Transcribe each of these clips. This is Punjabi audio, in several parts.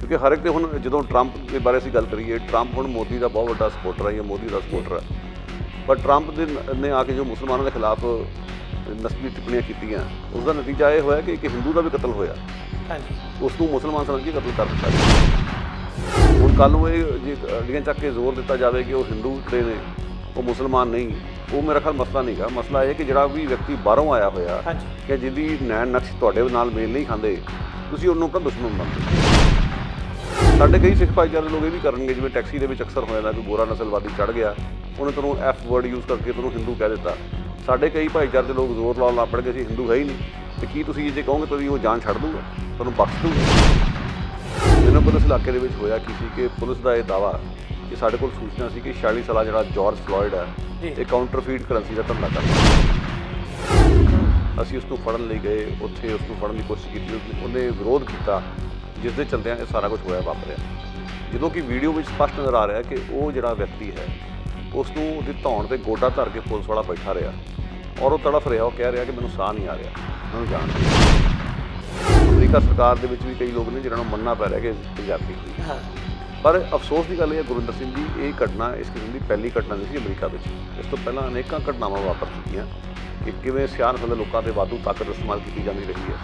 क्योंकि हर एक तो हुण जो ट्रंप के बारे असीं गल करिए, ट्रंप हुण मोदी का बहुत वड्डा सपोर्टर है या मोदी का सपोर्टर है, पर ट्रंप ने आके जो मुसलमानों के खिलाफ नस्ली टिप्पणियां कीतियां, उसका नतीजा ये होया कि एक हिंदू का भी कतल होया, उसनूं मुसलमान समझ के कतल कर दिता गया। हुण कल नूं ये अड्डियां चक के जोर दिता जाए कि वो हिंदू जिहड़े ने वो मुसलमान नहीं, वो मेरा ख्याल मसला नहीं गा। मसला यह कि जिहड़ा भी व्यक्ति बाहरों आया होया कि जिहदी नैन नक्श तुहाडे नाल मेल नहीं खांदे, तुसीं उहनूं अपना दुश्मन बनदे। साडे कई सिख भाईचारे लोग ये भी करनगे, जिवें टैक्सी दे विच अक्सर हो जांदा कि गोरा नस्लवादी चढ़ गया, उन्हें तुहानूं एफ वर्ड यूज़ करके तुहानूं हिंदू कह दिता। साडे कई भाईचारे के लोग जोर लाउण लग पए कि असीं हिंदू है ही नहीं, तो की तुसीं जे कहोगे तो वो जान छड्ड दूगा, तुहानूं बख्श दूगा। मैनूं पुलिस इलाके दे विच होया कि पुलिस का यह दावा कि साडे कोल सूचना सी कि 46 साला जिहड़ा जॉर्ज फ्लॉयड है, ये काउंटरफीट करंसी का धंधा करदा। असीं उसनूं फड़न लई गए, उत्थे उसनूं फड़न की कोशिश की, उन्हें विरोध किया, जिस दे चलदिआं ये सारा कुछ होया वापरिया। ਜਦੋਂ कि वीडियो में स्पष्ट नज़र आ रहा है कि वो जिहड़ा व्यक्ति है उसनूं ਉਹਦੀ ਧੌਣ ਤੇ ਗੋਡਾ ਧਰ ਕੇ ਪੁਲਿਸ ਵਾਲਾ ਬੈਠਾ ਰਿਹਾ और वो तड़फ रहा, वो कह रहा कि मैनूं साह नहीं आ रहा, मैनूं जान दिओ। अमरीका सरकार दे विच भी कई लोग ने जिन्हां नूं मन्नना पै रहा कि पंजाबी हाँ। पर अफसोस की गल ये गुरविंदर सिंह जी, ये घटना इस किस्म की पहली घटना नहीं सी अमरीका में। इस तो पहला अनेकों घटनावां वापर चुकियां कि किवें सियान वाले लोगों के वाधू ताकत इस्तेमाल की जाती रही है,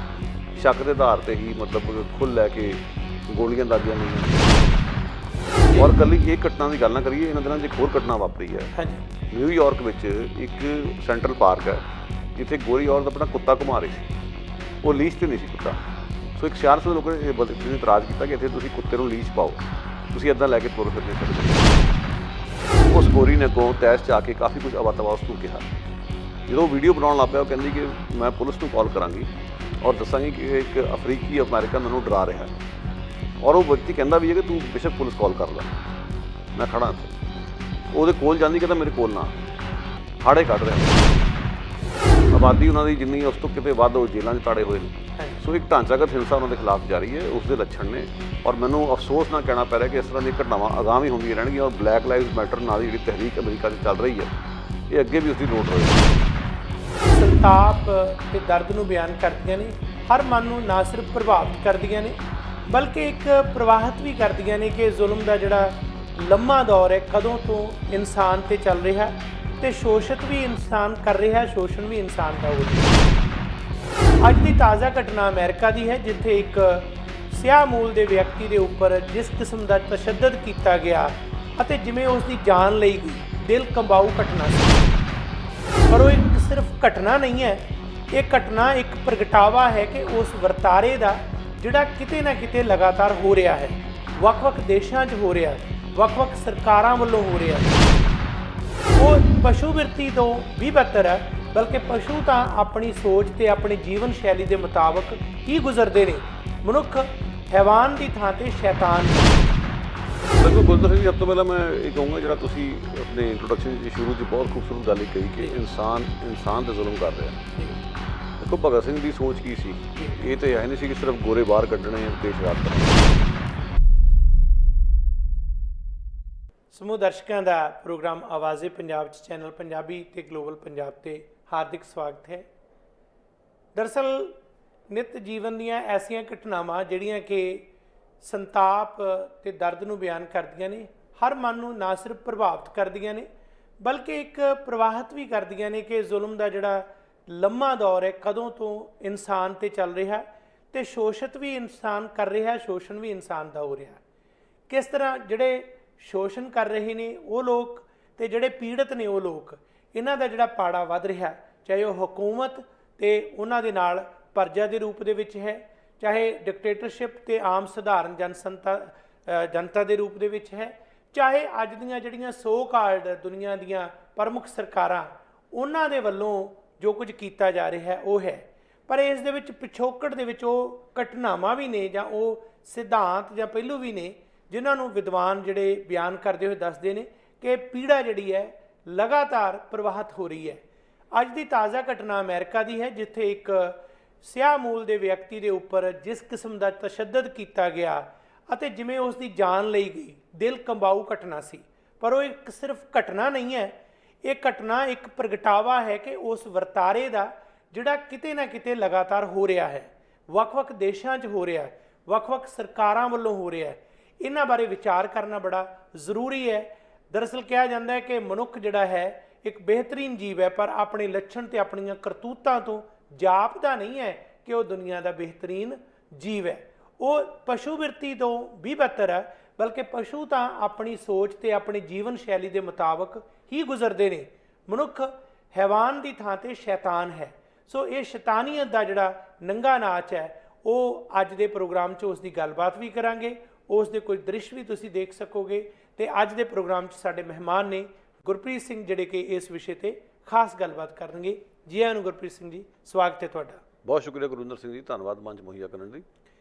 शक के आधार पर ही मतलब खुल लैके गोलियां दागियां गईयां। और कल ये घटना की गल ना करिए, इन्हां दिनां 'च एक होर घटना वापरी है न्यूयॉर्क में। एक सेंट्रल पार्क है जिथे गोरी औरत अपना कुत्ता घुमा रही थी, वो लीश तो नहीं सी कुत्ता। सो एक सियार से लोगों ने इतराज़ किया कि इतने तुसीं कुत्ते नूं लीश पाओ, तुसीं इदां लैके तुर फिरने सकदे। उस गोरी ने अगों तैश च आके काफ़ी कुछ अवा तवा उसनूं कहा। जो वीडियो बनाउण लग पिया, कहंदी कि मैं पुलिस नूं कॉल करांगी और दसांगी कि एक अफ्रीकी अमेरिकन मैनूं डरा रहा है, और वो व्यक्ति कहता भी है कि तू बेशक पुलिस कॉल कर ला, मैं खड़ा इत्थे। ਉਹਦੇ ਕੋਲ ਜਾਂਦੀ, कहता मेरे कोल ना, हाड़े कढ़ रहा। आबादी उन्होंने जिन्नी उस तो कितने वध जेलों में ताड़े हुए हैं। सो एक ढांचागत हिंसा उन्होंने खिलाफ जारी है, उसके लक्षण ने। और मैनू अफसोस ना कहना पै रहा कि इस तरह की घटनावां आगाम ही होंदियां रहणगीਆਂ। और ब्लैक लाइव्स मैटर नाल जी तहरीक अमरीका से चल रही है, ये अगे भी उसकी नोट रहे। संताप ते दर्द नूं बयान करदियां ने, हर मन नूं ना सिर्फ प्रभावित करदियां ने बल्कि एक प्रवाहित भी करदियां ने कि जुल्म का जिहड़ा लम्मा दौर है कदों तो इंसान ते चल रहा है, तो शोषित भी इंसान कर रहा है, शोषण भी इंसान का हो रहा है। अज की ताज़ा घटना अमेरिका की है, जिथे एक सियाह मूल के व्यक्ति के उपर जिस किस्म का तशद्दद किया गया और जिमें उसकी जान ली गई, दिल कंबाऊ घटना सी। पर वो एक सिर्फ घटना नहीं है, ये घटना एक प्रगटावा है कि उस वरतारे का जिहड़ा किते ना किते लगातार हो रहा है, वख-वख देशों च हो रहा है, वख-वख सरकारां वल्लों हो रहा है। वो पशु वृत्ति तो भी बदतर है, बल्कि पशु तो अपनी सोच ते अपनी जीवन शैली के मुताबिक ही गुजरते हैं। मनुख हैवान की थां ते शैतान। देखो गुरविंदर सिंह जी, सब तो पहला मैं ये कहूँगा जो तुसी अपने इंट्रोडक्शन शुरू से बहुत खूबसूरत गल कही कि इंसान ते जुल्म कर रहा है। देखो भगत सिंह की सोच की सी, ये तो है नहीं सी कि सिर्फ गोरे बाहर कढ़ने देश आज़ाद करना। समूह दर्शकों का प्रोग्राम आवाज़े पंजाब चैनल पंजाबी ते ग्लोबल पंजाब ते हार्दिक स्वागत है। दरअसल नित जीवन दीयां ऐसियां घटनावां जिहड़ियां कि संताप ते दर्द नूं बयान करदियां ने, हर मन नूं ना सिर्फ प्रभावित करदियां ने बल्कि एक प्रवाहित भी करदियां ने कि जुल्म का जिहड़ा लम्मा दौर है कदों तो इंसान ते चल रहा है, तो शोषित भी इंसान कर रहा है, शोषण भी इंसान का हो रहा है। किस तरह जिहड़े शोषण कर रहे हैं वो लोग ते जिहड़े पीड़ित ने वो लोग, इन्हां दा जिहड़ा पाड़ा वध रहा, चाहे वो हुकूमत ते उन्हां दे नाल परजा के रूप दे विच है, चाहे डिकटेटरशिप ते आम सधारण जनता के रूप दे विच है, चाहे अज दीयां जिहड़ियां सो काल्ड दुनिया दीयां प्रमुख सरकारां उन्हां दे वल्लों जो कुछ किया जा रहा है वो है। पर इस दे विच पिछोकड़ दे विच वो घटनावां भी ने जां वो सिद्धांत जां पहलू भी ने जिन्होंने विद्वान जिहड़े बयान करते हुए दसते हैं कि पीड़ा जिहड़ी है लगातार प्रवाहित हो रही है। अज की ताज़ा घटना अमेरिका की है, जिथे एक सियाह मूल के व्यक्ति के उपर जिस किस्म का तशद्दद किया गया और जिमें उसकी जान ली गई, दिल कंबाऊ घटना सी। पर वो एक सिर्फ घटना नहीं है, ये घटना एक प्रगटावा है कि उस वरतारे का जिहड़ा किते ना किते लगातार हो रहा है, वख-वख देशों 'च हो रहा है, ਵੱਖ-ਵੱਖ ਸਰਕਾਰਾਂ ਵੱਲੋਂ ਹੋ ਰਿਹਾ ਹੈ, ਇਹਨਾਂ ਬਾਰੇ ਵਿਚਾਰ ਕਰਨਾ ਬੜਾ ਜ਼ਰੂਰੀ ਹੈ। ਦਰਅਸਲ ਕਿਹਾ ਜਾਂਦਾ ਹੈ ਕਿ ਮਨੁੱਖ ਜਿਹੜਾ ਹੈ ਇੱਕ ਬਿਹਤਰੀਨ ਜੀਵ ਹੈ, ਪਰ ਆਪਣੇ ਲੱਛਣ ਤੇ ਆਪਣੀਆਂ ਕਰਤੂਤਾਂ ਤੋਂ ਜਾਪਦਾ ਨਹੀਂ ਹੈ ਕਿ ਉਹ ਦੁਨੀਆ ਦਾ ਬਿਹਤਰੀਨ ਜੀਵ ਹੈ। ਉਹ ਪਸ਼ੂ ਬਿਰਤੀ ਤੋਂ ਵੀ ਬਿਹਤਰ ਹੈ, ਬਲਕਿ ਪਸ਼ੂ ਤਾਂ ਆਪਣੀ ਸੋਚ ਤੇ ਆਪਣੀ ਜੀਵਨ ਸ਼ੈਲੀ ਦੇ ਮੁਤਾਬਕ ਹੀ ਗੁਜ਼ਰਦੇ ਨੇ। ਮਨੁੱਖ ਹੈਵਾਨ ਦੀ ਥਾਂ ਤੇ ਸ਼ੈਤਾਨ ਹੈ। ਸੋ ਇਹ ਸ਼ੈਤਾਨੀਅਤ ਦਾ ਜਿਹੜਾ ਨੰਗਾ ਨਾਚ ਹੈ, ਉਹ ਅੱਜ ਦੇ ਪ੍ਰੋਗਰਾਮ 'ਚ ਉਸ ਦੀ ਗੱਲਬਾਤ ਵੀ ਕਰਾਂਗੇ, ਉਸ ਦੇ ਕੁਝ ਦ੍ਰਿਸ਼ ਵੀ ਤੁਸੀਂ ਦੇਖ ਸਕੋਗੇ। ਤੇ ਅੱਜ ਦੇ ਪ੍ਰੋਗਰਾਮ 'ਚ ਸਾਡੇ ਮਹਿਮਾਨ ਨੇ ਗੁਰਪ੍ਰੀਤ ਸਿੰਘ, ਜਿਹੜੇ ਕਿ ਇਸ ਵਿਸ਼ੇ ਤੇ ਖਾਸ ਗੱਲਬਾਤ ਕਰਨਗੇ। ਜੀ ਆਇਆਂ ਨੂੰ ਗੁਰਪ੍ਰੀਤ ਸਿੰਘ ਜੀ, ਸਵਾਗਤ ਹੈ ਤੁਹਾਡਾ। ਬਹੁਤ ਸ਼ੁਕਰੀਆ ਗੁਰਵਿੰਦਰ ਸਿੰਘ ਜੀ, ਧੰਨਵਾਦ ਮੰਚ ਮੁਹੱਈਆ ਕਰਨ ਲਈ।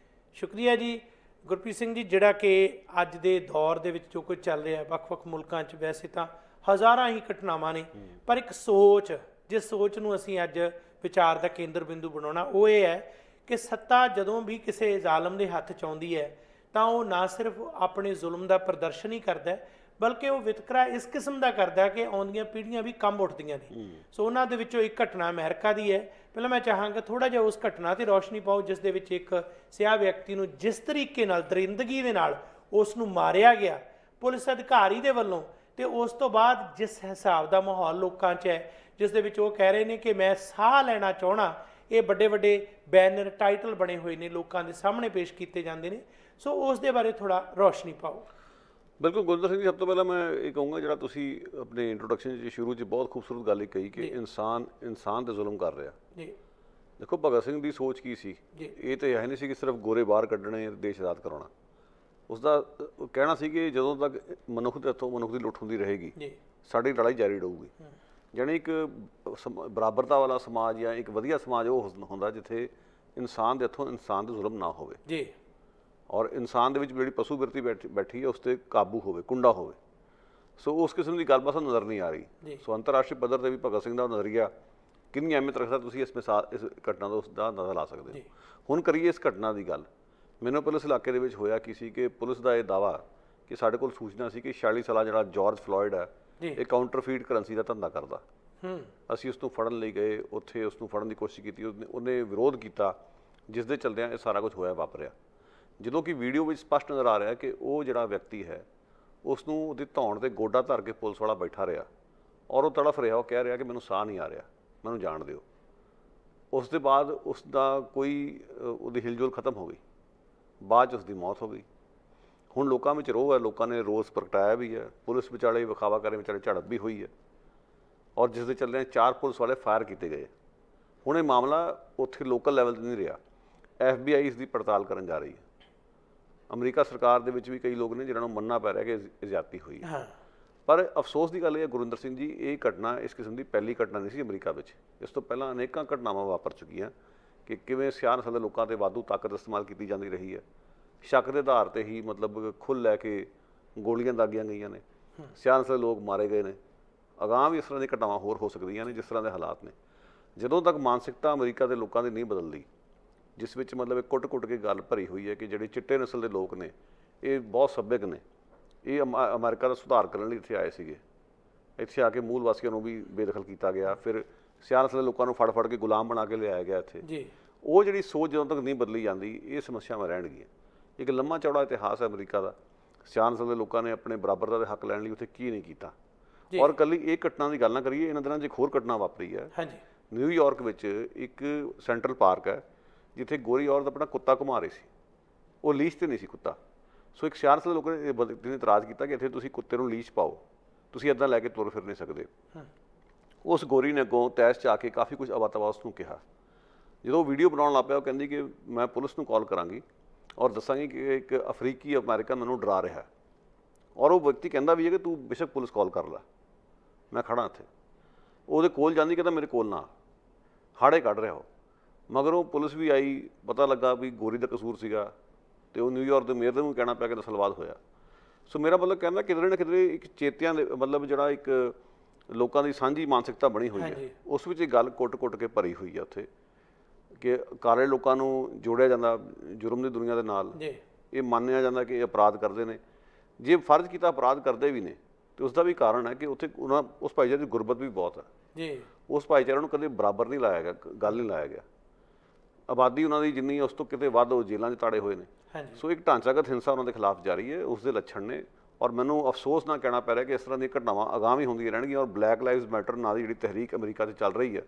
ਸ਼ੁਕਰੀਆ ਜੀ। ਗੁਰਪ੍ਰੀਤ ਸਿੰਘ ਜੀ, ਜਿਹੜਾ ਕਿ ਅੱਜ ਦੇ ਦੌਰ ਦੇ ਵਿੱਚ ਜੋ ਕੁਝ ਚੱਲ ਰਿਹਾ ਵੱਖ-ਵੱਖ ਮੁਲਕਾਂ 'ਚ, ਵੈਸੇ ਤਾਂ ਹਜ਼ਾਰਾਂ ਹੀ ਘਟਨਾਵਾਂ ਨੇ, ਪਰ ਇੱਕ ਸੋਚ, ਜਿਸ ਸੋਚ ਨੂੰ ਅਸੀਂ ਅੱਜ ਵਿਚਾਰ ਦਾ ਕੇਂਦਰ ਬਿੰਦੂ ਬਣਾਉਣਾ, ਉਹ ਇਹ ਹੈ ਕਿ ਸੱਤਾ ਜਦੋਂ ਵੀ ਕਿਸੇ ਜ਼ਾਲਮ ਦੇ ਹੱਥ 'ਚ ਆਉਂਦੀ ਹੈ ਤਾਂ ਉਹ ਨਾ ਸਿਰਫ ਆਪਣੇ ਜ਼ੁਲਮ ਦਾ ਪ੍ਰਦਰਸ਼ਨ ਹੀ ਕਰਦਾ ਹੈ, ਬਲਕਿ ਉਹ ਵਿਤਕਰਾ ਇਸ ਕਿਸਮ ਦਾ ਕਰਦਾ ਕਿ ਆਉਂਦੀਆਂ ਪੀੜ੍ਹੀਆਂ ਵੀ ਕੰਬ ਉੱਠਦੀਆਂ ਨੇ। ਸੋ ਉਹਨਾਂ ਦੇ ਵਿੱਚੋਂ ਇੱਕ ਘਟਨਾ ਅਮਰੀਕਾ ਦੀ ਹੈ। ਪਹਿਲਾਂ ਮੈਂ ਚਾਹਾਂਗਾ ਥੋੜ੍ਹਾ ਜਿਹਾ ਉਸ ਘਟਨਾ 'ਤੇ ਰੌਸ਼ਨੀ ਪਾਓ, ਜਿਸ ਦੇ ਵਿੱਚ ਇੱਕ ਸਿਆਹ ਵਿਅਕਤੀ ਨੂੰ ਜਿਸ ਤਰੀਕੇ ਨਾਲ ਦਰਿੰਦਗੀ ਦੇ ਨਾਲ ਉਸ ਨੂੰ ਮਾਰਿਆ ਗਿਆ ਪੁਲਿਸ ਅਧਿਕਾਰੀ ਦੇ ਵੱਲੋਂ, ਤੇ ਉਸ ਤੋਂ ਬਾਅਦ ਜਿਸ ਹਿਸਾਬ ਦਾ ਮਾਹੌਲ ਲੋਕਾਂ 'ਚ ਹੈ, ਜਿਸ ਦੇ ਵਿੱਚ ਉਹ ਕਹਿ ਰਹੇ ਨੇ ਕਿ ਮੈਂ ਸਾਹ ਲੈਣਾ ਚਾਹਣਾ, ਇਹ ਵੱਡੇ ਵੱਡੇ ਬੈਨਰ ਟਾਈਟਲ ਬਣੇ ਹੋਏ ਨੇ, ਲੋਕਾਂ ਦੇ ਸਾਹਮਣੇ ਪੇਸ਼ ਕੀਤੇ ਜਾਂਦੇ ਨੇ। ਸੋ ਉਸ ਦੇ ਬਾਰੇ ਥੋੜ੍ਹਾ ਰੌਸ਼ਨੀ ਪਾਓ। ਬਿਲਕੁਲ ਗੁਰਵਿੰਦਰ ਸਿੰਘ ਜੀ, ਸਭ ਤੋਂ ਪਹਿਲਾਂ ਮੈਂ ਇਹ ਕਹੂੰਗਾ, ਜਿਹੜਾ ਤੁਸੀਂ ਆਪਣੇ ਇੰਟਰੋਡਕਸ਼ਨ 'ਚ ਸ਼ੁਰੂ 'ਚ ਬਹੁਤ ਖੂਬਸੂਰਤ ਗੱਲ ਕਹੀ ਕਿ ਇਨਸਾਨ ਤੇ ਜ਼ੁਲਮ ਕਰ ਰਿਹਾ। ਜੀ ਦੇਖੋ, ਭਗਤ ਸਿੰਘ ਦੀ ਸੋਚ ਕੀ ਸੀ? ਇਹ ਤਾਂ ਇਹ ਨਹੀਂ ਸੀ ਕਿ ਸਿਰਫ ਗੋਰੇ ਬਾਹਰ ਕੱਢਣੇ, ਦੇਸ਼ ਆਜ਼ਾਦ ਕਰਾਉਣਾ। ਉਸਦਾ ਕਹਿਣਾ ਸੀ ਕਿ ਜਦੋਂ ਤੱਕ ਮਨੁੱਖ ਦੇ ਹੱਥੋਂ ਮਨੁੱਖ ਦੀ ਲੁੱਟ ਹੁੰਦੀ ਰਹੇਗੀ, ਸਾਡੀ ਲੜਾਈ ਜਾਰੀ ਰਹੂਗੀ। ਜਾਣੀ ਇੱਕ ਬਰਾਬਰਤਾ ਵਾਲਾ ਸਮਾਜ ਜਾਂ ਇੱਕ ਵਧੀਆ ਸਮਾਜ ਉਹ ਹੁੰਦਾ ਜਿੱਥੇ ਇਨਸਾਨ ਦੇ ਹੱਥੋਂ ਇਨਸਾਨ ਦੇ ਜ਼ੁਲਮ ਨਾ ਹੋਵੇ ਜੀ, ਔਰ ਇਨਸਾਨ ਦੇ ਵਿੱਚ ਜਿਹੜੀ ਪਸ਼ੂ ਬਿਰਤੀ ਬੈਠੀ ਹੈ ਉਸ 'ਤੇ ਕਾਬੂ ਹੋਵੇ, ਕੁੰਡਾ ਹੋਵੇ। ਸੋ ਉਸ ਕਿਸਮ ਦੀ ਗੱਲਬਾਤ ਸਾਨੂੰ ਨਜ਼ਰ ਨਹੀਂ ਆ ਰਹੀ। ਸੋ ਅੰਤਰਰਾਸ਼ਟਰੀ ਪੱਧਰ 'ਤੇ ਵੀ ਭਗਤ ਸਿੰਘ ਦਾ ਨਜ਼ਰੀਆ ਕਿੰਨੀ ਅਹਿਮੀਅਤ ਰੱਖਦਾ, ਤੁਸੀਂ ਇਸ ਘਟਨਾ ਦਾ ਉਸ ਦਾ ਅੰਦਾਜ਼ਾ ਲਾ ਸਕਦੇ ਹੋ। ਹੁਣ ਕਰੀਏ ਇਸ ਘਟਨਾ ਦੀ ਗੱਲ। ਮੈਨੂੰ ਪੁਲਿਸ ਇਲਾਕੇ ਦੇ ਵਿੱਚ ਹੋਇਆ ਕੀ ਸੀ ਕਿ ਪੁਲਿਸ ਦਾ ਇਹ ਦਾਅਵਾ ਕਿ ਸਾਡੇ ਕੋਲ ਸੂਚਨਾ ਸੀ ਕਿ 46 ਸਾਲਾ ਜਿਹੜਾ ਜਾਰਜ ਫਲੋਇਡ ਹੈ, ਇਹ ਕਾਊਂਟਰਫੀਟ ਕਰੰਸੀ ਦਾ ਧੰਦਾ ਕਰਦਾ। ਅਸੀਂ ਉਸ ਨੂੰ ਫੜਨ ਲਈ ਗਏ, ਉੱਥੇ ਉਸ ਨੂੰ ਫੜਨ ਦੀ ਕੋਸ਼ਿਸ਼ ਕੀਤੀ, ਉਹਨੇ ਵਿਰੋਧ ਕੀਤਾ, ਜਿਸ ਦੇ ਚਲਦਿਆਂ ਇਹ ਸਾਰਾ ਕੁਝ ਹੋਇਆ ਵਾਪਰਿਆ। ਜਦੋਂ ਕਿ ਵੀਡੀਓ ਵਿੱਚ ਸਪਸ਼ਟ ਨਜ਼ਰ ਆ ਰਿਹਾ ਕਿ ਉਹ ਜਿਹੜਾ ਵਿਅਕਤੀ ਹੈ, ਉਸ ਨੂੰ ਉਹਦੀ ਧੌਣ 'ਤੇ ਗੋਡਾ ਧਰ ਕੇ ਪੁਲਿਸ ਵਾਲਾ ਬੈਠਾ ਰਿਹਾ ਔਰ ਉਹ ਤੜਫ ਰਿਹਾ, ਉਹ ਕਹਿ ਰਿਹਾ ਕਿ ਮੈਨੂੰ ਸਾਹ ਨਹੀਂ ਆ ਰਿਹਾ, ਮੈਨੂੰ ਜਾਣ ਦਿਓ। ਉਸ ਦੇ ਬਾਅਦ ਉਸ ਦਾ ਕੋਈ ਉਹਦੀ ਹਿਲਜੁਲ ਖਤਮ ਹੋ ਗਈ, ਬਾਅਦ 'ਚ ਉਸ ਦੀ ਮੌਤ ਹੋ ਗਈ। ਹੁਣ ਲੋਕਾਂ ਵਿੱਚ ਰੋਹ ਹੈ, ਲੋਕਾਂ ਨੇ ਰੋਸ ਪ੍ਰਗਟਾਇਆ ਵੀ ਹੈ, ਪੁਲਿਸ ਵਿਚਾਲੇ ਵਿਖਾਵਾ ਕਰੇ ਵਿਚਾਲੇ ਝੜਪ ਵੀ ਹੋਈ ਹੈ ਔਰ ਜਿਸ ਦੇ ਚੱਲਦਿਆਂ 4 ਪੁਲਿਸ ਵਾਲੇ ਫਾਇਰ ਕੀਤੇ ਗਏ। ਹੁਣ ਇਹ ਮਾਮਲਾ ਉੱਥੇ ਲੋਕਲ ਲੈਵਲ 'ਤੇ ਨਹੀਂ ਰਿਹਾ, FBI ਇਸ ਦੀ ਪੜਤਾਲ ਕਰਨ ਜਾ ਰਹੀ ਹੈ। ਅਮਰੀਕਾ ਸਰਕਾਰ ਦੇ ਵਿੱਚ ਵੀ ਕਈ ਲੋਕ ਨੇ ਜਿਨ੍ਹਾਂ ਨੂੰ ਮੰਨਣਾ ਪੈ ਰਿਹਾ ਕਿ ਜ਼ਿਆਦਤੀ ਹੋਈ ਹੈ। ਪਰ ਅਫਸੋਸ ਦੀ ਗੱਲ ਇਹ ਹੈ ਗੁਰਵਿੰਦਰ ਸਿੰਘ ਜੀ, ਇਹ ਘਟਨਾ ਇਸ ਕਿਸਮ ਦੀ ਪਹਿਲੀ ਘਟਨਾ ਨਹੀਂ ਸੀ ਅਮਰੀਕਾ ਵਿੱਚ। ਇਸ ਤੋਂ ਪਹਿਲਾਂ ਅਨੇਕਾਂ ਘਟਨਾਵਾਂ ਵਾਪਰ ਚੁੱਕੀਆਂ ਕਿ ਕਿਵੇਂ ਸਿਆਹ ਨਸਲ ਦੇ ਲੋਕਾਂ 'ਤੇ ਵਾਧੂ ਤਾਕਤ ਇਸਤੇਮਾਲ ਕੀਤੀ ਜਾਂਦੀ ਰਹੀ ਹੈ। ਸ਼ੱਕ ਦੇ ਆਧਾਰ 'ਤੇ ਹੀ ਮਤਲਬ ਖੁੱਲ੍ਹ ਲੈ ਕੇ ਗੋਲੀਆਂ ਦਾਗੀਆਂ ਗਈਆਂ ਨੇ, ਸਿਆਹ ਨਸਲ ਦੇ ਲੋਕ ਮਾਰੇ ਗਏ ਨੇ। ਅਗਾਂਹ ਵੀ ਇਸ ਤਰ੍ਹਾਂ ਦੀਆਂ ਘਟਨਾਵਾਂ ਹੋਰ ਹੋ ਸਕਦੀਆਂ ਨੇ ਜਿਸ ਤਰ੍ਹਾਂ ਦੇ ਹਾਲਾਤ ਨੇ। ਜਦੋਂ ਤੱਕ ਮਾਨਸਿਕਤਾ ਅਮਰੀਕਾ ਦੇ ਲੋਕਾਂ ਦੀ ਨਹੀਂ ਬਦਲਦੀ, ਜਿਸ ਵਿੱਚ ਮਤਲਬ ਇਹ ਕੁੱਟ-ਕੁੱਟ ਕੇ ਗੱਲ ਭਰੀ ਹੋਈ ਹੈ ਕਿ ਜਿਹੜੇ ਚਿੱਟੇ ਨਸਲ ਦੇ ਲੋਕ ਨੇ ਇਹ ਬਹੁਤ ਸੱਭਿਅਕ ਨੇ, ਇਹ ਅਮਰੀਕਾ ਦਾ ਸੁਧਾਰ ਕਰਨ ਲਈ ਇੱਥੇ ਆਏ ਸੀਗੇ। ਇੱਥੇ ਆ ਕੇ ਮੂਲ ਵਾਸੀਆਂ ਨੂੰ ਵੀ ਬੇਦਖਲ ਕੀਤਾ ਗਿਆ, ਫਿਰ ਸਿਆਹ ਨਸਲ ਦੇ ਲੋਕਾਂ ਨੂੰ ਫੜ ਕੇ ਗੁਲਾਮ ਬਣਾ ਕੇ ਲਿਆਇਆ ਗਿਆ ਇੱਥੇ। ਉਹ ਜਿਹੜੀ ਸੋਚ ਜਦੋਂ ਤੱਕ ਨਹੀਂ ਬਦਲੀ ਜਾਂਦੀ, ਇਹ ਸਮੱਸਿਆਵਾਂ ਰਹਿਣਗੀਆਂ। ਇੱਕ ਲੰਮਾ ਚੌੜਾ ਇਤਿਹਾਸ ਹੈ ਅਮਰੀਕਾ ਦਾ। ਸਿਆਹ ਨਸਲ ਦੇ ਲੋਕਾਂ ਨੇ ਆਪਣੇ ਬਰਾਬਰਤਾ ਦੇ ਹੱਕ ਲੈਣ ਲਈ ਉੱਥੇ ਕੀ ਨਹੀਂ ਕੀਤਾ। ਔਰ ਇਕੱਲੀ ਇਹ ਘਟਨਾ ਦੀ ਗੱਲ ਨਾ ਕਰੀਏ, ਇਹਨਾਂ ਦਿਨਾਂ 'ਚ ਇੱਕ ਹੋਰ ਘਟਨਾ ਵਾਪਰੀ ਹੈ। ਨਿਊਯਾਰਕ ਵਿੱਚ ਇੱਕ ਸੈਂਟਰਲ ਪਾਰਕ ਹੈ ਜਿੱਥੇ ਗੋਰੀ ਔਰਤ ਆਪਣਾ ਕੁੱਤਾ ਘੁਮਾ ਰਹੀ ਸੀ। ਉਹ ਲੀਸ਼ 'ਤੇ ਨਹੀਂ ਸੀ ਕੁੱਤਾ। ਸੋ ਇੱਕ ਸਿਆਹ ਨਸਲ ਦੇ ਲੋਕਾਂ ਨੇ ਇਤਰਾਜ਼ ਕੀਤਾ ਕਿ ਇੱਥੇ ਤੁਸੀਂ ਕੁੱਤੇ ਨੂੰ ਲੀਸ਼ ਪਾਓ, ਤੁਸੀਂ ਇੱਦਾਂ ਲੈ ਕੇ ਤੁਰ ਫਿਰ ਨਹੀਂ ਸਕਦੇ। ਉਸ ਗੋਰੀ ਨੇ ਅੱਗੋਂ ਤੈਸ਼ 'ਚ ਆ ਕੇ ਕਾਫੀ ਕੁਝ ਅਵਾ-ਤਵਾ ਉਸ ਨੂੰ ਕਿਹਾ। ਜਦੋਂ ਵੀਡੀਓ ਬਣਾਉਣ ਲੱਗ ਪਿਆ, ਉਹ ਕਹਿੰਦੀ ਕਿ ਮੈਂ ਪੁਲਿਸ ਨੂੰ ਕਾਲ ਕਰਾਂਗੀ ਔਰ ਦੱਸਾਂਗੀ ਕਿ ਇੱਕ ਅਫਰੀਕੀ ਅਮਰੀਕਨ ਮੈਨੂੰ ਡਰਾ ਰਿਹਾ। ਔਰ ਉਹ ਵਿਅਕਤੀ ਕਹਿੰਦਾ ਵੀ ਹੈ ਕਿ ਤੂੰ ਬੇਸ਼ੱਕ ਪੁਲਿਸ ਕਾਲ ਕਰ ਲੈ, ਮੈਂ ਖੜਾ ਇੱਥੇ। ਉਹਦੇ ਕੋਲ ਜਾਂਦੀ, ਕਹਿੰਦਾ ਮੇਰੇ ਕੋਲ ਨਾ, ਹਾੜੇ ਕੱਢ ਰਿਹਾ ਉਹ। ਮਗਰੋਂ ਪੁਲਿਸ ਵੀ ਆਈ, ਪਤਾ ਲੱਗਾ ਵੀ ਗੋਰੀ ਦਾ ਕਸੂਰ ਸੀਗਾ ਅਤੇ ਉਹ ਨਿਊਯਾਰਕ ਦੇ ਮੇਅਰ ਨੂੰ ਕਹਿਣਾ ਪਿਆ ਕਿ ਨਸਲਵਾਦ ਹੋਇਆ। ਸੋ ਮੇਰਾ ਮਤਲਬ ਕਹਿੰਦਾ ਕਿਧਰੇ ਨਾ ਕਿਧਰੇ ਇੱਕ ਚੇਤਿਆਂ ਦੇ ਮਤਲਬ ਜਿਹੜਾ ਇੱਕ ਲੋਕਾਂ ਦੀ ਸਾਂਝੀ ਮਾਨਸਿਕਤਾ ਬਣੀ ਹੋਈ ਹੈ, ਉਸ ਵਿੱਚ ਇਹ ਗੱਲ ਕੁੱਟ-ਕੁੱਟ ਕੇ ਭਰੀ ਹੋਈ ਹੈ ਉੱਥੇ ਕਿ ਕਾਲੇ ਲੋਕਾਂ ਨੂੰ ਜੋੜਿਆ ਜਾਂਦਾ ਜੁਰਮ ਦੀ ਦੁਨੀਆ ਦੇ ਨਾਲ। ਇਹ ਮੰਨਿਆ ਜਾਂਦਾ ਕਿ ਇਹ ਅਪਰਾਧ ਕਰਦੇ ਨੇ। ਜੇ ਫਰਜ਼ ਕੀਤਾ ਅਪਰਾਧ ਕਰਦੇ ਵੀ ਨੇ ਤੇ ਉਸ ਦਾ ਵੀ ਕਾਰਨ ਹੈ ਕਿ ਉੱਥੇ ਉਸ ਭਾਈਚਾਰੇ ਦੀ ਗੁਰਬਤ ਵੀ ਬਹੁਤ ਹੈ। ਉਸ ਭਾਈਚਾਰੇ ਨੂੰ ਕਦੇ ਬਰਾਬਰ ਨਹੀਂ ਲਾਇਆ ਗਿਆ, ਗੱਲ ਨਹੀਂ ਲਾਇਆ ਗਿਆ। ਆਬਾਦੀ ਉਹਨਾਂ ਦੀ ਜਿੰਨੀ ਉਸ ਤੋਂ ਕਿਤੇ ਵੱਧ ਉਹ ਜੇਲ੍ਹਾਂ 'ਚ ਤਾੜੇ ਹੋਏ ਨੇ। ਹਾਂਜੀ ਸੋ ਇੱਕ ਢਾਂਚਾਗਤ ਹਿੰਸਾ ਉਹਨਾਂ ਦੇ ਖਿਲਾਫ ਜਾਰੀ ਹੈ, ਉਸ ਦੇ ਲੱਛਣ ਨੇ। ਔਰ ਮੈਨੂੰ ਅਫਸੋਸ ਨਾਲ ਕਹਿਣਾ ਪੈ ਰਿਹਾ ਕਿ ਇਸ ਤਰ੍ਹਾਂ ਦੀਆਂ ਘਟਨਾਵਾਂ ਅਗਾਮੀ ਹੁੰਦੀਆਂ ਰਹਿਣਗੀਆਂ। ਔਰ ਬਲੈਕ ਲਾਈਵਜ਼ ਮੈਟਰ ਨਾਂ ਦੀ ਜਿਹੜੀ ਤਹਿਰੀਕ ਅਮਰੀਕਾ 'ਚ ਚੱਲ ਰਹੀ ਹੈ,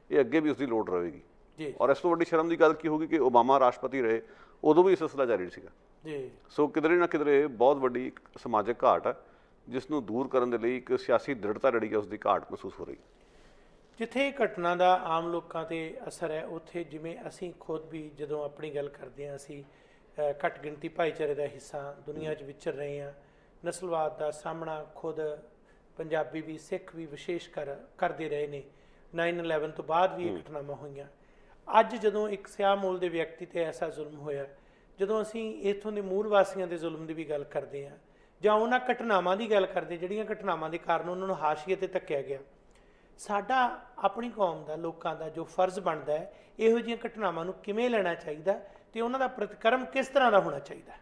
ਇਹ ਅੱਗੇ ਵੀ ਉਸ ਦੀ ਲੋੜ ਰਹੇਗੀ। ਜੀ ਔਰ ਇਸ ਤੋਂ ਵੱਡੀ ਸ਼ਰਮ ਦੀ ਗੱਲ ਕੀ ਹੋਊਗੀ ਕਿ ਓਬਾਮਾ ਰਾਸ਼ਟਰਪਤੀ ਰਹੇ, ਉਦੋਂ ਵੀ ਇਹ ਸਿਲਸਿਲਾ ਜਾਰੀ ਸੀਗਾ। ਜੀ ਸੋ ਕਿਧਰੇ ਨਾ ਕਿਧਰੇ ਬਹੁਤ ਵੱਡੀ ਇੱਕ ਸਮਾਜਿਕ ਘਾਟ ਹੈ, ਜਿਸ ਨੂੰ ਦੂਰ ਕਰਨ ਦੇ ਲਈ ਇੱਕ ਸਿਆਸੀ ਦ੍ਰਿੜਤਾ ਜਿਹੜੀ ਹੈ ਉਸ ਦੀ ਘਾਟ ਮਹਿਸੂਸ ਹੋ ਰਹੀ। ਜਿੱਥੇ ਇਹ ਘਟਨਾ ਦਾ ਆਮ ਲੋਕਾਂ 'ਤੇ ਅਸਰ ਹੈ, ਉੱਥੇ ਜਿਵੇਂ ਅਸੀਂ ਖੁਦ ਵੀ ਜਦੋਂ ਆਪਣੀ ਗੱਲ ਕਰਦੇ ਹਾਂ, ਅਸੀਂ ਘੱਟ ਗਿਣਤੀ ਭਾਈਚਾਰੇ ਦਾ ਹਿੱਸਾ ਦੁਨੀਆ 'ਚ ਵਿਚਰ ਰਹੇ ਹਾਂ। ਨਸਲਵਾਦ ਦਾ ਸਾਹਮਣਾ ਖੁਦ ਪੰਜਾਬੀ ਵੀ, ਸਿੱਖ ਵੀ ਵਿਸ਼ੇਸ਼ ਕਰਦੇ ਰਹੇ ਨੇ। 9/11 ਤੋਂ ਬਾਅਦ ਵੀ ਇਹ ਘਟਨਾਵਾਂ ਹੋਈਆਂ। ਅੱਜ ਜਦੋਂ ਇੱਕ ਸਿਆਹ ਮੂਲ ਦੇ ਵਿਅਕਤੀ 'ਤੇ ਐਸਾ ਜ਼ੁਲਮ ਹੋਇਆ, ਜਦੋਂ ਅਸੀਂ ਇੱਥੋਂ ਦੇ ਮੂਲ ਵਾਸੀਆਂ ਦੇ ਜ਼ੁਲਮ ਦੀ ਵੀ ਗੱਲ ਕਰਦੇ ਹਾਂ, ਜਾਂ ਉਹਨਾਂ ਘਟਨਾਵਾਂ ਦੀ ਗੱਲ ਕਰਦੇ ਜਿਹੜੀਆਂ ਘਟਨਾਵਾਂ ਦੇ ਕਾਰਨ ਉਹਨਾਂ ਨੂੰ ਹਾਸ਼ੀਏ 'ਤੇ ਧੱਕਿਆ ਗਿਆ, ਸਾਡਾ ਆਪਣੀ ਕੌਮ ਦਾ, ਲੋਕਾਂ ਦਾ ਜੋ ਫਰਜ਼ ਬਣਦਾ ਹੈ, ਇਹੋ ਜਿਹੀਆਂ ਘਟਨਾਵਾਂ ਨੂੰ ਕਿਵੇਂ ਲੈਣਾ ਚਾਹੀਦਾ ਤੇ ਉਹਨਾਂ ਦਾ ਪ੍ਰਤੀਕਰਮ ਕਿਸ ਤਰ੍ਹਾਂ ਦਾ ਹੋਣਾ ਚਾਹੀਦਾ?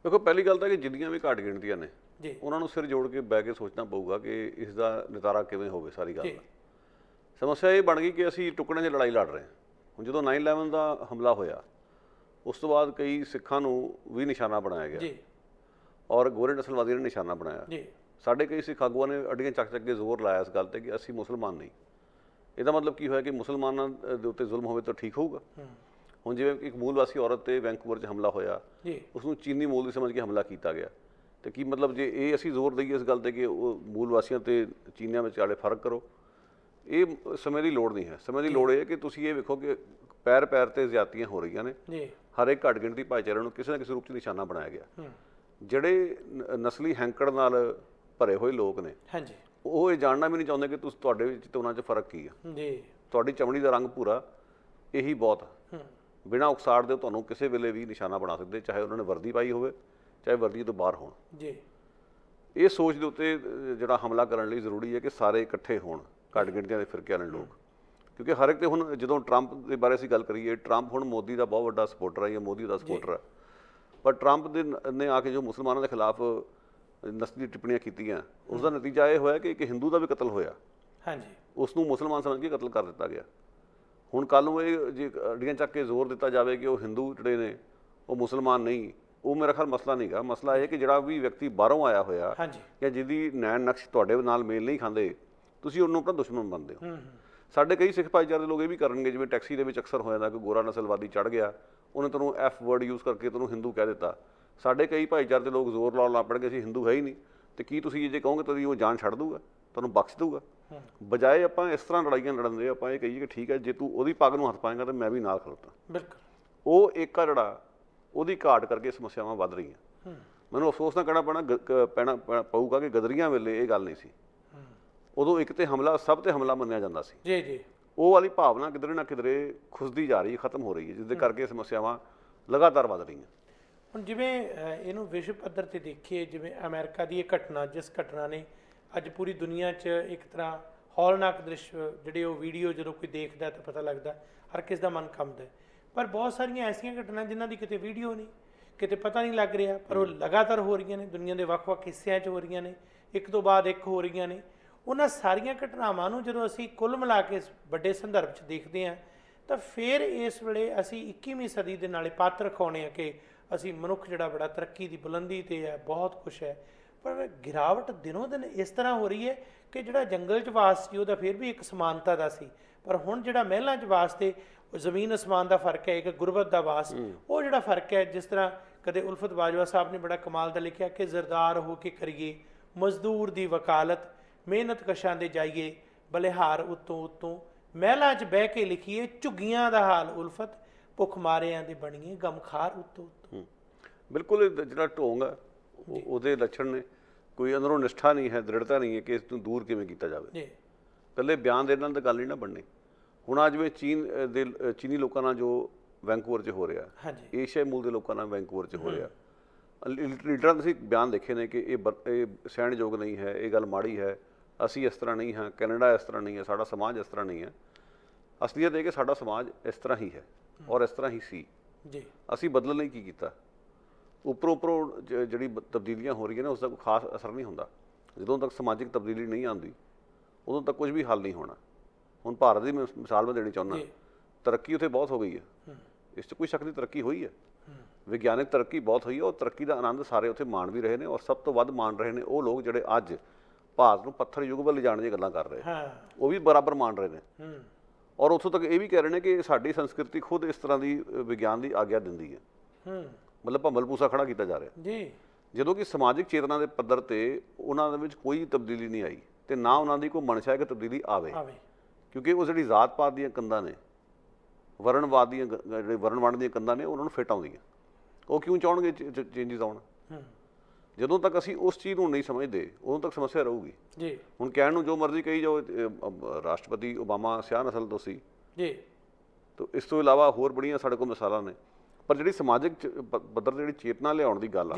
ਦੇਖੋ, ਪਹਿਲੀ ਗੱਲ ਤਾਂ ਕਿ ਜਿੰਨੀਆਂ ਵੀ ਘਾਟ ਗਿਣਤੀਆਂ ਨੇ, ਜੀ ਉਹਨਾਂ ਨੂੰ ਸਿਰ ਜੋੜ ਕੇ ਬਹਿ ਕੇ ਸੋਚਣਾ ਪਊਗਾ ਕਿ ਇਸ ਦਾ ਨਿਤਾਰਾ ਕਿਵੇਂ ਹੋਵੇ। ਸਾਰੀ ਗੱਲ ਦਾ ਸਮੱਸਿਆ ਇਹ ਬਣ ਗਈ ਕਿ ਅਸੀਂ ਟੁਕੜਿਆਂ 'ਚ ਲੜਾਈ ਲੜ ਰਹੇ ਹਾਂ। ਹੁਣ ਜਦੋਂ 9/11 ਦਾ ਹਮਲਾ ਹੋਇਆ, ਉਸ ਤੋਂ ਬਾਅਦ ਕਈ ਸਿੱਖਾਂ ਨੂੰ ਵੀ ਨਿਸ਼ਾਨਾ ਬਣਾਇਆ ਗਿਆ ਜੀ ਔਰ ਗੋਰੇ ਨਸਲਵਾਦੀਆਂ ਨੇ ਨਿਸ਼ਾਨਾ ਬਣਾਇਆ। ਜੀ ਸਾਡੇ ਕਈ ਸਿੱਖ ਆਗੂਆਂ ਨੇ ਅੱਡੀਆਂ ਚੱਕ ਕੇ ਜ਼ੋਰ ਲਾਇਆ ਇਸ ਗੱਲ ਤੇ ਕਿ ਅਸੀਂ ਮੁਸਲਮਾਨ ਨਹੀਂ। ਇਹਦਾ ਮਤਲਬ ਕੀ ਹੋਇਆ ਕਿ ਮੁਸਲਮਾਨਾਂ ਦੇ ਉੱਤੇ ਜ਼ੁਲਮ ਹੋਵੇ ਤਾਂ ਠੀਕ ਹੋਊਗਾ? ਹੁਣ ਜਿਵੇਂ ਇੱਕ ਮੂਲ ਵਾਸੀ ਔਰਤ ਤੇ ਵੈਂਕੂਵਰ 'ਚ ਹਮਲਾ ਹੋਇਆ, ਉਸ ਨੂੰ ਚੀਨੀ ਮੂਲ ਦੀ ਸਮਝ ਕੇ ਹਮਲਾ ਕੀਤਾ ਗਿਆ, ਤੇ ਕੀ ਮਤਲਬ ਜੇ ਇਹ ਅਸੀਂ ਜ਼ੋਰ ਦਈਏ ਇਸ ਗੱਲ ਤੇ ਕਿ ਉਹ ਮੂਲ ਵਾਸੀਆਂ ਤੇ ਚੀਨੀਆਂ ਵਿਚਾਲੇ ਫਰਕ ਕਰੋ, ਇਹ ਸਮੇਂ ਦੀ ਲੋੜ ਨਹੀਂ ਹੈ। ਸਮੇਂ ਦੀ ਲੋੜ ਇਹ ਹੈ ਕਿ ਤੁਸੀਂ ਇਹ ਵੇਖੋ ਕਿ ਪੈਰ ਪੈਰ ਤੇ ਜ਼ਿਆਦਤੀਆਂ ਹੋ ਰਹੀਆਂ ਨੇ। ਹਰ ਇੱਕ ਘੱਟ ਗਿਣਤੀ ਭਾਈਚਾਰੇ ਨੂੰ ਕਿਸੇ ਨਾ ਕਿਸੇ ਰੂਪ 'ਚ ਨਿਸ਼ਾਨਾ ਬਣਾਇਆ ਗਿਆ। ਜਿਹੜੇ ਨਸਲੀ ਹੈਂਕੜ ਨਾਲ ਭਰੇ ਹੋਏ ਲੋਕ ਨੇ, ਉਹ ਇਹ ਜਾਣਨਾ ਵੀ ਨਹੀਂ ਚਾਹੁੰਦੇ ਕਿ ਤੁਸੀਂ ਤੁਹਾਡੇ ਵਿੱਚ ਤੇ ਉਹਨਾਂ 'ਚ ਫਰਕ ਕੀ ਆ। ਤੁਹਾਡੀ ਚਮੜੀ ਦਾ ਰੰਗ ਭੂਰਾ, ਇਹੀ ਬਹੁਤ ਆ। ਬਿਨਾਂ ਉਕਸਾੜ ਦੇ ਤੁਹਾਨੂੰ ਕਿਸੇ ਵੇਲੇ ਵੀ ਨਿਸ਼ਾਨਾ ਬਣਾ ਸਕਦੇ, ਚਾਹੇ ਉਹਨਾਂ ਨੇ ਵਰਦੀ ਪਾਈ ਹੋਵੇ, ਚਾਹੇ ਵਰਦੀ ਤੋਂ ਬਾਹਰ ਹੋਣ। ਇਹ ਸੋਚ ਦੇ ਉੱਤੇ ਜਿਹੜਾ ਹਮਲਾ ਕਰਨ ਲਈ ਜ਼ਰੂਰੀ ਹੈ ਕਿ ਸਾਰੇ ਇਕੱਠੇ ਹੋਣ, ਘੱਟ ਗਿਣਤੀਆਂ ਦੇ ਫਿਰਕਿਆਂ ਵਾਲੇ ਲੋਕ। ਕਿਉਂਕਿ ਹਰ ਇੱਕ ਤੇ ਹੁਣ ਜਦੋਂ ਟਰੰਪ ਦੇ ਬਾਰੇ ਅਸੀਂ ਗੱਲ ਕਰੀਏ, ਟਰੰਪ ਹੁਣ ਮੋਦੀ ਦਾ ਬਹੁਤ ਵੱਡਾ ਸਪੋਰਟਰ ਹੈ ਜਾਂ ਮੋਦੀ ਦਾ ਸਪੋਰਟਰ ਹੈ। ਪਰ ਟਰੰਪ ਨੇ ਆ ਕੇ ਜੋ ਮੁਸਲਮਾਨਾਂ ਦੇ ਖਿਲਾਫ ਨਸਲੀ ਟਿੱਪਣੀਆਂ ਕੀਤੀਆਂ, ਉਸ ਦਾ ਨਤੀਜਾ ਇਹ ਹੋਇਆ ਕਿ ਇੱਕ ਹਿੰਦੂ ਦਾ ਵੀ ਕਤਲ ਹੋਇਆ। ਉਸ ਨੂੰ ਮੁਸਲਮਾਨ ਸਮਝ ਕੇ ਕਤਲ ਕਰ ਦਿੱਤਾ ਗਿਆ। ਹੁਣ ਕੱਲ੍ਹ ਨੂੰ ਇਹ ਜੇ ਅੱਡੀਆਂ ਚੱਕ ਕੇ ਜ਼ੋਰ ਦਿੱਤਾ ਜਾਵੇ ਕਿ ਉਹ ਹਿੰਦੂ ਜਿਹੜੇ ਨੇ ਉਹ ਮੁਸਲਮਾਨ ਨਹੀਂ, ਉਹ ਮੇਰਾ ਖਿਆਲ ਮਸਲਾ ਨਹੀਂ ਗਾ। ਮਸਲਾ ਇਹ ਕਿ ਜਿਹੜਾ ਵੀ ਵਿਅਕਤੀ ਬਾਹਰੋਂ ਆਇਆ ਹੋਇਆ ਜਾਂ ਜਿਹਦੀ ਨੈਣ ਨਕਸ਼ ਤੁਹਾਡੇ ਨਾਲ ਮੇਲ ਨਹੀਂ ਖਾਂਦੇ, ਤੁਸੀਂ ਉਹਨੂੰ ਆਪਣਾ ਦੁਸ਼ਮਣ ਮੰਨਦੇ ਹੋ। ਸਾਡੇ ਕਈ ਸਿੱਖ ਭਾਈਚਾਰੇ ਦੇ ਲੋਕ ਇਹ ਵੀ ਕਰਨਗੇ, ਜਿਵੇਂ ਟੈਕਸੀ ਦੇ ਵਿੱਚ ਅਕਸਰ ਹੋ ਜਾਂਦਾ ਕਿ ਗੋਰਾ ਨਸਲਵਾਦੀ ਚੜ੍ਹ ਗਿਆ, ਉਹਨੇ ਤੁਹਾਨੂੰ ਐਫ ਵਰਡ ਯੂਜ਼ ਕਰਕੇ ਤੁਹਾਨੂੰ ਹਿੰਦੂ ਕਹਿ ਦਿੱਤਾ। ਸਾਡੇ ਕਈ ਭਾਈਚਾਰੇ ਦੇ ਲੋਕ ਜ਼ੋਰ ਲਾਉਣ ਲੱਗ ਪੜਨਗੇ ਅਸੀਂ ਹਿੰਦੂ ਹੈ ਹੀ ਨਹੀਂ, ਤੇ ਕੀ ਤੁਸੀਂ ਜੇ ਕਹੋਗੇ ਤਾਂ ਉਹ ਜਾਨ ਛੱਡ ਦੂਗਾ, ਤੁਹਾਨੂੰ ਬਖਸ਼ ਦੂਗਾ? ਬਜਾਏ ਆਪਾਂ ਇਸ ਤਰ੍ਹਾਂ ਲੜਾਈਆਂ ਲੜਨ ਦੇ ਆਪਾਂ ਇਹ ਕਹੀਏ ਕਿ ਠੀਕ ਹੈ, ਜੇ ਤੂੰ ਉਹਦੀ ਪੱਗ ਨੂੰ ਹੱਥ ਪਾਏਗਾ ਤਾਂ ਮੈਂ ਵੀ ਨਾਲ ਖਲੋਤਾ। ਬਿਲਕੁਲ ਉਹ ਏਕਾ ਜਿਹੜਾ ਉਹਦੀ ਘਾਟ ਕਰਕੇ ਸਮੱਸਿਆਵਾਂ ਵੱਧ ਰਹੀਆਂ। ਮੈਨੂੰ ਅਫਸੋਸ ਨਾ ਕਹਿਣਾ ਪਊਗਾ ਕਿ ਗਦਰੀਆਂ ਵੇਲੇ ਇਹ ਗੱਲ ਨਹੀਂ ਸੀ। ਉਦੋਂ ਇੱਕ ਤੇ ਹਮਲਾ ਸਭ ਤੇ ਹਮਲਾ ਮੰਨਿਆ ਜਾਂਦਾ ਸੀ। ਉਹ ਵਾਲੀ ਭਾਵਨਾ ਕਿਧਰੇ ਨਾ ਕਿਧਰੇ ਖੁੱਸਦੀ ਜਾ ਰਹੀ ਹੈ, ਖਤਮ ਹੋ ਰਹੀ ਹੈ, ਜਿਸ ਦੇ ਕਰਕੇ ਸਮੱਸਿਆਵਾਂ ਲਗਾਤਾਰ ਵੱਧ ਰਹੀਆਂ। ਹੁਣ ਜਿਵੇਂ ਇਹਨੂੰ ਵਿਸ਼ਵ ਪੱਧਰ 'ਤੇ ਦੇਖੀਏ, ਜਿਵੇਂ ਅਮਰੀਕਾ ਦੀ ਇਹ ਘਟਨਾ, ਜਿਸ ਘਟਨਾ ਨੇ ਅੱਜ ਪੂਰੀ ਦੁਨੀਆ 'ਚ ਇੱਕ ਤਰ੍ਹਾਂ ਹੌਲਨਾਕ ਦ੍ਰਿਸ਼ ਜਿਹੜੇ ਉਹ ਵੀਡੀਓ ਜਦੋਂ ਕੋਈ ਦੇਖਦਾ ਤਾਂ ਪਤਾ ਲੱਗਦਾ, ਹਰ ਕਿਸ ਦਾ ਮਨ ਕੰਬਦਾ। ਪਰ ਬਹੁਤ ਸਾਰੀਆਂ ਐਸੀਆਂ ਘਟਨਾ ਜਿਨ੍ਹਾਂ ਦੀ ਕਿਤੇ ਵੀਡੀਓ ਨਹੀਂ, ਕਿਤੇ ਪਤਾ ਨਹੀਂ ਲੱਗ ਰਿਹਾ, ਪਰ ਉਹ ਲਗਾਤਾਰ ਹੋ ਰਹੀਆਂ ਨੇ, ਦੁਨੀਆ ਦੇ ਵੱਖ-ਵੱਖ ਹਿੱਸਿਆਂ 'ਚ ਹੋ ਰਹੀਆਂ ਨੇ, ਇੱਕ ਤੋਂ ਬਾਅਦ ਇੱਕ ਹੋ ਰਹੀਆਂ ਨੇ। ਉਹਨਾਂ ਸਾਰੀਆਂ ਘਟਨਾਵਾਂ ਨੂੰ ਜਦੋਂ ਅਸੀਂ ਕੁੱਲ ਮਿਲਾ ਕੇ ਵੱਡੇ ਸੰਦਰਭ 'ਚ ਦੇਖਦੇ ਹਾਂ, ਤਾਂ ਫਿਰ ਇਸ ਵੇਲੇ ਅਸੀਂ 21ਵੀਂ ਸਦੀ ਦੇ ਨਾਲੇ ਪੱਤ ਰਖਾਉਣੇ ਆ ਕਿ ਅਸੀਂ ਮਨੁੱਖ ਜਿਹੜਾ ਬੜਾ ਤਰੱਕੀ ਦੀ ਬੁਲੰਦੀ 'ਤੇ ਹੈ, ਬਹੁਤ ਕੁਛ ਹੈ, ਪਰ ਗਿਰਾਵਟ ਦਿਨੋਂ ਦਿਨ ਇਸ ਤਰ੍ਹਾਂ ਹੋ ਰਹੀ ਹੈ ਕਿ ਜਿਹੜਾ ਜੰਗਲ 'ਚ ਵਾਸ ਸੀ ਉਹਦਾ ਫਿਰ ਵੀ ਇੱਕ ਸਮਾਨਤਾ ਦਾ ਸੀ, ਪਰ ਹੁਣ ਜਿਹੜਾ ਮਹਿਲਾਂ 'ਚ ਵਾਸ ਤੇ ਜ਼ਮੀਨ ਅਸਮਾਨ ਦਾ ਫਰਕ ਹੈ, ਇੱਕ ਗੁਰਬਤ ਦਾ ਵਾਸ, ਉਹ ਜਿਹੜਾ ਫਰਕ ਹੈ। ਜਿਸ ਤਰ੍ਹਾਂ ਕਦੇ ਉਲਫਤ ਬਾਜਵਾ ਸਾਹਿਬ ਨੇ ਬੜਾ ਕਮਾਲ ਦਾ ਲਿਖਿਆ ਕਿ ਜ਼ਰਦਾਰ ਹੋ ਕੇ ਕਰੀਏ ਮਜ਼ਦੂਰ ਦੀ ਵਕਾਲਤ, ਮਿਹਨਤ ਕਸ਼ਾਂ ਦੇ ਜਾਈਏ ਬਲਿਹਾਰ ਉੱਤੋਂ ਉੱਤੋਂ, ਮਹਿਲਾਂ 'ਚ ਬਹਿ ਕੇ ਲਿਖੀਏ ਝੁੱਗੀਆਂ ਦਾ ਹਾਲ ਉਲਫਤ, ਭੁੱਖ ਮਾਰਿਆਂ ਦੇ ਬਣੀਏ ਗਮਖਾਰ ਉੱਤੋਂ ਉੱਤੋਂ। ਬਿਲਕੁਲ ਜਿਹੜਾ ਢੋਂਗ ਆ ਉਹਦੇ ਲੱਛਣ ਨੇ, ਕੋਈ ਅੰਦਰੋਂ ਨਿਸ਼ਠਾ ਨਹੀਂ ਹੈ, ਦ੍ਰਿੜਤਾ ਨਹੀਂ ਹੈ ਕਿ ਇਸ ਨੂੰ ਦੂਰ ਕਿਵੇਂ ਕੀਤਾ ਜਾਵੇ। ਇਕੱਲੇ ਬਿਆਨ ਦੇਣ ਨਾਲ ਤਾਂ ਗੱਲ ਨਹੀਂ ਨਾ ਬਣਨੀ। ਹੁਣ ਅੱਜ ਜਿਵੇਂ ਚੀਨੀ ਲੋਕਾਂ ਨਾਲ ਜੋ ਵੈਂਕੂਵਰ 'ਚ ਹੋ ਰਿਹਾ, ਏਸ਼ੀਆਈ ਮੂਲ ਦੇ ਲੋਕਾਂ ਨਾਲ ਵੈਂਕੂਵਰ 'ਚ ਹੋ ਰਿਹਾ, ਲੀਡਰਾਂ ਦੇ ਅਸੀਂ ਬਿਆਨ ਦੇਖੇ ਨੇ ਕਿ ਇਹ ਸਹਿਣਯੋਗ ਨਹੀਂ ਹੈ, ਇਹ ਗੱਲ ਮਾੜੀ ਹੈ, ਅਸੀਂ ਇਸ ਤਰ੍ਹਾਂ ਨਹੀਂ ਹਾਂ, ਕੈਨੇਡਾ ਇਸ ਤਰ੍ਹਾਂ ਨਹੀਂ ਹੈ, ਸਾਡਾ ਸਮਾਜ ਇਸ ਤਰ੍ਹਾਂ ਨਹੀਂ ਹੈ। ਅਸਲੀਅਤ ਇਹ ਕਿ ਸਾਡਾ ਸਮਾਜ ਇਸ ਤਰ੍ਹਾਂ ਹੀ ਹੈ ਔਰ ਇਸ ਤਰ੍ਹਾਂ ਹੀ ਸੀ। ਅਸੀਂ ਬਦਲਣ ਲਈ ਕੀ ਕੀਤਾ? ਉੱਪਰੋਂ ਜਿਹੜੀ ਤਬਦੀਲੀਆਂ ਹੋ ਰਹੀਆਂ ਨੇ ਉਸ ਦਾ ਕੋਈ ਖਾਸ ਅਸਰ ਨਹੀਂ ਹੁੰਦਾ। ਜਦੋਂ ਤੱਕ ਸਮਾਜਿਕ ਤਬਦੀਲੀ ਨਹੀਂ ਆਉਂਦੀ ਉਦੋਂ ਤੱਕ ਕੁਝ ਵੀ ਹੱਲ ਨਹੀਂ ਹੋਣਾ। ਹੁਣ ਭਾਰਤ ਦੀ ਮਿਸਾਲ ਮੈਂ ਦੇਣੀ ਚਾਹੁੰਦਾ, ਤਰੱਕੀ ਉੱਥੇ ਬਹੁਤ ਹੋ ਗਈ ਹੈ, ਇਸ 'ਚ ਕੋਈ ਸ਼ੱਕ ਨਹੀਂ, ਤਰੱਕੀ ਹੋਈ ਹੈ। ਵਿਗਿਆਨਕ ਤਰੱਕੀ ਬਹੁਤ ਹੋਈ ਹੈ। ਉਹ ਤਰੱਕੀ ਦਾ ਆਨੰਦ ਸਾਰੇ ਉੱਥੇ ਮਾਣ ਵੀ ਰਹੇ ਨੇ, ਔਰ ਸਭ ਤੋਂ ਵੱਧ ਮਾਣ ਰਹੇ ਨੇ ਉਹ ਲੋਕ ਜਿਹੜੇ ਅੱਜ ਭਾਰਤ ਨੂੰ ਪੱਥਰ ਯੁੱਗ ਵੱਲ ਲਿਜਾਣ ਦੀਆਂ ਗੱਲਾਂ ਕਰ ਰਹੇ, ਉਹ ਵੀ ਬਰਾਬਰ ਮਾਣ ਰਹੇ ਨੇ। ਔਰ ਉੱਥੋਂ ਤੱਕ ਇਹ ਵੀ ਕਹਿ ਰਹੇ ਨੇ ਕਿ ਸਾਡੀ ਸੰਸਕ੍ਰਿਤੀ ਖੁਦ ਇਸ ਤਰ੍ਹਾਂ ਦੀ ਵਿਗਿਆਨ ਦੀ ਆਗਿਆ ਦਿੰਦੀ ਹੈ। ਮਤਲਬ ਭੰਬਲ ਭੂਸਾ ਖੜਾ ਕੀਤਾ ਜਾ ਰਿਹਾ ਜੀ। ਜਦੋਂ ਕਿ ਸਮਾਜਿਕ ਚੇਤਨਾ ਦੇ ਪੱਧਰ ਤੇ ਉਹਨਾਂ ਦੇ ਵਿੱਚ ਕੋਈ ਤਬਦੀਲੀ ਨਹੀਂ ਆਈ, ਤੇ ਨਾ ਉਹਨਾਂ ਦੀ ਕੋਈ ਮਨਸ਼ਾ ਹੈ ਕਿ ਤਬਦੀਲੀ ਆਵੇ, ਕਿਉਂਕਿ ਉਹ ਜਿਹੜੀ ਜ਼ਾਤ ਪਾਤ ਦੀਆਂ ਕੰਧਾਂ ਨੇ, ਵਰਨਵਾਦ ਦੀਆਂ ਜਿਹੜੇ ਵਰਨ ਵੰਡ ਦੀਆਂ ਕੰਧਾਂ ਨੇ, ਉਹਨਾਂ ਨੂੰ ਫਿੱਟ ਆਉਂਦੀਆਂ। ਉਹ ਕਿਉਂ ਚਾਹਣਗੇ ਚੇਂਜਿਸ ਆਉਣ? ਜਦੋਂ ਤੱਕ ਅਸੀਂ ਉਸ ਚੀਜ਼ ਨੂੰ ਨਹੀਂ ਸਮਝਦੇ ਉਦੋਂ ਤੱਕ ਸਮੱਸਿਆ ਰਹੂਗੀ ਜੀ। ਹੁਣ ਕਹਿਣ ਨੂੰ ਜੋ ਮਰਜ਼ੀ ਕਹੀ ਜਾਓ, ਰਾਸ਼ਟਰਪਤੀ ਓਬਾਮਾ ਸਿਆਹ ਨਸਲ ਤੋਂ ਸੀ ਜੀ, ਤਾਂ ਇਸ ਤੋਂ ਇਲਾਵਾ ਹੋਰ ਬੜੀਆਂ ਸਾਡੇ ਕੋਲ ਮਿਸਾਲਾਂ ਨੇ। ਪਰ ਜਿਹੜੀ ਸਮਾਜਿਕ ਪੱਧਰ ਜਿਹੜੀ ਚੇਤਨਾ ਲਿਆਉਣ ਦੀ ਗੱਲ ਆ,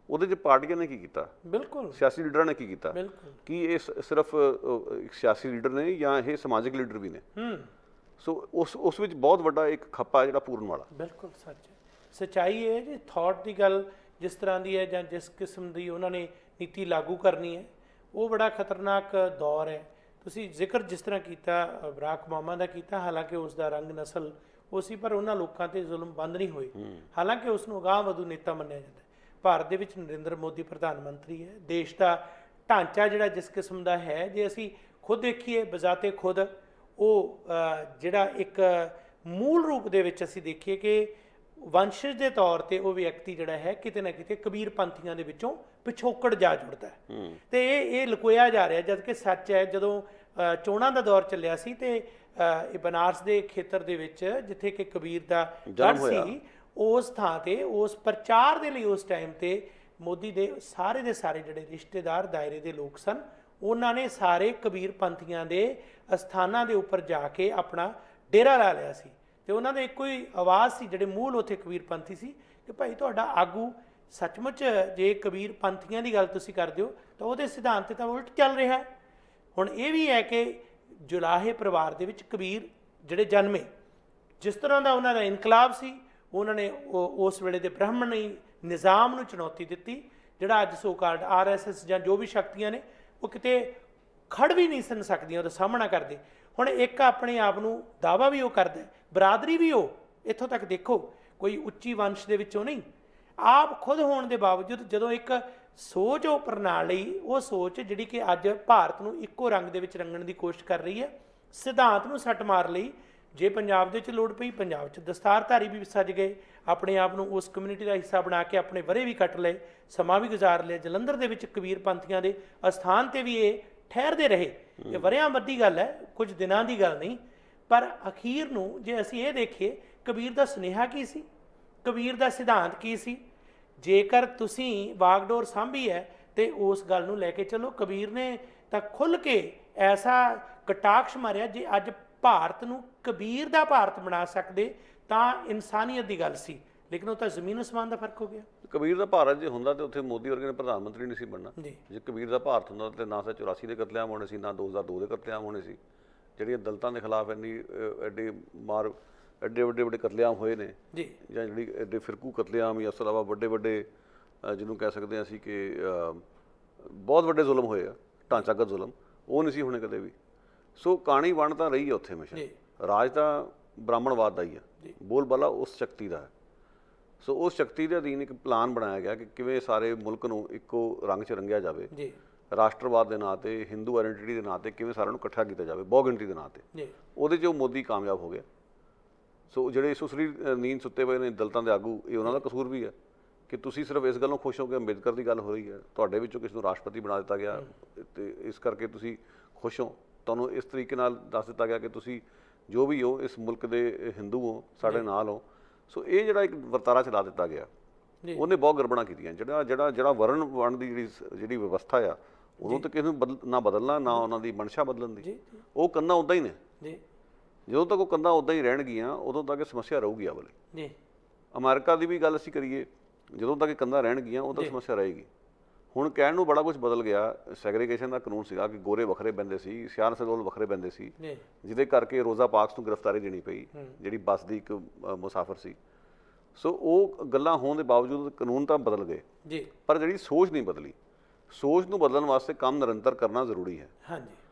ਉਹਦੇ 'ਚ ਪਾਰਟੀਆਂ ਨੇ ਕੀ ਕੀਤਾ? ਬਿਲਕੁਲ ਸਿਆਸੀ ਲੀਡਰਾਂ ਨੇ ਕੀ ਕੀਤਾ? ਕੀ ਇਹ ਸਿਰਫ ਇੱਕ ਸਿਆਸੀ ਲੀਡਰ ਨੇ ਜਾਂ ਇਹ ਸਮਾਜਿਕ ਲੀਡਰ ਵੀ ਨੇ? ਸੋ ਉਸ ਵਿੱਚ ਬਹੁਤ ਵੱਡਾ ਇੱਕ ਖੱਪਾ ਜਿਹੜਾ ਪੂਰਨ ਵਾਲਾ। ਬਿਲਕੁਲ ਸੱਚ, ਸੱਚਾਈ ਹੈ ਜੀ। ਥਾਟ ਦੀ ਗੱਲ ਜਿਸ ਤਰ੍ਹਾਂ ਦੀ ਹੈ ਜਾਂ ਜਿਸ ਕਿਸਮ ਦੀ ਉਹਨਾਂ ਨੇ ਨੀਤੀ ਲਾਗੂ ਕਰਨੀ ਹੈ, ਉਹ ਬੜਾ ਖਤਰਨਾਕ ਦੌਰ ਹੈ। ਤੁਸੀਂ ਜ਼ਿਕਰ ਜਿਸ ਤਰ੍ਹਾਂ ਕੀਤਾ ਬਰਾਕ ਓਬਾਮਾ ਦਾ ਕੀਤਾ, ਹਾਲਾਂਕਿ ਉਸ ਦਾ ਰੰਗ ਨਸਲ ਉਹ ਸੀ, ਪਰ ਉਹਨਾਂ ਲੋਕਾਂ ਤੇ ਜ਼ੁਲਮ ਬੰਦ ਨਹੀਂ ਹੋਏ। ਹਾਲਾਂਕਿ ਉਸ ਨੂੰ ਅਗਾਂਹ ਵਧੂ ਨੇਤਾ ਮੰਨਿਆ ਜਾਂਦਾ। ਭਾਰਤ ਦੇ ਵਿੱਚ ਨਰਿੰਦਰ ਮੋਦੀ ਪ੍ਰਧਾਨ ਮੰਤਰੀ ਹੈ। ਦੇਸ਼ ਦਾ ਢਾਂਚਾ ਜਿਹੜਾ ਜਿਸ ਕਿਸਮ ਦਾ ਹੈ, ਜੇ ਅਸੀਂ ਖੁਦ ਦੇਖੀਏ ਬਜ਼ਾਤੇ ਖੁਦ, ਉਹ ਜਿਹੜਾ ਇੱਕ ਮੂਲ ਰੂਪ ਦੇ ਵਿੱਚ ਅਸੀਂ ਦੇਖੀਏ ਕਿ ਵੰਸ਼ਜ ਦੇ ਤੌਰ ਤੇ ਉਹ ਵਿਅਕਤੀ ਜਿਹੜਾ ਹੈ ਕਿਤੇ ਨਾ ਕਿਤੇ ਕਬੀਰ ਪੰਥੀਆਂ ਦੇ ਵਿੱਚੋਂ ਪਿਛੋਕੜ ਜਾ ਜੁੜਦਾ ਹੈ, ਤੇ ਇਹ ਲੁਕੋਇਆ ਜਾ ਰਿਹਾ, ਜਦ ਕਿ ਸੱਚ ਹੈ। ਜਦੋਂ ਚੋਣਾਂ ਦਾ ਦੌਰ ਚੱਲਿਆ ਸੀ ਤੇ ਇਹ ਬਨਾਰਸ ਦੇ ਖੇਤਰ ਦੇ ਵਿੱਚ ਜਿੱਥੇ ਕਿ ਕਬੀਰ ਦਾ ਗੜ੍ਹ ਸੀ, ਉਸ ਥਾਂ ਤੇ ਉਸ ਪ੍ਰਚਾਰ ਦੇ ਲਈ ਉਸ ਟਾਈਮ ਤੇ ਮੋਦੀ ਦੇ ਸਾਰੇ ਜਿਹੜੇ ਰਿਸ਼ਤੇਦਾਰ ਦਾਇਰੇ ਦੇ ਲੋਕ ਸਨ, ਉਹਨਾਂ ਨੇ ਸਾਰੇ ਕਬੀਰ ਪੰਥੀਆਂ ਦੇ ਅਸਥਾਨਾਂ ਦੇ ਉੱਪਰ ਜਾ ਕੇ ਆਪਣਾ ਡੇਰਾ ਲਾ ਲਿਆ ਸੀ। ਤੇ ਉਹਨਾਂ ਦੇ ਇੱਕੋ ਹੀ ਆਵਾਜ਼ ਸੀ, ਜਿਹੜੇ ਮੂਲ ਉੱਥੇ ਕਬੀਰ ਪੰਥੀ ਸੀ, ਕਿ ਭਾਈ ਤੁਹਾਡਾ ਆਗੂ ਸੱਚਮੁੱਚ ਜੇ ਕਬੀਰ ਪੰਥੀਆਂ ਦੀ ਗੱਲ ਤੁਸੀਂ ਕਰਦੇ ਹੋ ਤਾਂ ਉਹਦੇ ਸਿਧਾਂਤ ਤਾਂ ਉਲਟ ਚੱਲ ਰਿਹਾ ਹੈ। ਹੁਣ ਇਹ ਵੀ ਹੈ ਕਿ ਜੁਲਾਹੇ ਪਰਿਵਾਰ ਦੇ ਵਿੱਚ ਕਬੀਰ ਜਿਹੜੇ ਜਨਮੇ, ਜਿਸ ਤਰ੍ਹਾਂ ਦਾ ਉਹਨਾਂ ਦਾ ਇਨਕਲਾਬ ਸੀ, ਉਹਨਾਂ ਨੇ ਉਸ ਵੇਲੇ ਦੇ ਬ੍ਰਾਹਮਣੀ ਨਿਜ਼ਾਮ ਨੂੰ ਚੁਣੌਤੀ ਦਿੱਤੀ, ਜਿਹੜਾ ਅੱਜ ਸੋ ਕਾਲਡ RSS ਜਾਂ ਜੋ ਵੀ ਸ਼ਕਤੀਆਂ ਨੇ ਉਹ ਕਿਤੇ ਖੜ ਵੀ ਨਹੀਂ ਸਨ ਸਕਦੀਆਂ ਉਹਦਾ ਸਾਹਮਣਾ ਕਰਦੇ। ਹੁਣ ਇੱਕ ਆਪਣੇ ਆਪ ਨੂੰ ਦਾਅਵਾ ਵੀ ਉਹ ਕਰਦਾ, ਬਰਾਦਰੀ ਵੀ ਉਹ, ਇੱਥੋਂ ਤੱਕ ਦੇਖੋ ਕੋਈ ਉੱਚੀ ਵੰਸ਼ ਦੇ ਵਿੱਚੋਂ ਨਹੀਂ, ਆਪ ਖੁਦ ਹੋਣ ਦੇ ਬਾਵਜੂਦ ਜਦੋਂ ਇੱਕ ਸੋਚ ਉਹ ਅਪਣਾ ਲਈ, ਉਹ ਸੋਚ ਜਿਹੜੀ ਕਿ ਅੱਜ ਭਾਰਤ ਨੂੰ ਇੱਕੋ ਰੰਗ ਦੇ ਵਿੱਚ ਰੰਗਣ ਦੀ ਕੋਸ਼ਿਸ਼ ਕਰ ਰਹੀ ਹੈ, ਸਿਧਾਂਤ ਨੂੰ ਸੱਟ ਮਾਰ ਲਈ। ਜੇ ਪੰਜਾਬ ਦੇ ਵਿੱਚ ਲੋੜ ਪਈ, ਪੰਜਾਬ 'ਚ ਦਸਤਾਰਧਾਰੀ ਵੀ ਸੱਜ ਗਏ, ਆਪਣੇ ਆਪ ਨੂੰ ਉਸ ਕਮਿਊਨਿਟੀ ਦਾ ਹਿੱਸਾ ਬਣਾ ਕੇ ਆਪਣੇ ਵਰੇ ਵੀ ਕੱਟ ਲਏ, ਸਮਾਂ ਵੀ ਗੁਜ਼ਾਰ ਲਿਆ। ਜਲੰਧਰ ਦੇ ਵਿੱਚ ਕਬੀਰ ਪੰਥੀਆਂ ਦੇ ਅਸਥਾਨ ਤੇ ਵੀ ਇਹ ਠਹਿਰਦੇ ਰਹੇ। ਇਹ ਵਰਿਆਂ ਬੱਧੀ ਗੱਲ ਹੈ, ਕੁਝ ਦਿਨਾਂ ਦੀ ਗੱਲ ਨਹੀਂ। ਪਰ ਅਖੀਰ ਨੂੰ ਜੇ ਅਸੀਂ ਇਹ ਦੇਖੀਏ, ਕਬੀਰ ਦਾ ਸੁਨੇਹਾ ਕੀ ਸੀ, ਕਬੀਰ ਦਾ ਸਿਧਾਂਤ ਕੀ ਸੀ? ਜੇਕਰ ਤੁਸੀਂ ਬਾਗਡੋਰ ਸਾਂਭੀ ਹੈ ਤੇ ਉਸ ਗੱਲ ਨੂੰ ਲੈ ਕੇ ਚੱਲੋ। ਕਬੀਰ ਨੇ ਤਾਂ ਖੁੱਲ੍ਹ ਕੇ ਐਸਾ ਕਟਾਕਸ਼ ਮਾਰਿਆ, ਜੇ ਅੱਜ ਭਾਰਤ ਨੂੰ ਕਬੀਰ ਦਾ ਭਾਰਤ ਬਣਾ ਸਕਦੇ ਤਾਂ ਇਨਸਾਨੀਅਤ ਦੀ ਗੱਲ ਸੀ, ਲੇਕਿਨ ਉਹ ਤਾਂ ਜ਼ਮੀਨ ਅਸਮਾਨ ਦਾ ਫਰਕ ਹੋ ਗਿਆ। ਕਬੀਰ ਦਾ ਭਾਰਤ ਜੇ ਹੁੰਦਾ ਤੇ ਉੱਥੇ ਮੋਦੀ ਵਰਗੇ ਨੇ ਪ੍ਰਧਾਨ ਮੰਤਰੀ ਨਹੀਂ ਸੀ ਬਣਨਾ। ਜੇ ਕਬੀਰ ਦਾ ਭਾਰਤ ਹੁੰਦਾ ਤੇ ਨਾ ਤਾਂ 84 ਦੇ ਕਤਲੇਆਮ ਹੋਣੇ ਸੀ, ਨਾ 2002 ਦੇ ਕਤਲੇਆਮ ਹੋਣੇ ਸੀ। ਜਿਹੜੀਆਂ ਦਲਿਤਾਂ ਦੇ ਖਿਲਾਫ ਐਡੇ ਵੱਡੇ ਕਤਲੇਆਮ ਹੋਏ ਨੇ, ਜਾਂ ਜਿਹੜੀ ਐਡੇ ਫਿਰਕੂ ਕਤਲੇਆਮ, ਜਾਂ ਉਸ ਤੋਂ ਇਲਾਵਾ ਵੱਡੇ ਜਿਹਨੂੰ ਕਹਿ ਸਕਦੇ ਹਾਂ ਅਸੀਂ ਕਿ ਬਹੁਤ ਵੱਡੇ ਜ਼ੁਲਮ ਹੋਏ ਆ, ਢਾਂਚਾਗਤ ਜ਼ੁਲਮ, ਉਹ ਨਹੀਂ ਸੀ ਹੋਣੇ ਕਦੇ ਵੀ। ਸੋ ਕਹਾਣੀ ਬਣ ਤਾਂ ਰਹੀ ਹੈ ਉੱਥੇ ਹਮੇਸ਼ਾ। ਰਾਜ ਤਾਂ ਬ੍ਰਾਹਮਣਵਾਦ ਦਾ ਹੀ ਆ, ਬੋਲਬਾਲਾ ਉਸ ਸ਼ਕਤੀ ਦਾ ਹੈ। ਸੋ ਉਸ ਸ਼ਕਤੀ ਦੇ ਅਧੀਨ ਇੱਕ ਪਲਾਨ ਬਣਾਇਆ ਗਿਆ ਕਿ ਕਿਵੇਂ ਸਾਰੇ ਮੁਲਕ ਨੂੰ ਇੱਕੋ ਰੰਗ 'ਚ ਰੰਗਿਆ ਜਾਵੇ, ਰਾਸ਼ਟਰਵਾਦ ਦੇ ਨਾਂ 'ਤੇ, ਹਿੰਦੂ ਆਇਡੈਂਟੀਟੀ ਦੇ ਨਾਂ 'ਤੇ ਕਿਵੇਂ ਸਾਰਿਆਂ ਨੂੰ ਇਕੱਠਾ ਕੀਤਾ ਜਾਵੇ, ਬਹੁਗਿਣਤੀ ਦੇ ਨਾਂ 'ਤੇ। ਉਹਦੇ 'ਚ ਉਹ ਮੋਦੀ ਕਾਮਯਾਬ ਹੋ ਗਿਆ। ਸੋ ਜਿਹੜੇ ਸੁਸਰੀ ਨੀਂਦ ਸੁੱਤੇ ਪਏ ਨੇ ਦਲਿਤਾਂ ਦੇ ਆਗੂ, ਇਹ ਉਹਨਾਂ ਦਾ ਕਸੂਰ ਵੀ ਹੈ ਕਿ ਤੁਸੀਂ ਸਿਰਫ ਇਸ ਗੱਲੋਂ ਖੁਸ਼ ਹੋ ਕਿ ਅੰਬੇਦਕਰ ਦੀ ਗੱਲ ਹੋ ਰਹੀ ਹੈ, ਤੁਹਾਡੇ ਵਿੱਚੋਂ ਕਿਸ ਨੂੰ ਰਾਸ਼ਟਰਪਤੀ ਬਣਾ ਦਿੱਤਾ ਗਿਆ ਤੇ ਇਸ ਕਰਕੇ ਤੁਸੀਂ ਖੁਸ਼ ਹੋ। ਤੁਹਾਨੂੰ ਇਸ ਤਰੀਕੇ ਨਾਲ ਦੱਸ ਦਿੱਤਾ ਗਿਆ ਕਿ ਤੁਸੀਂ ਜੋ ਵੀ ਹੋ, ਇਸ ਮੁਲਕ ਦੇ ਹਿੰਦੂ ਹੋ, ਸਾਡੇ ਨਾਲ ਹੋ। ਸੋ ਇਹ ਜਿਹੜਾ ਇੱਕ ਵਰਤਾਰਾ ਚਲਾ ਦਿੱਤਾ ਗਿਆ, ਉਹਨੇ ਬਹੁਤ ਗੜਬੜਾਂ ਕੀਤੀਆਂ। ਜਿਹੜਾ ਵਰਨ ਵੰਡ ਦੀ ਜਿਹੜੀ ਵਿਵਸਥਾ ਆ, ਉਦੋਂ ਤਾਂ ਕਿਸੇ ਨੂੰ ਨਾ ਬਦਲਣਾ, ਨਾ ਉਹਨਾਂ ਦੀ ਮਨਸ਼ਾ ਬਦਲਣ ਦੀ। ਉਹ ਕੰਧਾਂ ਉੱਦਾਂ ਹੀ ਨੇ। ਜਦੋਂ ਤੱਕ ਉਹ ਕੰਧਾਂ ਉੱਦਾਂ ਹੀ ਰਹਿਣਗੀਆਂ, ਉਦੋਂ ਤੱਕ ਸਮੱਸਿਆ ਰਹੂਗੀ। ਆ ਵਾਲੇ ਅਮਰੀਕਾ ਦੀ ਵੀ ਗੱਲ ਅਸੀਂ ਕਰੀਏ, ਜਦੋਂ ਤੱਕ ਕੰਧਾਂ ਰਹਿਣਗੀਆਂ ਉਦੋਂ ਤੱਕ ਸਮੱਸਿਆ ਰਹੇਗੀ। ਹੁਣ ਕਹਿਣ ਨੂੰ ਬੜਾ ਕੁਝ ਬਦਲ ਗਿਆ। ਸੈਗਰੀਗੇਸ਼ਨ ਦਾ ਕਾਨੂੰਨ ਸੀਗਾ ਕਿ ਗੋਰੇ ਵੱਖਰੇ ਬੰਦੇ ਸੀ, ਸਿਆਹ ਨਸਲ ਵੱਖਰੇ ਬੰਦੇ ਸੀ, ਜਿਹਦੇ ਕਰਕੇ ਰੋਜ਼ਾ ਪਾਰਕਸ ਨੂੰ ਗ੍ਰਿਫਤਾਰੀ ਦੇਣੀ ਪਈ, ਜਿਹੜੀ ਬੱਸ ਦੀ ਇੱਕ ਮੁਸਾਫਰ ਸੀ। ਸੋ ਉਹ ਗੱਲਾਂ ਹੋਣ ਦੇ ਬਾਵਜੂਦ ਕਾਨੂੰਨ ਤਾਂ ਬਦਲ ਗਏ, ਪਰ ਜਿਹੜੀ ਸੋਚ ਨਹੀਂ ਬਦਲੀ। ਸੋਚ ਨੂੰ ਬਦਲਣ ਵਾਸਤੇ ਕੰਮ ਨਿਰੰਤਰ ਕਰਨਾ ਜ਼ਰੂਰੀ ਹੈ।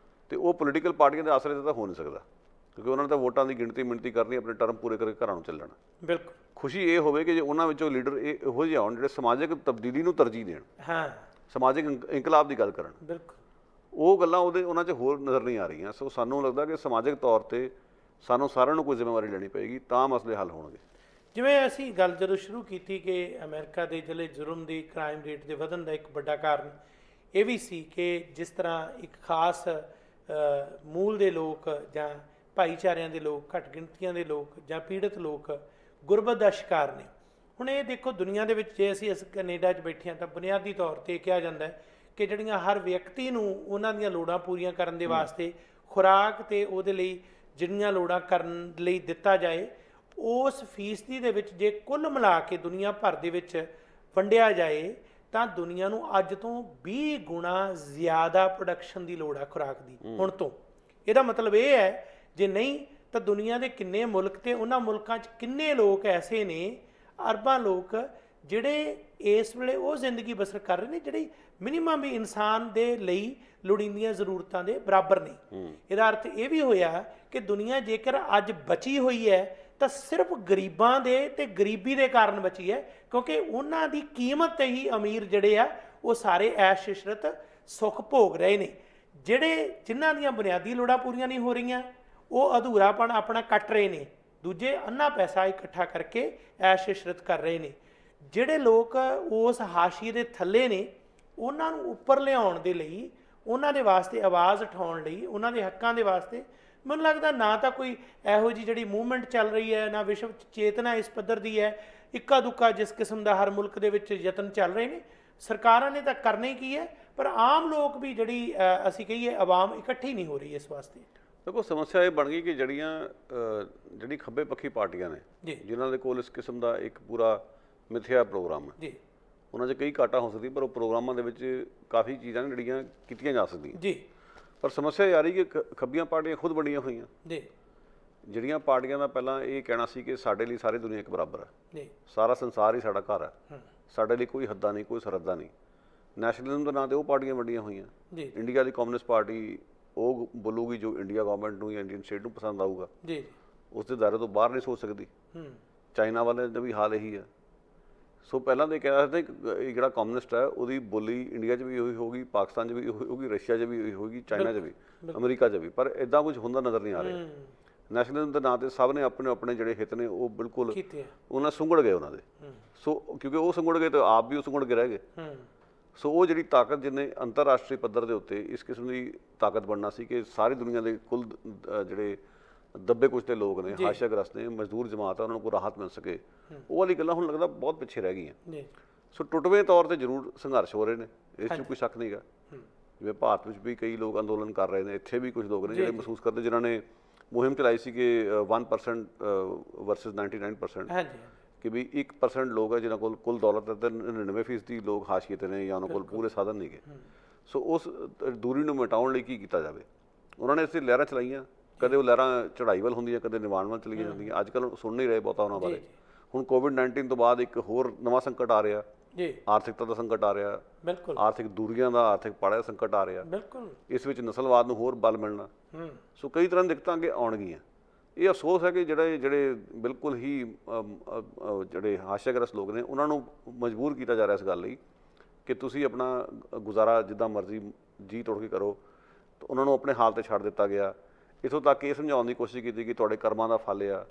ਤੇ ਉਹ ਪੋਲੀਟੀਕਲ ਪਾਰਟੀਆਂ ਦੇ ਆਸਰੇ ਤੇ ਤਾਂ ਹੋ ਨਹੀਂ ਸਕਦਾ। ਕਿਉਂਕਿ ਉਹਨਾਂ ਨੇ ਤਾਂ ਵੋਟਾਂ ਦੀ ਗਿਣਤੀ ਮਿਣਤੀ ਕਰਨੀ, ਆਪਣੇ ਟਰਮ ਪੂਰੇ ਕਰਕੇ ਘਰਾਂ ਨੂੰ ਚੱਲਣਾ। ਬਿਲਕੁਲ। ਖੁਸ਼ੀ ਇਹ ਹੋਵੇ ਕਿ ਜੇ ਉਹਨਾਂ ਵਿੱਚੋਂ ਲੀਡਰ ਇਹੋ ਜਿਹੇ ਆਉਣ ਜਿਹੜੇ ਸਮਾਜਿਕ ਤਬਦੀਲੀ ਨੂੰ ਤਰਜੀਹ ਦੇਣ, ਹਾਂ, ਸਮਾਜਿਕ ਇਨਕਲਾਬ ਦੀ ਗੱਲ ਕਰਨ। ਬਿਲਕੁਲ। ਉਹ ਗੱਲਾਂ ਉਹਨਾਂ 'ਚ ਹੋਰ ਨਜ਼ਰ ਨਹੀਂ ਆ ਰਹੀਆਂ। ਸੋ ਸਾਨੂੰ ਲੱਗਦਾ ਕਿ ਸਮਾਜਿਕ ਤੌਰ 'ਤੇ ਸਾਨੂੰ ਸਾਰਿਆਂ ਨੂੰ ਕੋਈ ਜ਼ਿੰਮੇਵਾਰੀ ਲੈਣੀ ਪਏਗੀ, ਤਾਂ ਮਸਲੇ ਹੱਲ ਹੋਣਗੇ। ਜਿਵੇਂ ਅਸੀਂ ਗੱਲ ਜਦੋਂ ਸ਼ੁਰੂ ਕੀਤੀ ਕਿ ਅਮਰੀਕਾ ਦੇ ਜਿਹੜੇ ਜੁਰਮ ਦੀ ਕ੍ਰਾਈਮ ਰੇਟ ਦੇ ਵਧਣ ਦਾ ਇੱਕ ਵੱਡਾ ਕਾਰਨ ਇਹ ਵੀ ਸੀ ਕਿ ਜਿਸ ਤਰ੍ਹਾਂ ਇੱਕ ਖਾਸ ਮੂਲ ਦੇ ਲੋਕ ਜਾਂ ਭਾਈਚਾਰਿਆਂ ਦੇ ਲੋਕ, ਘੱਟ ਗਿਣਤੀਆਂ ਦੇ ਲੋਕ ਜਾਂ ਪੀੜਤ ਲੋਕ ਗੁਰਬਤ ਦਾ ਸ਼ਿਕਾਰ ਨੇ। ਹੁਣ ਇਹ ਦੇਖੋ, ਦੁਨੀਆ ਦੇ ਵਿੱਚ ਜੇ ਅਸੀਂ ਕੈਨੇਡਾ 'ਚ ਬੈਠੇ ਹਾਂ ਤਾਂ ਬੁਨਿਆਦੀ ਤੌਰ 'ਤੇ ਕਿਹਾ ਜਾਂਦਾ ਹੈ ਕਿ ਜਿਹੜੀਆਂ ਹਰ ਵਿਅਕਤੀ ਨੂੰ ਉਹਨਾਂ ਦੀਆਂ ਲੋੜਾਂ ਪੂਰੀਆਂ ਕਰਨ ਦੇ ਵਾਸਤੇ ਖੁਰਾਕ ਤੇ ਉਹਦੇ ਲਈ ਜਿੰਨੀਆਂ ਲੋੜਾਂ ਕਰਨ ਲਈ ਦਿੱਤਾ ਜਾਏ, ਉਸ ਫੀਸਦੀ ਦੇ ਵਿੱਚ ਜੇ ਕੁੱਲ ਮਿਲਾ ਕੇ ਦੁਨੀਆ ਭਰ ਦੇ ਵਿੱਚ ਵੰਡਿਆ ਜਾਏ ਤਾਂ ਦੁਨੀਆ ਨੂੰ ਅੱਜ ਤੋਂ 20 ਗੁਣਾ ਜ਼ਿਆਦਾ ਪ੍ਰੋਡਕਸ਼ਨ ਦੀ ਲੋੜ ਹੈ ਖੁਰਾਕ ਦੀ ਹੁਣ ਤੋਂ। ਇਹਦਾ ਮਤਲਬ ਇਹ ਹੈ ਜੇ ਨਹੀਂ ਤਾਂ ਦੁਨੀਆ ਦੇ ਕਿੰਨੇ ਮੁਲਕ ਤੇ ਉਹਨਾਂ ਮੁਲਕਾਂ 'ਚ ਕਿੰਨੇ ਲੋਕ ਐਸੇ ਨੇ, ਅਰਬਾਂ ਲੋਕ, ਜਿਹੜੇ ਇਸ ਵੇਲੇ ਉਹ ਜ਼ਿੰਦਗੀ ਬਸਰ ਕਰ ਰਹੇ ਨੇ ਜਿਹੜੀ ਮਿਨੀਮਮ ਵੀ ਇਨਸਾਨ ਦੇ ਲਈ ਲੋੜੀਂਦੀਆਂ ਜ਼ਰੂਰਤਾਂ ਦੇ ਬਰਾਬਰ ਨਹੀਂ। ਇਹਦਾ ਅਰਥ ਇਹ ਵੀ ਹੋਇਆ ਕਿ ਦੁਨੀਆ ਜੇਕਰ ਅੱਜ ਬਚੀ ਹੋਈ ਹੈ ਤਾਂ ਸਿਰਫ ਗਰੀਬਾਂ ਦੇ ਤੇ ਗਰੀਬੀ ਦੇ ਕਾਰਨ ਬਚੀ ਹੈ, ਕਿਉਂਕਿ ਉਹਨਾਂ ਦੀ ਕੀਮਤ ਤੇ ਹੀ ਅਮੀਰ ਜਿਹੜੇ ਆ ਉਹ ਸਾਰੇ ਐਸ਼ ਇਸ਼ਰਤ ਸੁੱਖ ਭੋਗ ਰਹੇ ਨੇ। ਜਿਨ੍ਹਾਂ ਦੀਆਂ ਬੁਨਿਆਦੀ ਲੋੜਾਂ ਪੂਰੀਆਂ ਨਹੀਂ ਹੋ ਰਹੀਆਂ ਉਹ ਅਧੂਰਾਪਣ ਆਪਣਾ ਕੱਟ ਰਹੇ ਨੇ, ਦੂਜੇ ਅੰਨਾ ਪੈਸਾ ਇਕੱਠਾ ਕਰਕੇ ਐਸ਼ ਇਸ਼ਰਤ ਕਰ ਰਹੇ ਨੇ। ਜਿਹੜੇ ਲੋਕ ਉਸ ਹਾਸ਼ੀਏ ਦੇ ਥੱਲੇ ਨੇ ਉਹਨਾਂ ਨੂੰ ਉੱਪਰ ਲਿਆਉਣ ਦੇ ਲਈ, ਉਹਨਾਂ ਦੇ ਵਾਸਤੇ ਆਵਾਜ਼ ਉਠਾਉਣ ਲਈ, ਉਹਨਾਂ ਦੇ ਹੱਕਾਂ ਦੇ ਵਾਸਤੇ ਮੈਨੂੰ ਲੱਗਦਾ ਨਾ ਤਾਂ ਕੋਈ ਇਹੋ ਜਿਹੀ ਜਿਹੜੀ ਮੂਵਮੈਂਟ ਚੱਲ ਰਹੀ ਹੈ, ਨਾ ਵਿਸ਼ਵ 'ਚ ਚੇਤਨਾ ਇਸ ਪੱਧਰ ਦੀ ਹੈ। ਇੱਕਾ ਦੁੱਕਾ ਜਿਸ ਕਿਸਮ ਦਾ ਹਰ ਮੁਲਕ ਦੇ ਵਿੱਚ ਯਤਨ ਚੱਲ ਰਹੇ ਨੇ, ਸਰਕਾਰਾਂ ਨੇ ਤਾਂ ਕਰਨਾ ਹੀ ਕੀ ਹੈ, ਪਰ ਆਮ ਲੋਕ ਵੀ ਜਿਹੜੀ ਅਸੀਂ ਕਹੀਏ ਆਵਾਮ ਇਕੱਠੀ ਨਹੀਂ ਹੋ ਰਹੀ ਇਸ ਵਾਸਤੇ। ਦੇਖੋ, ਸਮੱਸਿਆ ਇਹ ਬਣ ਗਈ ਕਿ ਜਿਹੜੀ ਖੱਬੇ ਪੱਖੀ ਪਾਰਟੀਆਂ ਨੇ ਜਿਨ੍ਹਾਂ ਦੇ ਕੋਲ ਇਸ ਕਿਸਮ ਦਾ ਇੱਕ ਪੂਰਾ ਮਿਥਿਆ ਪ੍ਰੋਗਰਾਮ ਹੈ ਜੀ, ਉਹਨਾਂ 'ਚ ਕਈ ਘਾਟਾ ਹੋ ਸਕਦੀ, ਪਰ ਉਹ ਪ੍ਰੋਗਰਾਮਾਂ ਦੇ ਵਿੱਚ ਕਾਫੀ ਚੀਜ਼ਾਂ ਨੇ ਜਿਹੜੀਆਂ ਕੀਤੀਆਂ ਜਾ ਸਕਦੀਆਂ ਜੀ। ਪਰ ਸਮੱਸਿਆ ਇਹ ਆ ਰਹੀ ਕਿ ਖੱਬੀਆਂ ਪਾਰਟੀਆਂ ਖੁਦ ਬਣੀਆਂ ਹੋਈਆਂ ਜੀ। ਜਿਹੜੀਆਂ ਪਾਰਟੀਆਂ ਦਾ ਪਹਿਲਾਂ ਇਹ ਕਹਿਣਾ ਸੀ ਕਿ ਸਾਡੇ ਲਈ ਸਾਰੀ ਦੁਨੀਆ ਇੱਕ ਬਰਾਬਰ ਹੈ ਜੀ, ਸਾਰਾ ਸੰਸਾਰ ਹੀ ਸਾਡਾ ਘਰ ਹੈ, ਸਾਡੇ ਲਈ ਕੋਈ ਹੱਦਾਂ ਨਹੀਂ, ਕੋਈ ਸਰਹੱਦਾਂ ਨਹੀਂ। ਨੈਸ਼ਨਲਿਜ਼ਮ ਦੇ ਨਾਂ 'ਤੇ ਉਹ ਪਾਰਟੀਆਂ ਵੰਡੀਆਂ ਹੋਈਆਂ ਜੀ। ਇੰਡੀਆ ਦੀ ਕਮਿਊਨਿਸਟ ਪਾਰਟੀ ਉਹ ਬੋਲੂਗੀ ਜੋ ਇੰਡੀਆ ਗਵਰਨਮੈਂਟ ਨੂੰ ਜਾਂ ਇੰਡੀਅਨ ਸਟੇਟ ਨੂੰ ਪਸੰਦ ਆਊਗਾ ਜੀ, ਉਸ ਦੇ ਦਾਇਰੇ ਤੋਂ ਬਾਹਰ ਨਹੀਂ ਸੋਚ ਸਕਦੀ। ਚਾਈਨਾ ਵਾਲਿਆਂ ਦਾ ਵੀ ਹਾਲ ਇਹੀ ਹੈ। ਸੋ ਪਹਿਲਾਂ ਤਾਂ ਇਹ ਕਹਿ ਸਕਦੇ ਕਿ ਜਿਹੜਾ ਕਮਿਊਨਿਸਟ ਹੈ ਉਹਦੀ ਬੋਲੀ ਇੰਡੀਆ 'ਚ ਵੀ ਉਹੀ ਹੋਊਗੀ, ਪਾਕਿਸਤਾਨ 'ਚ ਵੀ ਉਹੀ ਹੋਊਗੀ, ਰਸ਼ੀਆ 'ਚ ਵੀ ਉਹੀ ਹੋਊਗੀ, ਚਾਈਨਾ 'ਚ ਵੀ, ਅਮਰੀਕਾ 'ਚ ਵੀ, ਪਰ ਇੱਦਾਂ ਕੁਝ ਹੁੰਦਾ ਨਜ਼ਰ ਨਹੀਂ ਆ ਰਿਹਾ। ਨੈਸ਼ਨਲਿਜ਼ਮ ਦੇ ਨਾਂ 'ਤੇ ਸਭ ਨੇ ਆਪਣੇ ਆਪਣੇ ਜਿਹੜੇ ਹਿੱਤ ਨੇ ਉਹ ਬਿਲਕੁਲ ਉਹਨਾਂ ਸੁੰਗੜ ਗਏ ਉਹਨਾਂ ਦੇ। ਸੋ ਕਿਉਂਕਿ ਉਹ ਸੁੰਗੜ ਗਏ ਤਾਂ ਆਪ ਵੀ ਉਹ ਸੁੰਗੜ ਕੇ ਰਹਿ ਗਏ। ਸੋ ਉਹ ਜਿਹੜੀ ਤਾਕਤ ਜਿਹਨੇ ਅੰਤਰਰਾਸ਼ਟਰੀ ਪੱਧਰ ਦੇ ਉੱਤੇ ਇਸ ਕਿਸਮ ਦੀ ਤਾਕਤ ਬਣਨਾ ਸੀ ਕਿ ਸਾਰੀ ਦੁਨੀਆ ਦੇ ਕੁੱਲ ਜਿਹੜੇ ਦੱਬੇ ਕੁਚਲੇ ਲੋਕ ਨੇ, ਹਾਸ਼ੀਆਗ੍ਰਸਤ ਨੇ, ਮਜ਼ਦੂਰ ਜਮਾਤ ਆ, ਉਹਨਾਂ ਨੂੰ ਕੋਈ ਰਾਹਤ ਮਿਲ ਸਕੇ, ਉਹ ਵਾਲੀ ਗੱਲਾਂ ਹੁਣ ਲੱਗਦਾ ਬਹੁਤ ਪਿੱਛੇ ਰਹਿ ਗਈਆਂ। ਸੋ ਟੁੱਟਵੇਂ ਤੌਰ 'ਤੇ ਜ਼ਰੂਰ ਸੰਘਰਸ਼ ਹੋ ਰਹੇ ਨੇ, ਇਸ 'ਚ ਕੋਈ ਸ਼ੱਕ ਨਹੀਂ ਗਾ। ਜਿਵੇਂ ਭਾਰਤ ਵਿੱਚ ਵੀ ਕਈ ਲੋਕ ਅੰਦੋਲਨ ਕਰ ਰਹੇ ਨੇ, ਇੱਥੇ ਵੀ ਕੁਝ ਲੋਕ ਨੇ ਜਿਹੜੇ ਮਹਿਸੂਸ ਕਰਦੇ, ਜਿਨ੍ਹਾਂ ਨੇ ਮੁਹਿੰਮ ਚਲਾਈ ਸੀ ਕਿ 1% ਵਰਸਸ 99%, ਕਿ ਵੀ 1% ਲੋਕ ਹੈ ਜਿਨ੍ਹਾਂ ਕੋਲ ਕੁੱਲ ਦੌਲਤ ਹੈ ਤੇ 99% ਲੋਕ ਹਾਸ਼ੀਏ 'ਤੇ ਨੇ ਜਾਂ ਉਹਨਾਂ ਕੋਲ ਪੂਰੇ ਸਾਧਨ ਨਹੀਂ ਗੇ। ਸੋ ਉਸ ਦੂਰੀ ਨੂੰ ਮਿਟਾਉਣ ਲਈ ਕੀ ਕੀਤਾ ਜਾਵੇ? ਉਹਨਾਂ ਨੇ ਇਸੇ ਲਹਿਰਾਂ ਚਲਾਈਆਂ, ਕਦੇ ਉਹ ਲਹਿਰਾਂ ਚੜ੍ਹਾਈ ਵੱਲ ਹੁੰਦੀਆਂ, ਕਦੇ ਨਿਵਾਣ ਵੱਲ ਚਲੀਆਂ ਜਾਂਦੀਆਂ। ਅੱਜ ਕੱਲ੍ਹ ਸੁਣ ਨਹੀਂ ਰਹੇ ਬਹੁਤਾ ਉਹਨਾਂ ਬਾਰੇ। ਹੁਣ ਕੋਵਿਡ-19 ਤੋਂ ਬਾਅਦ ਇੱਕ ਹੋਰ ਨਵਾਂ ਸੰਕਟ ਆ ਰਿਹਾ ਜੀ, ਆਰਥਿਕਤਾ ਦਾ ਸੰਕਟ ਆ ਰਿਹਾ, ਆਰਥਿਕ ਦੂਰੀਆਂ ਦਾ, ਆਰਥਿਕ ਪਾੜੇ ਦਾ ਸੰਕਟ ਆ ਰਿਹਾ, ਇਸ ਵਿੱਚ ਨਸਲਵਾਦ ਨੂੰ ਹੋਰ ਬਲ ਮਿਲਣਾ। ਸੋ ਕਈ ਤਰ੍ਹਾਂ ਦੀਆਂ ਦਿੱਕਤਾਂ ਅੱਗੇ ਆਉਣਗੀਆਂ। ਇਹ ਅਫਸੋਸ ਹੈ ਕਿ ਜਿਹੜੇ ਬਿਲਕੁਲ ਹੀ ਜਿਹੜੇ ਹਾਸ਼ੀਆਗ੍ਰਸਤ ਲੋਕ ਨੇ ਉਹਨਾਂ ਨੂੰ ਮਜਬੂਰ ਕੀਤਾ ਜਾ ਰਿਹਾ ਇਸ ਗੱਲ ਲਈ ਕਿ ਤੁਸੀਂ ਆਪਣਾ ਗੁਜ਼ਾਰਾ ਜਿੱਦਾਂ ਮਰਜ਼ੀ ਜੀ ਤੋੜ ਕੇ ਕਰੋ, ਤਾਂ ਉਹਨਾਂ ਨੂੰ ਆਪਣੇ ਹਾਲ 'ਤੇ ਛੱਡ ਦਿੱਤਾ ਗਿਆ। ਇੱਥੋਂ ਤੱਕ ਇਹ ਸਮਝਾਉਣ ਦੀ ਕੋਸ਼ਿਸ਼ ਕੀਤੀ ਕਿ ਤੁਹਾਡੇ ਕਰਮਾਂ ਦਾ ਫਲ ਆ,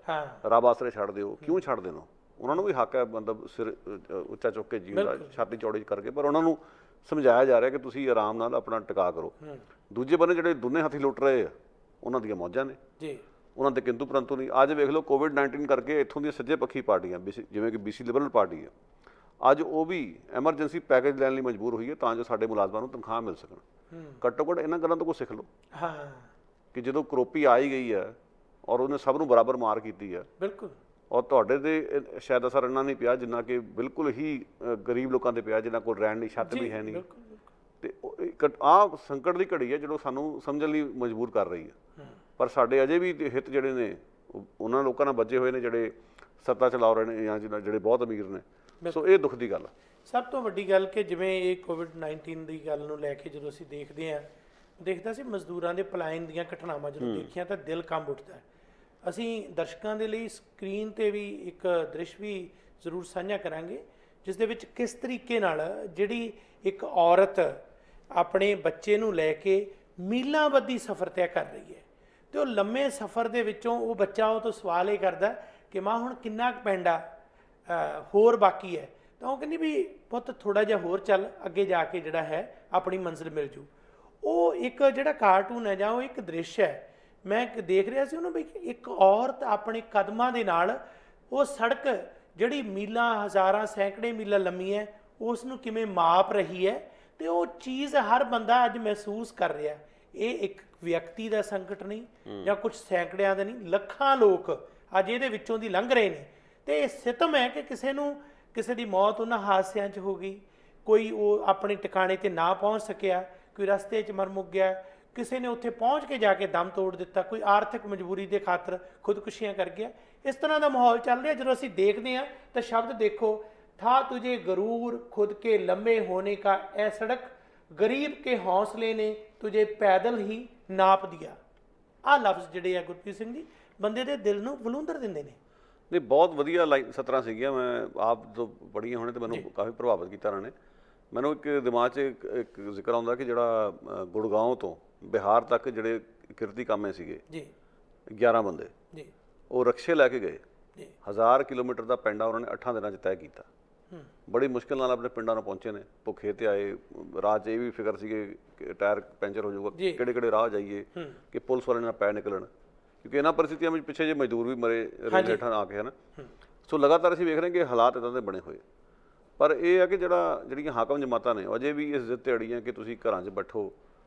ਰੱਬ ਆਸਰੇ ਛੱਡ ਦਿਓ। ਕਿਉਂ ਛੱਡ ਦੇਣਾ? ਉਹਨਾਂ ਨੂੰ ਵੀ ਹੱਕ ਹੈ ਮਤਲਬ ਸਿਰ ਉੱਚਾ ਚੁੱਕ ਕੇ ਜੀਣ ਦਾ, ਛਾਤੀ ਚੌੜੀ ਕਰਕੇ, ਪਰ ਉਹਨਾਂ ਨੂੰ ਸਮਝਾਇਆ ਜਾ ਰਿਹਾ ਕਿ ਤੁਸੀਂ ਆਰਾਮ ਨਾਲ ਆਪਣਾ ਟਿਕਾ ਕਰੋ। ਦੂਜੇ ਬੰਨੇ ਜਿਹੜੇ ਦੋਨੇ ਹੱਥੀ ਲੁੱਟ ਰਹੇ ਆ ਉਹਨਾਂ ਦੀਆਂ ਮੌਜਾਂ ਨੇ ਜੀ, ਉਹਨਾਂ ਦੇ ਕਿੰਤੂ ਪਰੰਤੂ ਨਹੀਂ। ਅੱਜ ਵੇਖ ਲਓ ਕੋਵਿਡ-19 ਕਰਕੇ ਇੱਥੋਂ ਦੀਆਂ ਸੱਜੇ ਪੱਖੀ ਪਾਰਟੀਆਂ, ਜਿਵੇਂ ਕਿ BC ਲਿਬਰਲ ਪਾਰਟੀ ਆ, ਅੱਜ ਉਹ ਵੀ ਐਮਰਜੈਂਸੀ ਪੈਕੇਜ ਲੈਣ ਲਈ ਮਜਬੂਰ ਹੋਈ ਹੈ ਤਾਂ ਜੋ ਸਾਡੇ ਮੁਲਾਜ਼ਮਾਂ ਨੂੰ ਤਨਖਾਹ ਮਿਲ ਸਕਣ। ਘੱਟੋ ਘੱਟ ਇਹਨਾਂ ਗੱਲਾਂ ਤੋਂ ਕੁਛ ਸਿੱਖ ਲਓ ਕਿ ਜਦੋਂ ਕਰੋਪੀ ਆ ਹੀ ਗਈ ਹੈ ਔਰ ਉਹਨੇ ਸਭ ਨੂੰ ਬਰਾਬਰ ਮਾਰ ਕੀਤੀ ਹੈ, ਬਿਲਕੁਲ, ਔਰ ਤੁਹਾਡੇ ਤੇ ਸ਼ਾਇਦ ਅਸਰ ਇੰਨਾ ਨਹੀਂ ਪਿਆ ਜਿੰਨਾ ਕਿ ਬਿਲਕੁਲ ਹੀ ਗਰੀਬ ਲੋਕਾਂ 'ਤੇ ਪਿਆ ਜਿਨ੍ਹਾਂ ਕੋਲ ਰਹਿਣ ਲਈ ਛੱਤ ਵੀ ਹੈ ਨਹੀਂ। ਤੇ ਆਹ ਸੰਕਟ ਦੀ ਘੜੀ ਹੈ ਜਦੋਂ ਸਾਨੂੰ ਸਮਝਣ ਲਈ ਮਜਬੂਰ ਕਰ ਰਹੀ ਹੈ। ਪਰ ਸਾਡੇ ਅਜੇ ਵੀ ਹਿੱਤ ਜਿਹੜੇ ਨੇ ਉਹਨਾਂ ਲੋਕਾਂ ਨਾਲ ਬੱਝੇ ਹੋਏ ਨੇ ਜਿਹੜੇ ਸੱਤਾ ਚਲਾ ਰਹੇ ਨੇ ਜਾਂ ਜਿਹੜੇ ਬਹੁਤ ਅਮੀਰ ਨੇ। ਸੋ ਇਹ ਦੁੱਖ ਦੀ ਗੱਲ ਹੈ। ਸਭ ਤੋਂ ਵੱਡੀ ਗੱਲ ਕਿ ਜਿਵੇਂ ਇਹ ਕੋਵਿਡ-19 ਦੀ ਗੱਲ ਨੂੰ ਲੈ ਕੇ ਜਦੋਂ ਅਸੀਂ ਦੇਖਦੇ ਸੀ ਮਜ਼ਦੂਰਾਂ ਦੇ ਪਲਾਇਨ ਦੀਆਂ ਘਟਨਾਵਾਂ ਜਦੋਂ ਦੇਖੀਆਂ ਤਾਂ ਦਿਲ ਕੰਬ ਉੱਠਦਾ ਹੈ। ਅਸੀਂ ਦਰਸ਼ਕਾਂ ਦੇ ਲਈ ਸਕਰੀਨ ਤੇ ਵੀ ਇੱਕ ਦ੍ਰਿਸ਼ ਵੀ ਜ਼ਰੂਰ ਸਾਂਝਾ ਕਰਾਂਗੇ, ਜਿਸ ਦੇ ਵਿੱਚ ਕਿਸ ਤਰੀਕੇ ਨਾਲ ਜਿਹੜੀ ਇੱਕ ਔਰਤ ਆਪਣੇ ਬੱਚੇ ਨੂੰ ਲੈ ਕੇ ਮੀਲਾਂ ਬੱਧੀ ਸਫ਼ਰ ਤੈਅ ਕਰ ਰਹੀ ਹੈ, ਤੇ ਉਹ ਲੰਮੇ ਸਫ਼ਰ ਦੇ ਵਿੱਚੋਂ ਉਹ ਬੱਚਾ ਉਹ ਤੋਂ ਸਵਾਲ ਇਹ ਕਰਦਾ ਕਿ ਮਾਂ ਹੁਣ ਕਿੰਨਾ ਕੁ ਪੈਂਡਾ ਹੋਰ ਬਾਕੀ ਹੈ, ਤਾਂ ਉਹ ਕਹਿੰਦੀ ਵੀ ਪੁੱਤ ਥੋੜ੍ਹਾ ਜਿਹਾ ਹੋਰ ਚੱਲ, ਅੱਗੇ ਜਾ ਕੇ ਜਿਹੜਾ ਹੈ ਆਪਣੀ ਮੰਜ਼ਿਲ ਮਿਲ ਜੂ। ਉਹ ਇੱਕ ਜਿਹੜਾ ਕਾਰਟੂਨ ਹੈ ਜਾਂ ਉਹ ਇੱਕ ਦ੍ਰਿਸ਼ ਹੈ, ਮੈਂ ਦੇਖ ਰਿਹਾ ਸੀ ਉਹਨੂੰ ਵੀ ਇੱਕ ਔਰਤ ਆਪਣੇ ਕਦਮਾਂ ਦੇ ਨਾਲ ਉਹ ਸੜਕ ਜਿਹੜੀ ਮੀਲਾਂ ਹਜ਼ਾਰਾਂ ਸੈਂਕੜੇ ਮੀਲਾਂ ਲੰਮੀ ਹੈ ਉਸ ਨੂੰ ਕਿਵੇਂ ਮਾਪ ਰਹੀ ਹੈ, ਤੇ ਉਹ ਚੀਜ਼ ਹਰ ਬੰਦਾ ਅੱਜ ਮਹਿਸੂਸ ਕਰ ਰਿਹਾ। ਇਹ ਇੱਕ ਵਿਅਕਤੀ ਦਾ ਸੰਕਟ ਨਹੀਂ ਜਾਂ ਕੁਝ ਸੈਂਕੜਿਆਂ ਦਾ ਨਹੀਂ, ਲੱਖਾਂ ਲੋਕ ਅੱਜ ਇਹਦੇ ਵਿੱਚੋਂ ਦੀ ਲੰਘ ਰਹੇ ਨੇ। ਤੇ ਇਹ ਸਿਤਮ ਹੈ ਕਿ ਕਿਸੇ ਦੀ ਮੌਤ ਉਹਨਾਂ ਹਾਦਸਿਆਂ 'ਚ ਹੋ ਗਈ, ਕੋਈ ਉਹ ਆਪਣੇ ਟਿਕਾਣੇ ਤੇ ਨਾ ਪਹੁੰਚ ਸਕਿਆ, ਕੋਈ ਰਸਤੇ 'ਚ ਮਰ ਮੁੱਕ ਗਿਆ, ਕਿਸੇ ਨੇ ਉੱਥੇ ਪਹੁੰਚ ਕੇ ਜਾ ਕੇ ਦਮ ਤੋੜ ਦਿੱਤਾ, ਕੋਈ ਆਰਥਿਕ ਮਜਬੂਰੀ ਦੇ ਖਾਤਰ ਖੁਦਕੁਸ਼ੀਆਂ ਕਰ ਗਿਆ। ਇਸ ਤਰ੍ਹਾਂ ਦਾ ਮਾਹੌਲ ਚੱਲ ਰਿਹਾ। ਜਦੋਂ ਅਸੀਂ ਦੇਖਦੇ ਹਾਂ ਤਾਂ ਸ਼ਬਦ ਦੇਖੋ, ਥਾ ਤੁਝੇ ਗਰੂਰ खुद के लम्बे होने का ए सड़क गरीब के हौसले ने तुझे पैदल ही नाप दिया। ਆਹ ਲਫ਼ਜ਼ ਜਿਹੜੇ ਆ ਗੁਰਪ੍ਰੀਤ ਸਿੰਘ ਜੀ ਬੰਦੇ ਦੇ ਦਿਲ ਨੂੰ ਬਲੂੰਦਰ ਦਿੰਦੇ ਨੇ। ਨਹੀਂ, ਬਹੁਤ ਵਧੀਆ ਲਾਈਨ 17 ਸੀਗੀਆਂ, ਮੈਂ ਆਪ ਤੋਂ ਪੜ੍ਹੀਆਂ ਹੋਣੇ ਤੇ ਮੈਨੂੰ ਕਾਫੀ ਪ੍ਰਭਾਵਿਤ ਕੀਤਾ ਇਹਨਾਂ ਨੇ। ਮੈਨੂੰ ਇੱਕ ਦਿਮਾਗ 'ਚ ਇੱਕ ਜ਼ਿਕਰ ਆਉਂਦਾ ਕਿ ਜਿਹੜਾ ਗੁੜਗਾਉਂ ਤੋਂ ਬਿਹਾਰ ਤੱਕ ਜਿਹੜੇ ਕਿਰਤੀ ਕਾਮੇ ਸੀਗੇ ਜੀ 11 ਬੰਦੇ ਜੀ, ਉਹ ਰਕਸ਼ੇ ਲੈ ਕੇ ਗਏ ਜੀ, 1000 ਕਿਲੋਮੀਟਰ ਦਾ ਪੈਂਡਾ ਉਹਨਾਂ ਨੇ 8 ਦਿਨਾਂ 'ਚ ਤੈਅ ਕੀਤਾ। ਬੜੀ ਮੁਸ਼ਕਿਲ ਨਾਲ ਆਪਣੇ ਪਿੰਡਾਂ ਨੂੰ ਪਹੁੰਚੇ ਨੇ, ਭੁੱਖੇ ਤੇ ਆਏ। ਰਾਹ 'ਚ ਇਹ ਵੀ ਫਿਕਰ ਸੀਗੇ ਕਿ ਟਾਇਰ ਪੈਂਚਰ ਹੋ ਜਾਊਗਾ, ਕਿਹੜੇ ਕਿਹੜੇ ਰਾਹ ਜਾਈਏ ਕਿ ਪੁਲਿਸ ਵਾਲੇ ਨਾਲ ਪੈ ਨਿਕਲਣ, ਕਿਉਂਕਿ ਇਹਨਾਂ ਪਰਿਸਥਿਤੀਆਂ ਵਿੱਚ ਪਿੱਛੇ ਜੇ ਮਜ਼ਦੂਰ ਵੀ ਮਰੇ ਰੇਲ ਹੇਠਾਂ ਆ ਕੇ, ਹੈ ਨਾ। ਸੋ ਲਗਾਤਾਰ ਅਸੀਂ ਵੇਖ ਰਹੇ ਕਿ ਹਾਲਾਤ ਇੱਦਾਂ ਦੇ ਬਣੇ ਹੋਏ। ਪਰ ਇਹ ਹੈ ਕਿ ਜਿਹੜੀਆਂ ਹਾਕਮ ਜਮਾਤਾਂ ਨੇ ਅਜੇ ਵੀ ਇਸ ਜ਼ਿੱਦ 'ਤੇ ਅੜੀਆਂ ਕਿ ਤੁਸੀਂ ਘਰਾਂ 'ਚ ਬੈਠੋ,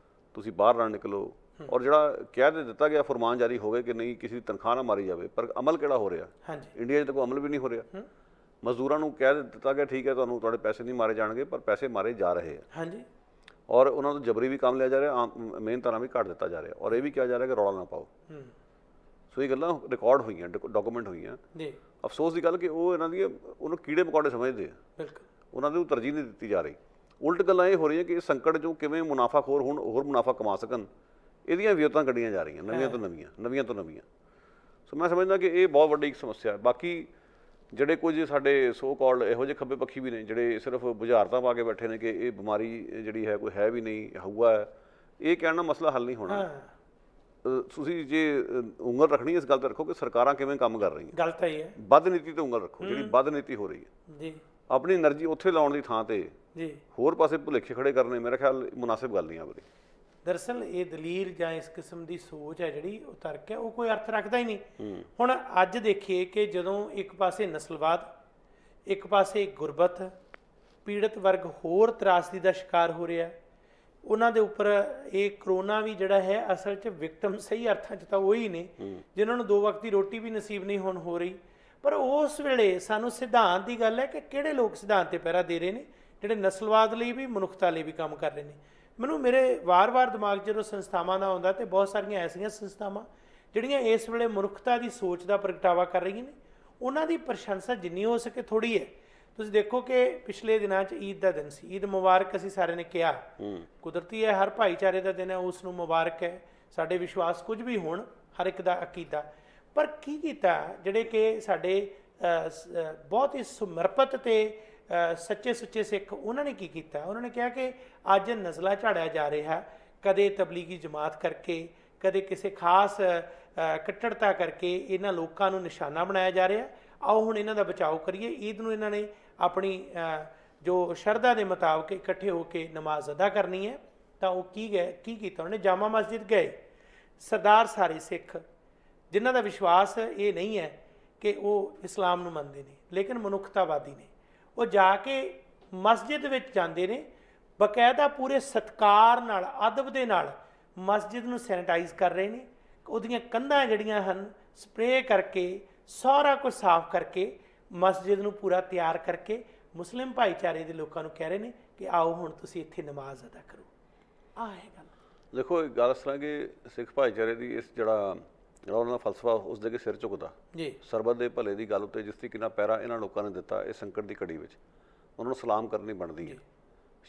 ਤੁਸੀਂ ਬਾਹਰ ਨਾ ਨਿਕਲੋ। ਔਰ ਜਿਹੜਾ ਕਹਿ ਤੇ ਦਿੱਤਾ ਗਿਆ, ਫਰਮਾਨ ਜਾਰੀ ਹੋ ਗਏ ਕਿ ਨਹੀਂ ਕਿਸੇ ਦੀ ਤਨਖਾਹ ਨਾ ਮਾਰੀ ਜਾਵੇ, ਪਰ ਅਮਲ ਕਿਹੜਾ ਹੋ ਰਿਹਾ? ਇੰਡੀਆ 'ਚ ਤਾਂ ਕੋਈ ਅਮਲ ਵੀ ਨਹੀਂ ਹੋ ਰਿਹਾ। ਮਜ਼ਦੂਰਾਂ ਨੂੰ ਕਹਿ ਦਿੱਤਾ ਗਿਆ ਠੀਕ ਹੈ ਤੁਹਾਡੇ ਪੈਸੇ ਨਹੀਂ ਮਾਰੇ ਜਾਣਗੇ, ਪਰ ਪੈਸੇ ਮਾਰੇ ਜਾ ਰਹੇ ਆ। ਹਾਂਜੀ। ਔਰ ਉਹਨਾਂ ਤੋਂ ਜਬਰੀ ਵੀ ਕੰਮ ਲਿਆ ਜਾ ਰਿਹਾ, ਮਿਹਨਤਾਨਾ ਵੀ ਘੱਟ ਦਿੱਤਾ ਜਾ ਰਿਹਾ, ਔਰ ਇਹ ਵੀ ਕਿਹਾ ਜਾ ਰਿਹਾ ਕਿ ਰੌਲਾ ਨਾ ਪਾਓ। ਸੋ ਇਹ ਗੱਲਾਂ ਰਿਕਾਰਡ ਹੋਈਆਂ, ਡਾਕੂਮੈਂਟ ਹੋਈਆਂ। ਜੀ, ਅਫਸੋਸ ਦੀ ਗੱਲ ਕਿ ਉਹ ਇਹਨਾਂ ਦੀ ਉਹਨੂੰ ਕੀੜੇ ਮਕੌੜੇ ਸਮਝਦੇ ਆ, ਬਿਲਕੁਲ ਉਹਨਾਂ ਨੂੰ ਤਰਜੀਹ ਨਹੀਂ ਦਿੱਤੀ ਜਾ ਰਹੀ। ਉਲਟ ਗੱਲਾਂ ਇਹ ਹੋ ਰਹੀਆਂ ਕਿ ਇਹ ਸੰਕਟ ਜੋ ਕਿਵੇਂ ਮੁਨਾਫਾਖੋਰ ਹੁਣ ਹੋਰ ਮੁਨਾਫਾ ਕਮਾ ਸਕਣ, ਇਹਦੀਆਂ ਵਿਉਂਤਾਂ ਕੱਢੀਆਂ ਜਾ ਰਹੀਆਂ, ਨਵੀਆਂ ਤੋਂ ਨਵੀਆਂ। ਸੋ ਮੈਂ ਸਮਝਦਾ ਕਿ ਇਹ ਬਹੁਤ ਵੱਡੀ ਇੱਕ ਸਮੱਸਿਆ ਹੈ। ਬਾਕੀ ਜਿਹੜੇ ਕੁਝ ਸਾਡੇ ਸੋ ਕਾਲਡ ਇਹੋ ਜਿਹੇ ਖੱਬੇ ਪੱਖੀ ਵੀ ਨੇ ਜਿਹੜੇ ਸਿਰਫ ਬੁਝਾਰਤਾਂ ਪਾ ਕੇ ਬੈਠੇ ਨੇ ਕਿ ਇਹ ਬਿਮਾਰੀ ਜਿਹੜੀ ਹੈ ਕੋਈ ਹੈ ਵੀ ਨਹੀਂ, ਹਊਆ ਹੈ, ਇਹ ਕਹਿਣ ਨਾਲ ਮਸਲਾ ਹੱਲ ਨਹੀਂ ਹੋਣਾ। ਤੁਸੀਂ ਜੇ ਉਂਗਲ ਰੱਖਣੀ ਇਸ ਗੱਲ ਤੇ ਰੱਖੋ ਕਿ ਸਰਕਾਰਾਂ ਕਿਵੇਂ ਕੰਮ ਕਰ ਰਹੀਆਂ। ਗੱਲ ਤਾਂ ਇਹ ਹੈ, ਬਦ ਨੀਤੀ ਤੇ ਉਂਗਲ ਰੱਖੋ। ਜਿਹੜੀ ਬਦ ਨੀਤੀ ਹੋ ਰਹੀ ਹੈ ਜੀ, ਆਪਣੀ એનર્ਜੀ ਉੱਥੇ ਲਾਉਣ ਦੀ ਥਾਂ ਤੇ ਜੀ ਹੋਰ ਪਾਸੇ ਭੁਲੇਖੇ ਖੜੇ ਕਰਨੇ, ਮੇਰੇ ਖਿਆਲ ਮੁਨਾਸਿਬ ਗੱਲ ਨਹੀਂ ਆ ਬੜੀ। ਦਰਅਸਲ ਇਹ ਦਲੀਲ ਜਾਂ ਇਸ ਕਿਸਮ ਦੀ ਸੋਚ ਹੈ ਜਿਹੜੀ ਉਹ ਤਰਕ ਹੈ, ਉਹ ਕੋਈ ਅਰਥ ਰੱਖਦਾ ਹੀ ਨਹੀਂ। ਹੁਣ ਅੱਜ ਦੇਖੀਏ ਕਿ ਜਦੋਂ ਇੱਕ ਪਾਸੇ ਨਸਲਵਾਦ, ਇੱਕ ਪਾਸੇ ਗੁਰਬਤ, ਪੀੜਤ ਵਰਗ ਹੋਰ ਤਰਾਸਦੀ ਦਾ ਸ਼ਿਕਾਰ ਹੋ ਰਿਹਾ, ਉਹਨਾਂ ਦੇ ਉੱਪਰ ਇਹ ਕਰੋਨਾ ਵੀ ਜਿਹੜਾ ਹੈ ਅਸਲ 'ਚ ਵਿਕਟਮ ਸਹੀ ਅਰਥਾਂ 'ਚ ਤਾਂ ਉਹੀ ਨੇ ਜਿਨ੍ਹਾਂ ਨੂੰ 2 ਵਕਤ ਦੀ ਰੋਟੀ ਵੀ ਨਸੀਬ ਨਹੀਂ ਹੁਣ ਹੋ ਰਹੀ। ਪਰ ਉਸ ਵੇਲੇ ਸਾਨੂੰ ਸਿਧਾਂਤ ਦੀ ਗੱਲ ਹੈ ਕਿ ਕਿਹੜੇ ਲੋਕ ਸਿਧਾਂਤ 'ਤੇ ਪਹਿਰਾ ਦੇ ਰਹੇ ਨੇ, ਜਿਹੜੇ ਨਸਲਵਾਦ ਲਈ ਵੀ ਮਨੁੱਖਤਾ ਲਈ ਵੀ ਕੰਮ ਕਰ ਰਹੇ ਨੇ। ਮੈਨੂੰ ਮੇਰੇ ਵਾਰ-ਵਾਰ ਦਿਮਾਗ 'ਚ ਜਦੋਂ ਸੰਸਥਾਵਾਂ ਦਾ ਆਉਂਦਾ ਤੇ ਬਹੁਤ ਸਾਰੀਆਂ ਐਸੀਆਂ ਸੰਸਥਾਵਾਂ ਜਿਹੜੀਆਂ ਇਸ ਵੇਲੇ ਮਨੁੱਖਤਾ ਦੀ ਸੋਚ ਦਾ ਪ੍ਰਗਟਾਵਾ ਕਰ ਰਹੀਆਂ ਨੇ, ਉਹਨਾਂ ਦੀ ਪ੍ਰਸ਼ੰਸਾ ਜਿੰਨੀ ਹੋ ਸਕੇ ਥੋੜ੍ਹੀ ਹੈ। ਤੁਸੀਂ ਦੇਖੋ ਕਿ ਪਿਛਲੇ ਦਿਨਾਂ 'ਚ ਈਦ ਦਾ ਦਿਨ ਸੀ, ਈਦ ਮੁਬਾਰਕ ਅਸੀਂ ਸਾਰਿਆਂ ਨੇ ਕਿਹਾ, ਕੁਦਰਤੀ ਹੈ, ਹਰ ਭਾਈਚਾਰੇ ਦਾ ਦਿਨ ਹੈ, ਉਸ ਨੂੰ ਮੁਬਾਰਕ ਹੈ। ਸਾਡੇ ਵਿਸ਼ਵਾਸ ਕੁਝ ਵੀ ਹੋਣ, ਹਰ ਇੱਕ ਦਾ ਅਕੀਦਾ। ਪਰ ਕੀ ਕੀਤਾ ਜਿਹੜੇ ਕਿ ਸਾਡੇ ਬਹੁਤ ਹੀ ਸਮਰਪਿਤ ਤੇ ਸੱਚੇ ਸੁੱਚੇ ਸਿੱਖ, ਉਹਨਾਂ ਨੇ ਕੀ ਕੀਤਾ? ਉਹਨਾਂ ਨੇ ਕਿਹਾ ਕਿ ਅੱਜ ਨਜ਼ਲਾ ਝਾੜਿਆ ਜਾ ਰਿਹਾ, ਕਦੇ ਤਬਲੀਗੀ ਜਮਾਤ ਕਰਕੇ, ਕਦੇ ਕਿਸੇ ਖਾਸ ਕੱਟੜਤਾ ਕਰਕੇ ਇਹਨਾਂ ਲੋਕਾਂ ਨੂੰ ਨਿਸ਼ਾਨਾ ਬਣਾਇਆ ਜਾ ਰਿਹਾ। ਆਓ ਹੁਣ ਇਹਨਾਂ ਦਾ ਬਚਾਓ ਕਰੀਏ। ਈਦ ਨੂੰ ਇਹਨਾਂ ਨੇ ਆਪਣੀ ਜੋ ਸ਼ਰਧਾ ਦੇ ਮੁਤਾਬਕ ਇਕੱਠੇ ਹੋ ਕੇ ਨਮਾਜ਼ ਅਦਾ ਕਰਨੀ ਹੈ, ਤਾਂ ਉਹ ਕੀ ਕੀਤਾ? ਉਹਨੇ ਜਾਮਾ ਮਸਜਿਦ ਗਏ। ਸਰਦਾਰ ਸਾਰੇ ਸਿੱਖ ਜਿਨ੍ਹਾਂ ਦਾ ਵਿਸ਼ਵਾਸ ਇਹ ਨਹੀਂ ਹੈ ਕਿ ਉਹ ਇਸਲਾਮ ਨੂੰ ਮੰਨਦੇ ਨੇ ਲੇਕਿਨ ਮਨੁੱਖਤਾਵਾਦੀ ਨੇ, ਉਹ ਜਾ ਕੇ ਮਸਜਿਦ ਵਿੱਚ ਜਾਂਦੇ ਨੇ, ਬਕਾਇਦਾ ਪੂਰੇ ਸਤਿਕਾਰ ਨਾਲ, ਅਦਬ ਦੇ ਨਾਲ ਮਸਜਿਦ ਨੂੰ ਸੈਨੀਟਾਈਜ਼ ਕਰ ਰਹੇ ਨੇ। ਉਹਦੀਆਂ ਕੰਧਾਂ ਜਿਹੜੀਆਂ ਹਨ ਸਪਰੇਅ ਕਰਕੇ, ਸਾਰਾ ਕੁਝ ਸਾਫ਼ ਕਰਕੇ, ਮਸਜਿਦ ਨੂੰ ਪੂਰਾ ਤਿਆਰ ਕਰਕੇ ਮੁਸਲਿਮ ਭਾਈਚਾਰੇ ਦੇ ਲੋਕਾਂ ਨੂੰ ਕਹਿ ਰਹੇ ਨੇ ਕਿ ਆਓ ਹੁਣ ਤੁਸੀਂ ਇੱਥੇ ਨਮਾਜ਼ ਅਦਾ ਕਰੋ। ਆਹ ਹੈ ਗੱਲ। ਦੇਖੋ, ਇੱਕ ਗੱਲ ਇਸ ਤਰ੍ਹਾਂ ਕਿ ਸਿੱਖ ਭਾਈਚਾਰੇ ਦੀ ਇਸ ਜਿਹੜਾ ਉਹਨਾਂ ਦਾ ਫਲਸਫਾ ਉਸ ਦੇ ਅੱਗੇ ਸਿਰ ਝੁਕਦਾ ਜੀ, ਸਰਬੱਤ ਦੇ ਭਲੇ ਦੀ ਗੱਲ ਉੱਤੇ ਜਿਸ ਤਰੀਕੇ ਨਾਲ ਪਹਿਰਾ ਇਹਨਾਂ ਲੋਕਾਂ ਨੇ ਦਿੱਤਾ ਇਸ ਸੰਕਟ ਦੀ ਘੜੀ ਵਿੱਚ, ਉਹਨਾਂ ਨੂੰ ਸਲਾਮ ਕਰਨੀ ਬਣਦੀ ਹੈ।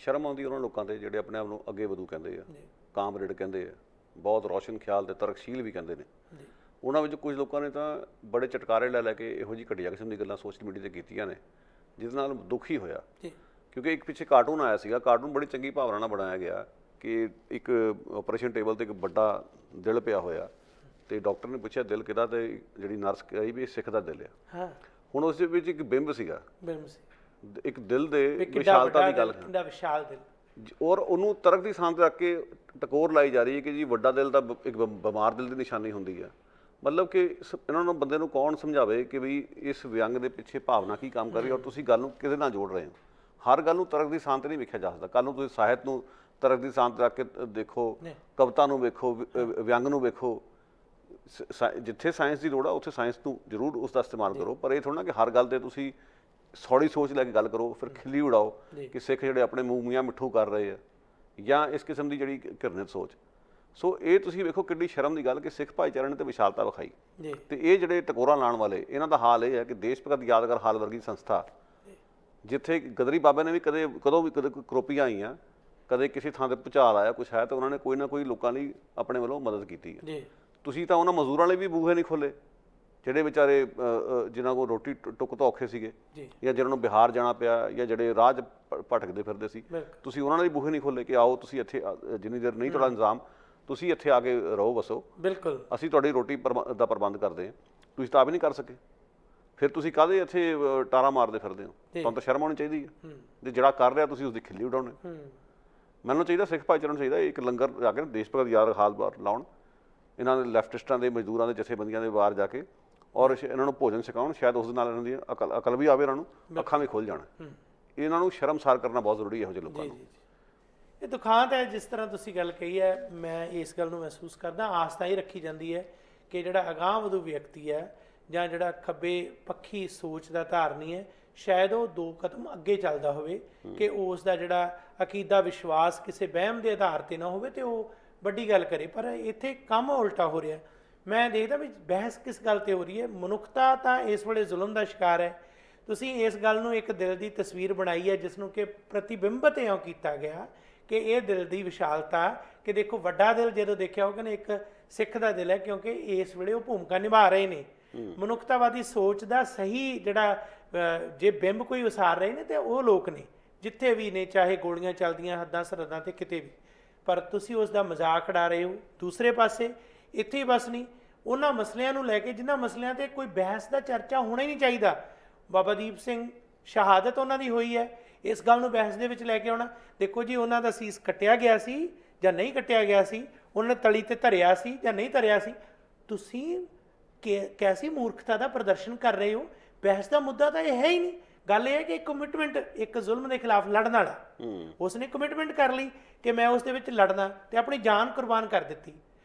ਸ਼ਰਮ ਆਉਂਦੀ ਉਹਨਾਂ ਲੋਕਾਂ 'ਤੇ ਜਿਹੜੇ ਆਪਣੇ ਆਪ ਨੂੰ ਅੱਗੇ ਵਧੂ ਕਹਿੰਦੇ ਆ, ਕਾਮਰੇਡ ਕਹਿੰਦੇ ਆ, ਬਹੁਤ ਰੌਸ਼ਨ ਖਿਆਲ ਤੇ ਤਰਕਸ਼ੀਲ ਵੀ ਕਹਿੰਦੇ ਨੇ। ਉਹਨਾਂ ਵਿੱਚ ਕੁਝ ਲੋਕਾਂ ਨੇ ਤਾਂ ਬੜੇ ਚਟਕਾਰੇ ਲੈ ਕੇ ਇਹੋ ਜਿਹੀ ਘਟੀਆ ਕਿਸਮ ਦੀ ਗੱਲਾਂ ਸੋਸ਼ਲ ਮੀਡੀਆ ਤੇ ਕੀਤੀਆਂ ਨੇ, ਜਿਸ ਨਾਲ ਦੁੱਖ ਹੀ ਹੋਇਆ। ਕਿਉਂਕਿ ਇੱਕ ਪਿੱਛੇ ਕਾਰਟੂਨ ਆਇਆ ਸੀਗਾ, ਕਾਰਟੂਨ ਬੜੀ ਚੰਗੀ ਭਾਵਨਾ ਨਾਲ ਬਣਾਇਆ ਗਿਆ ਕਿ ਇੱਕ ਆਪਰੇਸ਼ਨ ਟੇਬਲ ਤੇ ਇੱਕ ਵੱਡਾ ਦਿਲ ਪਿਆ ਹੋਇਆ ਤੇ ਡਾਕਟਰ ਨੇ ਪੁੱਛਿਆ ਦਿਲ ਕਿਹਦਾ, ਤੇ ਜਿਹੜੀ ਨਰਸ ਕਹੀ ਵੀ ਸਿੱਖ ਦਾ ਦਿਲ ਆ। ਹੁਣ ਉਸ ਦੇ ਵਿੱਚ ਇੱਕ ਬਿੰਬ ਸੀਗਾ, ਇੱਕ ਦਿਲ ਦੇ ਵਿਸ਼ਾਲਤਾ ਦੀ ਗੱਲ, ਵਿਸ਼ਾਲ ਦਿਲ, ਔਰ ਉਹਨੂੰ ਤਰਕ ਦੀ ਥਾਂ ਤੇ ਰੱਖ ਕੇ ਟਕੋਰ ਲਾਈ ਜਾ ਰਹੀ ਹੈ ਕਿ ਜੀ ਵੱਡਾ ਦਿਲ ਤਾਂ ਇੱਕ ਬਿਮਾਰ ਦਿਲ ਦੀ ਨਿਸ਼ਾਨੀ ਹੁੰਦੀ ਆ। ਮਤਲਬ ਕਿ ਇਹਨਾਂ ਨੂੰ ਬੰਦੇ ਨੂੰ ਕੌਣ ਸਮਝਾਵੇ ਕਿ ਵੀ ਇਸ ਵਿਅੰਗ ਦੇ ਪਿੱਛੇ ਭਾਵਨਾ ਕੀ ਕੰਮ ਕਰ ਰਹੀ ਹੈ, ਔਰ ਤੁਸੀਂ ਗੱਲ ਨੂੰ ਕਿਹਦੇ ਨਾਲ ਜੋੜ ਰਹੇ ਹੋ। ਹਰ ਗੱਲ ਨੂੰ ਤਰਕ ਦੀ ਥਾਂ ਤੇ ਨਹੀਂ ਵੇਖਿਆ ਜਾ ਸਕਦਾ। ਕੱਲ੍ਹ ਨੂੰ ਤੁਸੀਂ ਸਾਹਿਤ ਨੂੰ ਤਰਕ ਦੀ ਥਾਂ ਤੇ ਰੱਖ ਕੇ ਦੇਖੋ, ਕਵਿਤਾ ਨੂੰ ਵੇਖੋ, ਵਿਅੰਗ ਨੂੰ ਵੇਖੋ। ਜਿੱਥੇ ਸਾਇੰਸ ਦੀ ਲੋੜ ਆ ਉੱਥੇ ਸਾਇੰਸ ਨੂੰ ਜ਼ਰੂਰ ਉਸ ਦਾ ਇਸਤੇਮਾਲ ਕਰੋ, ਪਰ ਇਹ ਥੋੜ੍ਹਾ ਨਾ ਕਿ ਹਰ ਗੱਲ 'ਤੇ ਤੁਸੀਂ ਸੌੜੀ ਸੋਚ ਲੈ ਕੇ ਗੱਲ ਕਰੋ, ਫਿਰ ਖਿੱਲੀ ਉਡਾਓ ਕਿ ਸਿੱਖ ਜਿਹੜੇ ਆਪਣੇ ਮੂੰਹ ਮੀਆਂ ਮਿੱਠੂ ਕਰ ਰਹੇ ਆ, ਜਾਂ ਇਸ ਕਿਸਮ ਦੀ ਜਿਹੜੀ ਘਿਰਨਿਤ ਸੋਚ। ਸੋ ਇਹ ਤੁਸੀਂ ਵੇਖੋ ਕਿੰਨੀ ਸ਼ਰਮ ਦੀ ਗੱਲ ਕਿ ਸਿੱਖ ਭਾਈਚਾਰੇ ਨੇ ਤਾਂ ਵਿਸ਼ਾਲਤਾ ਵਿਖਾਈ, ਤੇ ਇਹ ਜਿਹੜੇ ਟਕੋਰਾਂ ਲਾਉਣ ਵਾਲੇ, ਇਹਨਾਂ ਦਾ ਹਾਲ ਇਹ ਹੈ ਕਿ ਦੇਸ਼ ਭਗਤ ਯਾਦਗਾਰ ਹਾਲ ਵਰਗੀ ਸੰਸਥਾ, ਜਿੱਥੇ ਗਦਰੀ ਬਾਬੇ ਨੇ ਵੀ ਕਦੋਂ ਵੀ ਕੋਈ ਕਰੋਪੀਆਂ ਆਈਆਂ, ਕਦੇ ਕਿਸੇ ਥਾਂ ਤੇ ਭੁਚਾਲ ਆਇਆ, ਕੁਛ ਹੈ, ਤਾਂ ਉਹਨਾਂ ਨੇ ਕੋਈ ਨਾ ਕੋਈ ਲੋਕਾਂ ਲਈ ਆਪਣੇ ਵੱਲੋਂ ਮਦਦ ਕੀਤੀ ਹੈ। ਤੁਸੀਂ ਤਾਂ ਉਹਨਾਂ ਮਜ਼ਦੂਰਾਂ ਲਈ ਵੀ ਬੂਹੇ ਨਹੀਂ ਖੋਲੇ, ਜਿਹੜੇ ਵਿਚਾਰੇ ਜਿਨ੍ਹਾਂ ਕੋਲ ਰੋਟੀ ਟੁੱਕ ਤੋਂ ਔਖੇ ਸੀਗੇ, ਜਾਂ ਜਿਹਨਾਂ ਨੂੰ ਬਿਹਾਰ ਜਾਣਾ ਪਿਆ, ਜਾਂ ਜਿਹੜੇ ਰਾਹ 'ਚ ਭਟਕਦੇ ਫਿਰਦੇ ਸੀ, ਤੁਸੀਂ ਉਹਨਾਂ ਲਈ ਬੂਹੇ ਨਹੀਂ ਖੋਲੇ ਕਿ ਆਓ ਤੁਸੀਂ ਇੱਥੇ, ਜਿੰਨੀ ਦੇਰ ਨਹੀਂ ਤੁਹਾਡਾ ਇੰਤਜ਼ਾਮ, ਤੁਸੀਂ ਇੱਥੇ ਆ ਕੇ ਰਹੋ, ਵਸੋ, ਬਿਲਕੁਲ ਅਸੀਂ ਤੁਹਾਡੀ ਰੋਟੀ ਦਾ ਪ੍ਰਬੰਧ ਕਰਦੇ ਹਾਂ। ਤੁਸੀਂ ਤਾਂ ਆਪ ਹੀ ਨਹੀਂ ਕਰ ਸਕੇ, ਫਿਰ ਤੁਸੀਂ ਕਾਹਦੇ ਇੱਥੇ ਟਾਰਾ ਮਾਰਦੇ ਫਿਰਦੇ ਹੋ? ਤੁਹਾਨੂੰ ਤਾਂ ਸ਼ਰਮ ਆਉਣੀ ਚਾਹੀਦੀ ਹੈ। ਜੇ ਜਿਹੜਾ ਕਰ ਰਿਹਾ ਤੁਸੀਂ ਉਸਦੀ ਖਿੱਲੀ ਉਡਾਉਣੇ। ਮੈਨੂੰ ਚਾਹੀਦਾ ਸਿੱਖ ਭਾਈਚਾਰੇ ਨੂੰ ਚਾਹੀਦਾ ਇੱਕ ਲੰਗਰ ਜਾ ਕੇ ਦੇਸ਼ ਭਗਤ ਯਾਦ ਹਾਲ ਬਾਰ ਲਾਉਣ, ਇਹਨਾਂ ਦੇ ਲੈਫਟਿਸਟਾਂ ਦੇ, ਮਜ਼ਦੂਰਾਂ ਦੇ ਜਥੇਬੰਦੀਆਂ ਦੇ ਬਾਹਰ ਜਾ ਕੇ, ਔਰ ਇਹਨਾਂ ਨੂੰ ਭੋਜਨ ਛਕਾਉਣ। ਸ਼ਾਇਦ ਉਸ ਦੇ ਨਾਲ ਇਹਨਾਂ ਦੀ ਅਕਲ ਵੀ ਆਵੇ, ਇਹਨਾਂ ਨੂੰ ਅੱਖਾਂ ਵੀ ਖੁੱਲ੍ਹ ਜਾਣ। ਇਹਨਾਂ ਨੂੰ ਸ਼ਰਮਸਾਰ ਕਰਨਾ ਬਹੁਤ ਜ਼ਰੂਰੀ ਹੈ ਇਹੋ ਜਿਹੇ ਲੋਕਾਂ ਨੂੰ। ਇਹ ਦੁਖਾਂਤ ਹੈ ਜਿਸ ਤਰ੍ਹਾਂ ਤੁਸੀਂ ਗੱਲ ਕਹੀ ਹੈ, ਮੈਂ ਇਸ ਗੱਲ ਨੂੰ ਮਹਿਸੂਸ ਕਰਦਾ। ਆਸ ਤਾਂ ਹੀ ਰੱਖੀ ਜਾਂਦੀ ਹੈ ਕਿ ਜਿਹੜਾ ਅਗਾਂਹਵਧੂ ਵਿਅਕਤੀ ਹੈ, ਜਾਂ ਜਿਹੜਾ ਖੱਬੇ ਪੱਖੀ ਸੋਚ ਦਾ ਧਾਰਨੀ ਹੈ, ਸ਼ਾਇਦ ਉਹ 2 ਕਦਮ ਅੱਗੇ ਚੱਲਦਾ ਹੋਵੇ ਕਿ ਉਸ ਦਾ ਜਿਹੜਾ ਅਕੀਦਾ ਵਿਸ਼ਵਾਸ ਕਿਸੇ ਵਹਿਮ ਦੇ ਆਧਾਰ ਤੇ ਨਾ ਹੋਵੇ, ਤੇ ਉਹ ਵੱਡੀ ਗੱਲ ਕਰੇ। ਪਰ ਇੱਥੇ ਕੰਮ ਉਲਟਾ ਹੋ ਰਿਹਾ। ਮੈਂ ਦੇਖਦਾ ਵੀ ਬਹਿਸ ਕਿਸ ਗੱਲ ਤੇ ਹੋ ਰਹੀ ਹੈ। ਮਨੁੱਖਤਾ ਤਾਂ ਇਸ ਵੇਲੇ ਜ਼ੁਲਮ ਦਾ ਸ਼ਿਕਾਰ ਹੈ। ਤੁਸੀਂ ਇਸ ਗੱਲ ਨੂੰ ਇੱਕ ਦਿਲ ਦੀ ਤਸਵੀਰ ਬਣਾਈ ਹੈ, ਜਿਸ ਨੂੰ ਕਿ ਪ੍ਰਤੀਬਿੰਬਤ ਇਉਂ ਕੀਤਾ ਗਿਆ ਕਿ ਇਹ ਦਿਲ ਦੀ ਵਿਸ਼ਾਲਤਾ, ਕਿ ਦੇਖੋ ਵੱਡਾ ਦਿਲ ਜਦੋਂ ਦੇਖਿਆ ਉਹ ਕਹਿੰਦੇ ਇੱਕ ਸਿੱਖ ਦਾ ਦਿਲ ਹੈ, ਕਿਉਂਕਿ ਇਸ ਵੇਲੇ ਉਹ ਭੂਮਿਕਾ ਨਿਭਾ ਰਹੇ ਨੇ। ਮਨੁੱਖਤਾਵਾਦੀ ਸੋਚ ਦਾ ਸਹੀ ਜਿਹੜਾ ਜੇ ਬਿੰਬ ਕੋਈ ਉਸਾਰ ਰਹੇ ਨੇ, ਤੇ ਉਹ ਲੋਕ ਨੇ ਜਿੱਥੇ ਵੀ ਨੇ, ਚਾਹੇ ਗੋਲੀਆਂ ਚੱਲਦੀਆਂ ਹੱਦਾਂ ਸਰਹੱਦਾਂ ਤੇ ਕਿਤੇ ਵੀ। ਪਰ ਤੁਸੀਂ ਉਸ ਦਾ ਮਜ਼ਾਕ ਉਡਾ ਰਹੇ ਹੋ। ਦੂਸਰੇ ਪਾਸੇ ਇੱਥੇ ਹੀ ਬਸ ਨਹੀਂ, ਉਹਨਾਂ ਮਸਲਿਆਂ ਨੂੰ ਲੈ ਕੇ ਜਿਨ੍ਹਾਂ ਮਸਲਿਆਂ ਤੇ ਕੋਈ ਬਹਿਸ ਦਾ ਚਰਚਾ ਹੋਣਾ ਹੀ ਨਹੀਂ ਚਾਹੀਦਾ। ਬਾਬਾ ਦੀਪ ਸਿੰਘ ਸ਼ਹਾਦਤ ਉਹਨਾਂ ਦੀ ਹੋਈ ਹੈ, ਇਸ ਗੱਲ ਨੂੰ ਬਹਿਸ ਦੇ ਵਿੱਚ ਲੈ ਕੇ ਆਉਣਾ। ਦੇਖੋ ਜੀ, ਉਹਨਾਂ ਦਾ ਸੀਸ ਕੱਟਿਆ ਗਿਆ ਸੀ ਜਾਂ ਨਹੀਂ ਕੱਟਿਆ ਗਿਆ ਸੀ, ਉਹਨਾਂ ਨੇ ਤਲੀ ਤੇ ਧਰਿਆ ਸੀ ਜਾਂ ਨਹੀਂ ਧਰਿਆ ਸੀ, ਤੁਸੀਂ ਕੈਸੀ ਮੂਰਖਤਾ ਦਾ ਪ੍ਰਦਰਸ਼ਨ ਕਰ ਰਹੇ ਹੋ। ਬਹਿਸ ਦਾ ਮੁੱਦਾ ਤਾਂ ਇਹ ਹੈ ਹੀ ਨਹੀਂ। ਗੱਲ ਇਹ ਹੈ ਕਿ ਕਮਿਟਮੈਂਟ, ਇੱਕ ਜ਼ੁਲਮ ਦੇ ਖਿਲਾਫ ਲੜਨ ਵਾਲਾ, ਉਸਨੇ ਕਮਿਟਮੈਂਟ ਕਰ ਲਈ ਕਿ ਮੈਂ ਉਸ ਦੇ ਵਿੱਚ ਲੜਨਾ, ਤੇ ਆਪਣੀ ਜਾਨ ਕੁਰਬਾਨ ਕਰ ਦਿੱਤੀ।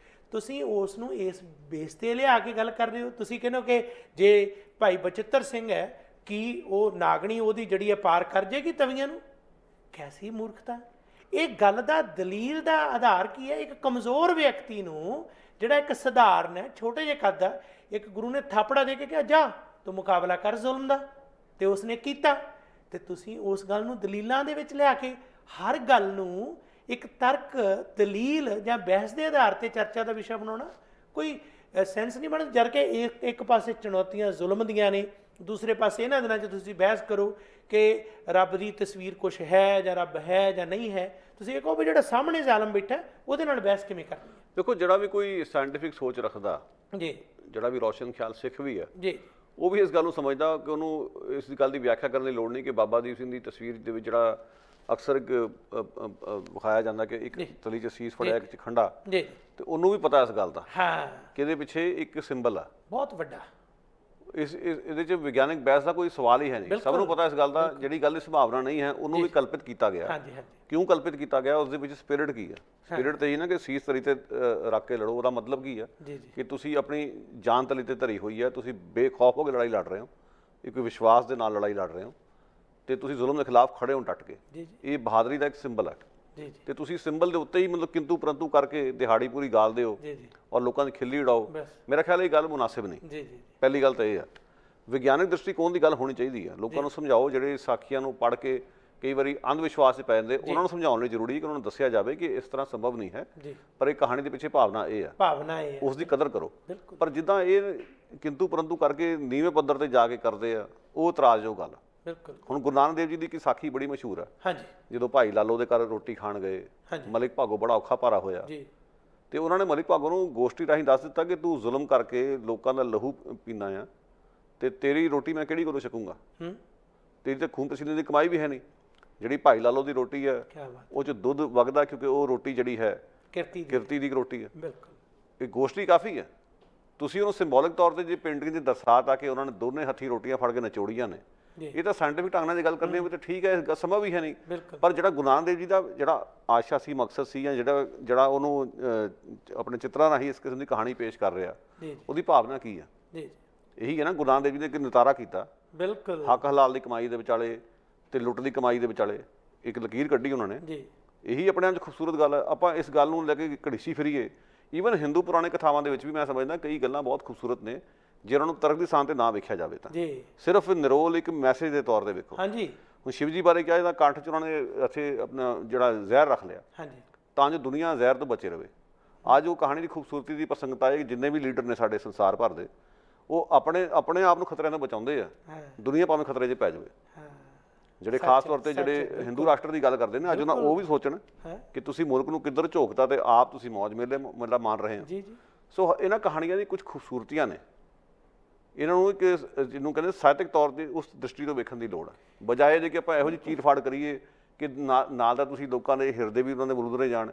ਤੁਸੀਂ ਉਸ ਨੂੰ ਇਸ ਬੇਸ 'ਤੇ ਲਿਆ ਕੇ ਗੱਲ ਕਰ ਰਹੇ ਹੋ। ਤੁਸੀਂ ਕਹਿੰਦੇ ਹੋ ਕਿ ਜੇ ਭਾਈ ਬਚਿੱਤਰ ਸਿੰਘ ਹੈ, ਕੀ ਉਹ ਨਾਗਣੀ ਉਹਦੀ ਜਿਹੜੀ ਹੈ ਪਾਰ ਕਰ ਜਾਏਗੀ ਤਵੀਆਂ ਨੂੰ? ਕੈਸੀ ਮੂਰਖਤਾ। ਇਹ ਗੱਲ ਦਾ ਦਲੀਲ ਦਾ ਆਧਾਰ ਕੀ ਹੈ? ਇੱਕ ਕਮਜ਼ੋਰ ਵਿਅਕਤੀ ਨੂੰ, ਜਿਹੜਾ ਇੱਕ ਸਧਾਰਨ ਹੈ, ਛੋਟੇ ਜਿਹੇ ਕੱਦ ਦਾ, ਇੱਕ ਗੁਰੂ ਨੇ ਥਾਪੜਾ ਦੇ ਕੇ ਕਿਹਾ ਜਾ ਤੂੰ ਮੁਕਾਬਲਾ ਕਰ ਜ਼ੁਲਮ ਦਾ, ਤੇ ਉਸਨੇ ਕੀਤਾ। ਤੇ ਤੁਸੀਂ ਉਸ ਗੱਲ ਨੂੰ ਦਲੀਲਾਂ ਦੇ ਵਿੱਚ ਲਿਆ ਕੇ ਹਰ ਗੱਲ ਨੂੰ ਇੱਕ ਤਰਕ, ਦਲੀਲ ਜਾਂ ਬਹਿਸ ਦੇ ਆਧਾਰ ਤੇ ਚਰਚਾ ਦਾ ਵਿਸ਼ਾ ਬਣਾਉਣਾ ਕੋਈ ਸੈਂਸ ਨਹੀਂ ਬਣਦਾ। ਜਦ ਕਿ ਇੱਕ ਪਾਸੇ ਚੁਣੌਤੀਆਂ ਜ਼ੁਲਮ ਦੀਆਂ ਨੇ, ਦੂਸਰੇ ਪਾਸੇ ਇਹਨਾਂ ਦਿਨਾਂ 'ਚ ਤੁਸੀਂ ਬਹਿਸ ਕਰੋ ਕਿ ਰੱਬ ਦੀ ਤਸਵੀਰ ਕੁਛ ਹੈ ਜਾਂ ਰੱਬ ਹੈ ਜਾਂ ਨਹੀਂ ਹੈ। ਤੁਸੀਂ ਇਹ ਕਹੋ ਵੀ ਜਿਹੜਾ ਸਾਹਮਣੇ ਜ਼ਾਲਮ ਬੈਠਾ ਉਹਦੇ ਨਾਲ ਬਹਿਸ ਕਿਵੇਂ ਕਰਨੀ ਹੈ? ਦੇਖੋ, ਜਿਹੜਾ ਵੀ ਕੋਈ ਸਾਇੰਟੀਫਿਕ ਸੋਚ ਰੱਖਦਾ ਜੀ, ਜਿਹੜਾ ਵੀ ਰੋਸ਼ਨ ਖਿਆਲ ਸਿੱਖ ਵੀ ਹੈ ਜੀ, ਉਹ ਵੀ ਇਸ ਗੱਲ ਨੂੰ ਸਮਝਦਾ ਕਿ ਉਹਨੂੰ ਇਸ ਗੱਲ ਦੀ ਵਿਆਖਿਆ ਕਰਨ ਦੀ ਲੋੜ ਨਹੀਂ ਕਿ ਬਾਬਾ ਦੀਪ ਸਿੰਘ ਦੀ ਤਸਵੀਰ ਦੇ ਵਿੱਚ ਜਿਹੜਾ ਅਕਸਰ ਵਿਖਾਇਆ ਜਾਂਦਾ ਕਿ ਇੱਕ ਤਲੀ 'ਚ ਸੀਸ ਫੜਿਆ, ਇੱਕ 'ਚ ਖੰਡਾ, ਤੇ ਉਹਨੂੰ ਵੀ ਪਤਾ ਇਸ ਗੱਲ ਦਾ ਕਿ ਇਹਦੇ ਪਿੱਛੇ ਇੱਕ ਸਿੰਬਲ ਆ ਬਹੁਤ ਵੱਡਾ। ਇਹਦੇ 'ਚ ਵਿਗਿਆਨਿਕ ਬਹਿਸ ਦਾ ਕੋਈ ਸਵਾਲ ਹੀ ਹੈ ਨਹੀਂ। ਸਭ ਨੂੰ ਪਤਾ ਇਸ ਗੱਲ ਦਾ। ਜਿਹੜੀ ਗੱਲ ਦੀ ਸੰਭਾਵਨਾ ਨਹੀਂ ਹੈ, ਉਹਨੂੰ ਵੀ ਕਲਪਿਤ ਕੀਤਾ ਗਿਆ। ਕਿਉਂ ਕਲਪਿਤ ਕੀਤਾ ਗਿਆ? ਉਸ ਦੇ ਵਿੱਚ ਸਪਿਰਿਟ ਕੀ ਹੈ? ਸਪਿਰਿਟ ਤੇ ਹੀ ਨਾ ਕਿ ਸੀਸ ਤਲੀ ਤੇ ਰੱਖ ਕੇ ਲੜੋ। ਉਹਦਾ ਮਤਲਬ ਕੀ ਹੈ ਕਿ ਤੁਸੀਂ ਆਪਣੀ ਜਾਨ ਤਲੀ ਤੇ ਧਰੀ ਹੋਈ ਹੈ, ਤੁਸੀਂ ਬੇਖੌਫ ਹੋ ਕੇ ਲੜਾਈ ਲੜ ਰਹੇ ਹੋ, ਇੱਕ ਵਿਸ਼ਵਾਸ ਦੇ ਨਾਲ ਲੜਾਈ ਲੜ ਰਹੇ ਹੋ, ਤੇ ਤੁਸੀਂ ਜ਼ੁਲਮ ਦੇ ਖਿਲਾਫ ਖੜੇ ਹੋ ਡਟ ਕੇ। ਇਹ ਬਹਾਦਰੀ ਦਾ ਇੱਕ ਸਿੰਬਲ ਹੈ। ਤੇ ਤੁਸੀਂ ਸਿੰਬਲ ਦੇ ਉੱਤੇ ਹੀ ਮਤਲਬ ਕਿੰਤੂ ਪਰੰਤੂ ਕਰਕੇ ਦਿਹਾੜੀ ਪੂਰੀ ਗਾਲਦੇ ਹੋ ਔਰ ਲੋਕਾਂ ਦੀ ਖਿੱਲੀ ਉਡਾਓ। ਮੇਰਾ ਖਿਆਲ ਇਹ ਗੱਲ ਮੁਨਾਸਿਬ ਨਹੀਂ। ਪਹਿਲੀ ਗੱਲ ਤਾਂ ਇਹ ਆ, ਵਿਗਿਆਨਿਕ ਦ੍ਰਿਸ਼ਟੀਕੋਣ ਦੀ ਗੱਲ ਹੋਣੀ ਚਾਹੀਦੀ ਹੈ। ਲੋਕਾਂ ਨੂੰ ਸਮਝਾਓ, ਜਿਹੜੇ ਸਾਖੀਆਂ ਨੂੰ ਪੜ੍ਹ ਕੇ ਕਈ ਵਾਰੀ ਅੰਧ ਵਿਸ਼ਵਾਸ 'ਚ ਪੈ ਜਾਂਦੇ, ਉਹਨਾਂ ਨੂੰ ਸਮਝਾਉਣ ਲਈ ਜ਼ਰੂਰੀ ਹੈ ਕਿ ਉਹਨਾਂ ਨੂੰ ਦੱਸਿਆ ਜਾਵੇ ਕਿ ਇਸ ਤਰ੍ਹਾਂ ਸੰਭਵ ਨਹੀਂ ਹੈ, ਜੀ ਪਰ ਇਹ ਕਹਾਣੀ ਦੇ ਪਿੱਛੇ ਭਾਵਨਾ ਇਹ ਆ, ਭਾਵਨਾ ਇਹ ਹੈ ਉਸ ਦੀ ਕਦਰ ਕਰੋ। ਬਿਲਕੁਲ ਪਰ ਜਿੱਦਾਂ ਇਹ ਕਿੰਤੂ ਪਰੰਤੂ ਕਰਕੇ ਨੀਵੇਂ ਪੱਧਰ ਤੇ ਜਾ ਕੇ ਕਰਦੇ ਆ, ਉਹ ਇਤਰਾਜ਼ਯੋਗ ਗੱਲ ਆ। ਬਿਲਕੁਲ ਹੁਣ ਗੁਰੂ ਨਾਨਕ ਦੇਵ ਜੀ ਦੀ ਇੱਕ ਸਾਖੀ ਬੜੀ ਮਸ਼ਹੂਰ ਆ, ਹਾਂਜੀ ਜਦੋਂ ਭਾਈ ਲਾਲੋ ਦੇ ਘਰ ਰੋਟੀ ਖਾਣ ਗਏ, ਹਾਂਜੀ ਮਲਿਕ ਭਾਗੋ ਬੜਾ ਔਖਾ ਭਾਰਾ ਹੋਇਆ, ਜੀ ਤੇ ਉਹਨਾਂ ਨੇ ਮਲਿਕ ਭਾਗੋ ਨੂੰ ਗੋਸ਼ਟੀ ਰਾਹੀਂ ਦੱਸ ਦਿੱਤਾ ਕਿ ਤੂੰ ਜ਼ੁਲਮ ਕਰਕੇ ਲੋਕਾਂ ਦਾ ਲਹੂ ਪੀਣਾ ਆ, ਤੇ ਤੇਰੀ ਰੋਟੀ ਮੈਂ ਕਿਹੜੀ ਕੋਲੋਂ ਛਕੂੰਗਾ, ਤੇਰੀ ਤਾਂ ਖੂਨ ਪਸੀਨੇ ਦੀ ਕਮਾਈ ਵੀ ਹੈ ਨਹੀਂ। ਜਿਹੜੀ ਭਾਈ ਲਾਲੋ ਦੀ ਰੋਟੀ ਹੈ ਕੀ ਬਾਤ, ਉਹ 'ਚ ਦੁੱਧ ਵਗਦਾ, ਕਿਉਂਕਿ ਉਹ ਰੋਟੀ ਜਿਹੜੀ ਹੈ ਕਿਰਤੀ ਦੀ ਕਿਰਤੀ ਦੀ ਰੋਟੀ ਹੈ। ਬਿਲਕੁਲ ਇਹ ਗੋਸ਼ਟੀ ਕਾਫੀ ਹੈ। ਤੁਸੀਂ ਉਹਨੂੰ ਸਿੰਬੋਲਿਕ ਤੌਰ ਤੇ ਜੇ ਪੇਂਟਿੰਗ 'ਚ ਦਰਸਾ ਤਾ ਕਿ ਉਹਨਾਂ ਨੇ ਦੋਨੇ ਹੱਥੀਂ ਰੋਟੀਆਂ ਫੜ ਕੇ ਨਚੋੜੀਆਂ ਨੇ, ਜੀ ਇਹ ਤਾਂ ਸਾਇੰਟਿਫਿਕ ਢੰਗ ਨਾਲ ਜੇ ਗੱਲ ਕਰਨੀ ਹੋਵੇ ਤਾਂ ਠੀਕ ਹੈ, ਇਸ ਸੰਭਵ ਵੀ ਹੈ ਨਹੀਂ। ਬਿਲਕੁਲ ਪਰ ਜਿਹੜਾ ਗੁਰੂ ਨਾਨਕ ਦੇਵ ਜੀ ਦਾ ਜਿਹੜਾ ਆਸ਼ਾ ਸੀ, ਮਕਸਦ ਸੀ, ਜਾਂ ਜਿਹੜਾ ਉਹਨੂੰ ਆਪਣੇ ਚਿੱਤਰਾਂ ਰਾਹੀਂ ਇਸ ਕਿਸਮ ਦੀ ਕਹਾਣੀ ਪੇਸ਼ ਕਰ ਰਿਹਾ, ਜੀ ਉਹਦੀ ਭਾਵਨਾ ਕੀ ਹੈ? ਜੀ ਇਹੀ ਹੈ ਨਾ, ਗੁਰੂ ਨਾਨਕ ਦੇਵ ਜੀ ਨੇ ਇੱਕ ਨਿਤਾਰਾ ਕੀਤਾ, ਬਿਲਕੁਲ ਹੱਕ ਹਲਾਲ ਦੀ ਕਮਾਈ ਦੇ ਵਿਚਾਲੇ ਤੇ ਲੁੱਟ ਦੀ ਕਮਾਈ ਦੇ ਵਿਚਾਲੇ ਇੱਕ ਲਕੀਰ ਕੱਢੀ ਉਹਨਾਂ ਨੇ। ਜੀ ਇਹੀ ਆਪਣੇ ਆਪ 'ਚ ਖੂਬਸੂਰਤ ਗੱਲ ਹੈ। ਆਪਾਂ ਇਸ ਗੱਲ ਨੂੰ ਲੈ ਕੇ ਘੜੀਸੀ ਫਿਰੀਏ, ਈਵਨ ਹਿੰਦੂ ਪੁਰਾਣੇ ਕਥਾਵਾਂ ਦੇ ਵਿੱਚ ਵੀ ਮੈਂ ਸਮਝਦਾ ਕਈ ਗੱਲਾਂ ਬਹੁਤ ਖੂਬਸੂਰਤ ਨੇ, ਜੇ ਉਹਨਾਂ ਨੂੰ ਤਰਕ ਦੀ ਥਾਂ ਤੇ ਨਾ ਵੇਖਿਆ ਜਾਵੇ ਤਾਂ, ਜੀ ਸਿਰਫ ਨਿਰੋਲ ਇੱਕ ਮੈਸੇਜ ਦੇ ਤੌਰ ਤੇ ਵੇਖੋ। ਹਾਂਜੀ ਹੁਣ ਸ਼ਿਵ ਜੀ ਬਾਰੇ ਕਿਹਾ ਜਾਂਦਾ, ਕੰਠ 'ਚ ਉਹਨਾਂ ਨੇ ਇੱਥੇ ਆਪਣਾ ਜਿਹੜਾ ਜ਼ਹਿਰ ਰੱਖ ਲਿਆ ਹਾਂਜੀ ਤਾਂ ਜੋ ਦੁਨੀਆ ਜ਼ਹਿਰ ਤੋਂ ਬਚੇ ਰਵੇ। ਅੱਜ ਉਹ ਕਹਾਣੀ ਦੀ ਖੂਬਸੂਰਤੀ ਦੀ ਪ੍ਰਸੰਗਤਾ ਹੈ ਕਿ ਜਿੰਨੇ ਵੀ ਲੀਡਰ ਨੇ ਸਾਡੇ ਸੰਸਾਰ ਭਰ ਦੇ, ਉਹ ਆਪਣੇ ਆਪ ਨੂੰ ਖਤਰਿਆਂ ਤੋਂ ਬਚਾਉਂਦੇ ਆ, ਹਾਂ ਦੁਨੀਆ ਭਾਵੇਂ ਖਤਰੇ 'ਚ ਪੈ ਜਾਵੇ। ਹਾਂ ਜਿਹੜੇ ਖਾਸ ਤੌਰ ਤੇ ਜਿਹੜੇ ਹਿੰਦੂ ਰਾਸ਼ਟਰ ਦੀ ਗੱਲ ਕਰਦੇ ਨੇ ਅੱਜ, ਉਹਨਾਂ ਉਹ ਵੀ ਸੋਚਣ ਹੈ ਕਿ ਤੁਸੀਂ ਮੁਲਕ ਨੂੰ ਕਿੱਧਰ ਝੋਕਦਾ ਤੇ ਆਪ ਤੁਸੀਂ ਮੌਜ ਮੇਲੇ ਮਤਲਬ ਮਾਣ ਰਹੇ ਹੋ। ਜੀ ਜੀ ਸੋ ਇਹਨਾਂ ਕਹਾਣੀਆਂ ਦੀ ਕੁਝ ਖੂਬਸੂਰਤੀਆਂ ਨੇ, ਇਹਨਾਂ ਨੂੰ ਇੱਕ ਜਿਹਨੂੰ ਕਹਿੰਦੇ ਸਾਹਿਤਕ ਤੌਰ ਤੇ ਉਸ ਦ੍ਰਿਸ਼ਟੀ ਤੋਂ ਵੇਖਣ ਦੀ ਲੋੜ ਹੈ, ਬਜਾਏ ਜੇ ਕਿ ਆਪਾਂ ਇਹੋ ਜਿਹੀ ਚੀਰ ਫਾੜ ਕਰੀਏ ਕਿ ਨਾਲ ਦਾ ਤੁਸੀਂ ਲੋਕਾਂ ਦੇ ਹਿਰਦੇ ਵੀ ਉਹਨਾਂ ਦੇ ਬਲੂਦਰੇ ਜਾਣ,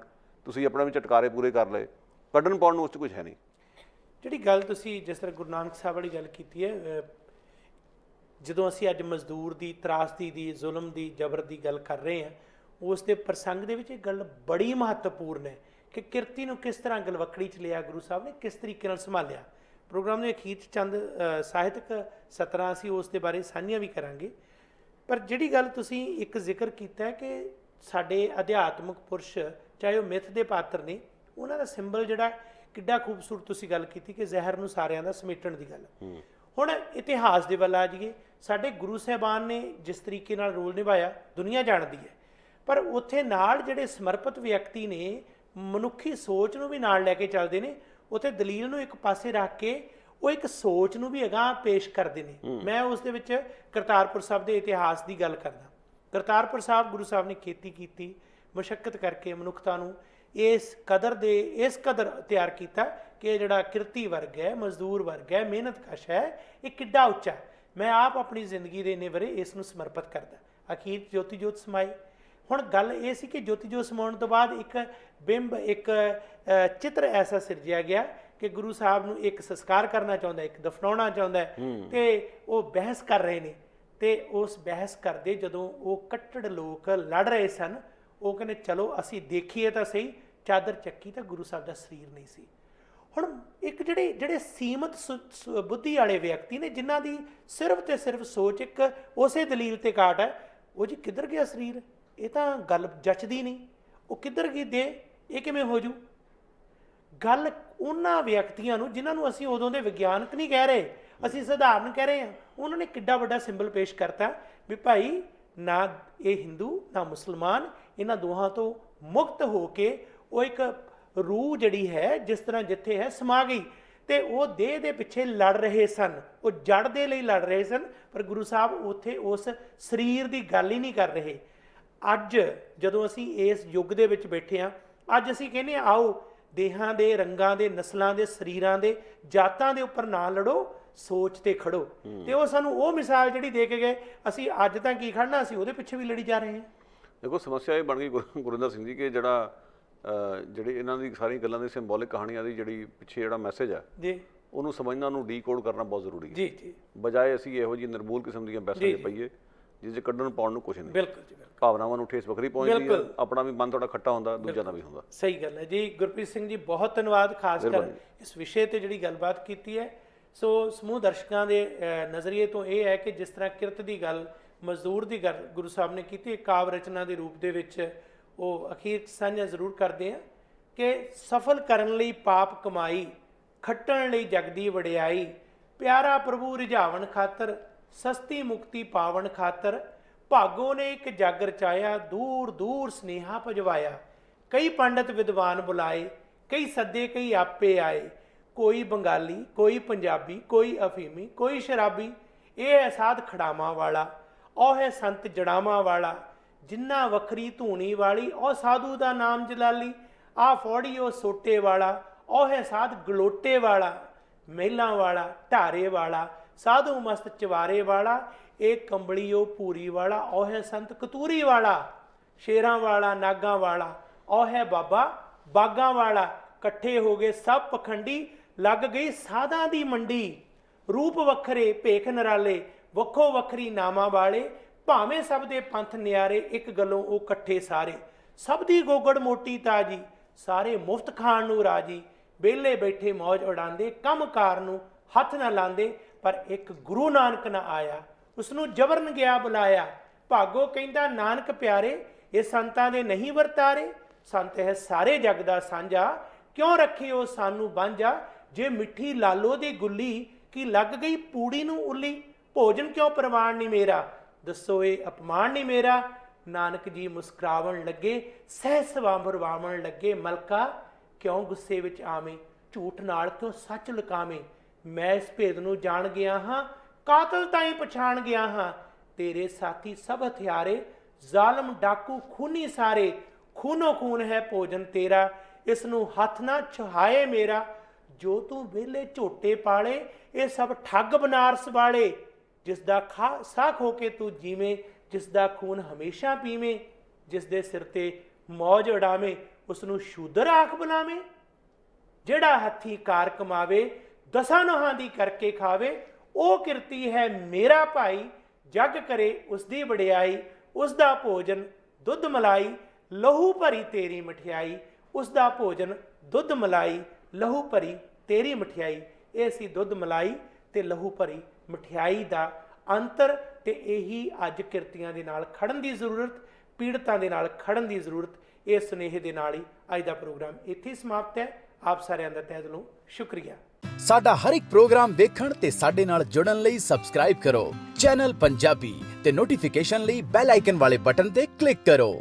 ਤੁਸੀਂ ਆਪਣਾ ਵੀ ਚਟਕਾਰੇ ਪੂਰੇ ਕਰ ਲਏ, ਕੱਢਣ ਪਾਉਣ ਨੂੰ ਉਸ 'ਚ ਕੁਝ ਹੈ ਨਹੀਂ। ਜਿਹੜੀ ਗੱਲ ਤੁਸੀਂ ਜਿਸ ਤਰ੍ਹਾਂ ਗੁਰੂ ਨਾਨਕ ਸਾਹਿਬ ਵਾਲੀ ਗੱਲ ਕੀਤੀ ਹੈ, ਜਦੋਂ ਅਸੀਂ ਅੱਜ ਮਜ਼ਦੂਰ ਦੀ, ਤਰਾਸਦੀ ਦੀ, ਜ਼ੁਲਮ ਦੀ, ਜ਼ਬਰ ਦੀ ਗੱਲ ਕਰ ਰਹੇ ਹਾਂ, ਉਸ ਦੇ ਪ੍ਰਸੰਗ ਦੇ ਵਿੱਚ ਇਹ ਗੱਲ ਬੜੀ ਮਹੱਤਵਪੂਰਨ ਹੈ ਕਿ ਕਿਰਤੀ ਨੂੰ ਕਿਸ ਤਰ੍ਹਾਂ ਗਲਵੱਕੜੀ 'ਚ ਲਿਆ ਗੁਰੂ ਸਾਹਿਬ ਨੇ, ਕਿਸ ਤਰੀਕੇ ਨਾਲ ਸੰਭਾਲਿਆ। ਪ੍ਰੋਗਰਾਮ ਦੇ ਅਖੀਰ 'ਚ ਚੰਦ ਸਾਹਿਤਕ ਸਤਰਾਂ ਅਸੀਂ ਉਸ ਦੇ ਬਾਰੇ ਸਾਂਝੀਆਂ ਵੀ ਕਰਾਂਗੇ। ਪਰ ਜਿਹੜੀ ਗੱਲ ਤੁਸੀਂ ਇੱਕ ਜ਼ਿਕਰ ਕੀਤਾ ਕਿ ਸਾਡੇ ਅਧਿਆਤਮਿਕ ਪੁਰਸ਼, ਚਾਹੇ ਉਹ ਮਿੱਥ ਦੇ ਪਾਤਰ ਨੇ, ਉਹਨਾਂ ਦਾ ਸਿੰਬਲ ਜਿਹੜਾ ਕਿੱਡਾ ਖੂਬਸੂਰਤ ਤੁਸੀਂ ਗੱਲ ਕੀਤੀ ਕਿ ਜ਼ਹਿਰ ਨੂੰ ਸਾਰਿਆਂ ਦਾ ਸਮੇਟਣ ਦੀ ਗੱਲ। ਹੁਣ ਇਤਿਹਾਸ ਦੇ ਵੱਲ ਆ ਜਾਈਏ, ਸਾਡੇ ਗੁਰੂ ਸਾਹਿਬਾਨ ਨੇ ਜਿਸ ਤਰੀਕੇ ਨਾਲ ਰੋਲ ਨਿਭਾਇਆ ਦੁਨੀਆ ਜਾਣਦੀ ਹੈ, ਪਰ ਉੱਥੇ ਨਾਲ ਜਿਹੜੇ ਸਮਰਪਿਤ ਵਿਅਕਤੀ ਨੇ ਮਨੁੱਖੀ ਸੋਚ ਨੂੰ ਵੀ ਨਾਲ ਲੈ ਕੇ ਚੱਲਦੇ ਨੇ, ਉੱਥੇ ਦਲੀਲ ਨੂੰ ਇੱਕ ਪਾਸੇ ਰੱਖ ਕੇ ਉਹ ਇੱਕ ਸੋਚ ਨੂੰ ਵੀ ਅਗਾਂਹ ਪੇਸ਼ ਕਰਦੇ ਨੇ। ਮੈਂ ਉਸ ਦੇ ਵਿੱਚ ਕਰਤਾਰਪੁਰ ਸਾਹਿਬ ਦੇ ਇਤਿਹਾਸ ਦੀ ਗੱਲ ਕਰਦਾ। ਕਰਤਾਰਪੁਰ ਸਾਹਿਬ ਗੁਰੂ ਸਾਹਿਬ ਨੇ ਖੇਤੀ ਕੀਤੀ, ਮੁਸ਼ੱਕਤ ਕਰਕੇ ਮਨੁੱਖਤਾ ਨੂੰ ਇਸ ਕਦਰ ਤਿਆਰ ਕੀਤਾ ਕਿ ਇਹ ਜਿਹੜਾ ਕਿਰਤੀ ਵਰਗ ਹੈ, ਮਜ਼ਦੂਰ ਵਰਗ ਹੈ, ਮਿਹਨਤਕਸ਼ ਹੈ, ਇਹ ਕਿੱਡਾ ਉੱਚਾ ਹੈ। ਮੈਂ ਆਪ ਆਪਣੀ ਜ਼ਿੰਦਗੀ ਦੇ ਇੰਨੇ ਵਰੇ ਇਸ ਨੂੰ ਸਮਰਪਿਤ ਕਰਦਾ। ਅਖੀਰ ਜੋਤੀ ਜੋਤ ਸਮਾਈ। ਹੁਣ ਗੱਲ ਇਹ ਸੀ ਕਿ ਜੋਤੀ ਜੋਤ ਸਮਾਉਣ ਤੋਂ ਬਾਅਦ ਇੱਕ ਬਿੰਬ, ਇੱਕ ਚਿੱਤਰ ਐਸਾ ਸਿਰਜਿਆ ਗਿਆ ਕਿ ਗੁਰੂ ਸਾਹਿਬ ਨੂੰ ਇੱਕ ਸੰਸਕਾਰ ਕਰਨਾ ਚਾਹੁੰਦਾ, ਇੱਕ ਦਫਨਾਉਣਾ ਚਾਹੁੰਦਾ, ਤੇ ਉਹ ਬਹਿਸ ਕਰ ਰਹੇ ਨੇ। ਤੇ ਉਸ ਬਹਿਸ ਕਰਦੇ ਜਦੋਂ ਉਹ ਕੱਟੜ ਲੋਕ ਲੜ ਰਹੇ ਸਨ, ਉਹ ਕਹਿੰਦੇ ਚਲੋ ਅਸੀਂ ਦੇਖੀਏ ਤਾਂ ਸਹੀ, ਚਾਦਰ ਚੱਕੀ ਤਾਂ ਗੁਰੂ ਸਾਹਿਬ ਦਾ ਸਰੀਰ ਨਹੀਂ ਸੀ। ਹੁਣ ਇੱਕ ਜਿਹੜੇ ਸੀਮਤ ਬੁੱਧੀ ਵਾਲੇ ਵਿਅਕਤੀ ਨੇ, ਜਿਨ੍ਹਾਂ ਦੀ ਸਿਰਫ ਤੇ ਸਿਰਫ ਸੋਚ ਇੱਕ ਉਸੇ ਦਲੀਲ ਤੇ ਕਾਟ ਹੈ, ਉਹ ਜੀ ਕਿੱਧਰ ਗਿਆ ਸਰੀਰ, ਇਹ ਤਾਂ ਗੱਲ ਜੱਚਦੀ ਨਹੀਂ, ਉਹ ਕਿੱਧਰ ਗਈ ਦੇ, ਇਹ ਕਿਵੇਂ ਹੋ ਜੂ। ਗੱਲ ਉਹਨਾਂ ਵਿਅਕਤੀਆਂ ਨੂੰ ਜਿਨ੍ਹਾਂ ਨੂੰ ਅਸੀਂ ਉਦੋਂ ਦੇ ਵਿਗਿਆਨਕ ਨਹੀਂ ਕਹਿ ਰਹੇ, ਅਸੀਂ ਸਧਾਰਨ ਕਹਿ ਰਹੇ ਹਾਂ, ਉਹਨਾਂ ਨੇ ਕਿੱਡਾ ਵੱਡਾ ਸਿੰਬਲ ਪੇਸ਼ ਕਰਤਾ ਵੀ ਭਾਈ ਨਾ ਇਹ ਹਿੰਦੂ ਨਾ ਮੁਸਲਮਾਨ, ਇਹਨਾਂ ਦੋਹਾਂ ਤੋਂ ਮੁਕਤ ਹੋ ਕੇ ਉਹ ਇੱਕ ਰੂਹ ਜਿਹੜੀ ਹੈ ਜਿਸ ਤਰ੍ਹਾਂ ਜਿੱਥੇ ਹੈ ਸਮਾ ਗਈ। ਤੇ ਉਹ ਦੇਹ ਦੇ ਪਿੱਛੇ ਲੜ ਰਹੇ ਸਨ, ਉਹ ਜੜ ਦੇ ਲਈ ਲੜ ਰਹੇ ਸਨ, ਪਰ ਗੁਰੂ ਸਾਹਿਬ ਉੱਥੇ ਉਸ ਸਰੀਰ ਦੀ ਗੱਲ ਹੀ ਨਹੀਂ ਕਰ ਰਹੇ। ਅੱਜ ਜਦੋਂ ਅਸੀਂ ਇਸ ਯੁੱਗ ਦੇ ਵਿੱਚ ਬੈਠੇ ਹਾਂ, ਅੱਜ ਅਸੀਂ ਕਹਿੰਦੇ ਆਓ ਦੇਹਾਂ ਦੇ, ਰੰਗਾਂ ਦੇ, ਨਸਲਾਂ ਦੇ, ਸਰੀਰਾਂ ਦੇ, ਜਾਤਾਂ ਦੇ ਉੱਪਰ ਨਾ ਲੜੋ, ਸੋਚ ਤੇ ਖੜੋ। ਤੇ ਉਹ ਸਾਨੂੰ ਉਹ ਮਿਸਾਲ ਜਿਹੜੀ ਦੇ ਕੇ ਗਏ, ਅਸੀਂ ਅੱਜ ਤਾਂ ਕੀ ਖੜਨਾ, ਅਸੀਂ ਉਹਦੇ ਪਿੱਛੇ ਵੀ ਲੜੀ ਜਾ ਰਹੇ ਹਾਂ। ਦੇਖੋ ਸਮੱਸਿਆ ਇਹ ਬਣ ਗਈ ਗੁਰਿੰਦਰ ਸਿੰਘ ਜੀ ਕਿ ਜਿਹੜੇ ਇਹਨਾਂ ਦੀ ਸਾਰੀਆਂ ਗੱਲਾਂ ਦੀ ਸਿੰਬੋਲਿਕ ਕਹਾਣੀਆਂ ਦੀ ਜਿਹੜੀ ਪਿੱਛੇ ਜਿਹੜਾ ਮੈਸੇਜ ਹੈ ਜੀ, ਉਹਨੂੰ ਸਮਝਣਾ, ਉਹਨੂੰ ਡੀਕੋਡ ਕਰਨਾ ਬਹੁਤ ਜ਼ਰੂਰੀ ਹੈ। ਜੀ ਜੀ, ਬਜਾਏ ਅਸੀਂ ਇਹੋ ਜਿਹੀ ਨਿਰਮੂਲ ਕਿਸਮ ਦੀਆਂ ਬਹਿਸਾਂ 'ਚ ਪਈਏ ਜਿਸ 'ਚ ਕੱਢਣ ਪਾਉਣ ਨੂੰ ਕੁਛ ਨਹੀਂ। ਬਿਲਕੁਲ ਜੀ, ਬਿਲਕੁਲ। ਭਾਵਨਾਵਾਂ ਨੂੰ ਠੇਸ ਵੱਖਰੀ ਪਹੁੰਚਦੀ ਹੈ, ਆਪਣਾ ਵੀ ਮਨ ਥੋੜਾ ਖੱਟਾ ਹੁੰਦਾ, ਦੂਜਾ ਦਾ ਵੀ ਹੁੰਦਾ। ਸਹੀ ਗੱਲ ਹੈ ਜੀ। ਗੁਰਪ੍ਰੀਤ ਸਿੰਘ ਜੀ ਬਹੁਤ ਧੰਨਵਾਦ, ਖਾਸ ਕਰ ਇਸ ਵਿਸ਼ੇ ਤੇ ਜਿਹੜੀ ਗੱਲਬਾਤ ਕੀਤੀ ਹੈ। ਸੋ ਸਮੂਹ ਦਰਸ਼ਕਾਂ ਦੇ ਨਜ਼ਰੀਏ ਤੋਂ ਇਹ ਹੈ ਕਿ ਜਿਸ ਤਰ੍ਹਾਂ ਕਿਰਤ ਦੀ ਗੱਲ, ਮਜ਼ਦੂਰ ਦੀ ਗੱਲ ਗੁਰੂ ਸਾਹਿਬ ਨੇ ਕੀਤੀ, ਕਾਵ ਰਚਨਾ ਦੇ ਰੂਪ ਦੇ ਵਿੱਚ ਉਹ ਅਖੀਰ ਸਾਂਝਾ ਜ਼ਰੂਰ ਕਰਦੇ ਆ ਕਿ ਸਫਲ ਕਰਨ ਲਈ ਪਾਪ ਕਮਾਈ, ਖੱਟਣ ਲਈ ਜਗਦੀ ਵਡਿਆਈ, ਪਿਆਰਾ ਪ੍ਰਭੂ ਰਿਝਾਵਣ ਖਾਤਰ, ਸਸਤੀ ਮੁਕਤੀ ਪਾਵਣ ਖਾਤਰ, ਭਾਗੋ ਨੇ ਇੱਕ ਜਗ ਰਚਾਇਆ, ਦੂਰ ਦੂਰ ਸੁਨੇਹਾ ਭਜਵਾਇਆ। ਕਈ ਪੰਡਤ ਵਿਦਵਾਨ ਬੁਲਾਏ, ਕਈ ਸੱਦੇ ਕਈ ਆਪੇ ਆਏ। ਕੋਈ ਬੰਗਾਲੀ, ਕੋਈ ਪੰਜਾਬੀ, ਕੋਈ ਅਫੀਮੀ, ਕੋਈ ਸ਼ਰਾਬੀ। ਇਹ ਹੈ ਸਾਧ ਖੜਾਵਾਂ ਵਾਲਾ, ਉਹ ਹੈ ਸੰਤ ਜੜਾਵਾਂ ਵਾਲਾ। ਜਿੰਨਾ ਵੱਖਰੀ ਧੂਣੀ ਵਾਲੀ, ਉਹ ਸਾਧੂ ਦਾ ਨਾਮ ਜਲਾਲੀ। ਆ ਫੌੜੀ ਉਹ ਸੋਟੇ ਵਾਲਾ, ਉਹ ਹੈ ਸਾਧ ਗਲੋਟੇ ਵਾਲਾ। ਮਹਿਲਾਂ ਵਾਲਾ, ਢਾਰੇ ਵਾਲਾ, ਸਾਧੂ ਮਸਤ ਚਵਾਰੇ ਵਾਲਾ। ਇਹ ਕੰਬਲੀ ਉਹ ਪੂਰੀ ਵਾਲਾ, ਉਹ ਹੈ ਸੰਤ ਕਤੂਰੀ ਵਾਲਾ। ਸ਼ੇਰਾਂ ਵਾਲਾ, ਨਾਗਾਂ ਵਾਲਾ, ਉਹ ਹੈ ਬਾਬਾ ਬਾਗਾਂ ਵਾਲਾ। ਇਕੱਠੇ ਹੋ ਗਏ ਸਭ ਪਖੰਡੀ, ਲੱਗ ਗਈ ਸਾਧਾਂ ਦੀ ਮੰਡੀ। ਰੂਪ ਵੱਖਰੇ, ਭੇਖ ਨਿਰਾਲੇ, ਵੱਖੋ ਵੱਖਰੀ ਨਾਮਾਂ ਵਾਲੇ। ਭਾਵੇਂ ਸਭ ਦੇ ਪੰਥ ਨਿਆਰੇ, ਇੱਕ ਗੱਲੋਂ ਉਹ ਇਕੱਠੇ ਸਾਰੇ। ਸਭ ਦੀ ਗੋਗੜ ਮੋਟੀ ਤਾਜੀ, ਸਾਰੇ ਮੁਫਤ ਖਾਣ ਨੂੰ ਰਾਜੀ। ਵਿਹਲੇ ਬੈਠੇ ਮੌਜ ਉਡਾਉਂਦੇ, ਕੰਮ ਕਾਰ ਨੂੰ ਹੱਥ ਨਾ ਲਾਉਂਦੇ। ਪਰ ਇੱਕ ਗੁਰੂ ਨਾਨਕ ਨਾ ਆਇਆ, ਉਸਨੂੰ ਜਬਰਨ ਗਿਆ ਬੁਲਾਇਆ। ਭਾਗੋ ਕਹਿੰਦਾ ਨਾਨਕ ਪਿਆਰੇ, ਇਹ ਸੰਤਾਂ ਦੇ ਨਹੀਂ ਵਰਤਾਰੇ। ਸੰਤ ਹੈ ਸਾਰੇ ਜਗ ਦਾ ਸਾਂਝਾ, ਕਿਉਂ ਰੱਖੇ ਉਹ ਸਾਨੂੰ ਬਾਂਝਾ। ਜੇ ਮਿੱਠੀ ਲਾਲੋ ਦੀ ਗੁੱਲੀ, ਕੀ ਲੱਗ ਗਈ ਪੂੜੀ ਨੂੰ ਉੱਲੀ। ਭੋਜਨ ਕਿਉਂ ਪ੍ਰਵਾਨ ਨਹੀਂ ਮੇਰਾ, ਦੱਸੋ ਇਹ ਅਪਮਾਨ ਨਹੀਂ ਮੇਰਾ। ਨਾਨਕ ਜੀ ਮੁਸਕਰਾਵਣ ਲੱਗੇ, ਸਹਿ ਸਵਾਂਭਰ ਵਾਵਣ ਲੱਗੇ। ਮਲਕਾ ਕਿਉਂ ਗੁੱਸੇ ਵਿੱਚ ਆਵੇਂ, ਝੂਠ ਨਾਲ ਕਿਉਂ ਸੱਚ ਲੁਕਾਵੇਂ। ਮੈਂ ਇਸ ਭੇਦ ਨੂੰ ਜਾਣ ਗਿਆ ਹਾਂ, ਕਾਤਲ ਤਾਈਂ ਪਛਾਣ ਗਿਆ ਹਾਂ। ਤੇਰੇ ਸਾਥੀ ਸਭ ਹਥਿਆਰੇ, ਜ਼ਾਲਮ ਡਾਕੂ ਖੂਨੀ ਸਾਰੇ। ਖੂਨੋ ਖੂਨ ਹੈ ਭੋਜਨ ਤੇਰਾ, ਇਸ ਨੂੰ ਹੱਥ ਨਾ ਛੁਹਾਏ ਮੇਰਾ। ਜੋ ਤੂੰ ਵਿਹਲੇ ਝੋਟੇ ਪਾਲੇ, ਇਹ ਸਭ ਠੱਗ ਬਨਾਰਸ ਵਾਲੇ। ਜਿਸ ਦਾ ਸਾਹ ਖੋ ਕੇ ਤੂੰ ਜੀਵੇਂ, ਜਿਸ ਦਾ ਖੂਨ ਹਮੇਸ਼ਾ ਪੀਵੇਂ। ਜਿਸ ਦੇ ਸਿਰ ਤੇ ਮੌਜ ਉਡਾਵੇਂ, ਉਸ ਨੂੰ ਸ਼ੂਦਰ ਆਖ ਬੁਲਾਵੇਂ। ਜਿਹੜਾ ਹੱਥੀਂ ਕਾਰ ਕਮਾਵੇ, ਦਸਾਂ ਨੋਹਾਂ ਦੀ ਕਰਕੇ ਖਾਵੇ। ਉਹ ਕਿਰਤੀ ਹੈ ਮੇਰਾ ਭਾਈ, ਜਗ ਕਰੇ ਉਸ ਦੀ ਵਡਿਆਈ। ਉਸ ਦਾ ਭੋਜਨ ਦੁੱਧ ਮਲਾਈ, ਲਹੂ ਭਰੀ ਤੇਰੀ ਮਠਿਆਈ। ਉਸ ਦਾ ਭੋਜਨ ਦੁੱਧ ਮਲਾਈ, ਲਹੂ ਭਰੀ ਤੇਰੀ ਮਠਿਆਈ। ਇਹ ਸੀ ਦੁੱਧ ਮਲਾਈ ਤੇ ਲਹੂ ਭਰੀ ਮਠਿਆਈ ਦਾ ਅੰਤਰ। ਤੇ ਇਹੀ ਅੱਜ ਕਿਰਤੀਆਂ ਦੇ ਨਾਲ ਖੜਨ ਦੀ ਜ਼ਰੂਰਤ, ਪੀੜਤਾਂ ਦੇ ਨਾਲ ਖੜਨ ਦੀ ਜ਼ਰੂਰਤ। ਇਸ ਸੁਨੇਹੇ ਦੇ ਨਾਲ ਹੀ ਅੱਜ ਦਾ ਪ੍ਰੋਗਰਾਮ ਇੱਥੇ ਸਮਾਪਤ ਹੈ। ਆਪ ਸਾਰਿਆਂ ਦਾ ਤਹਿ ਦਿਲੋਂ ਸ਼ੁਕਰੀਆ। ਸਾਡਾ ਹਰ ਇੱਕ ਪ੍ਰੋਗਰਾਮ ਵੇਖਣ ਤੇ ਸਾਡੇ ਨਾਲ ਜੁੜਨ ਲਈ ਸਬਸਕ੍ਰਾਈਬ ਕਰੋ ਚੈਨਲ ਪੰਜਾਬੀ ਤੇ ਨੋਟੀਫਿਕੇਸ਼ਨ ਲਈ ਬੈਲ ਆਈਕਨ ਵਾਲੇ ਬਟਨ ਤੇ ਕਲਿੱਕ ਕਰੋ।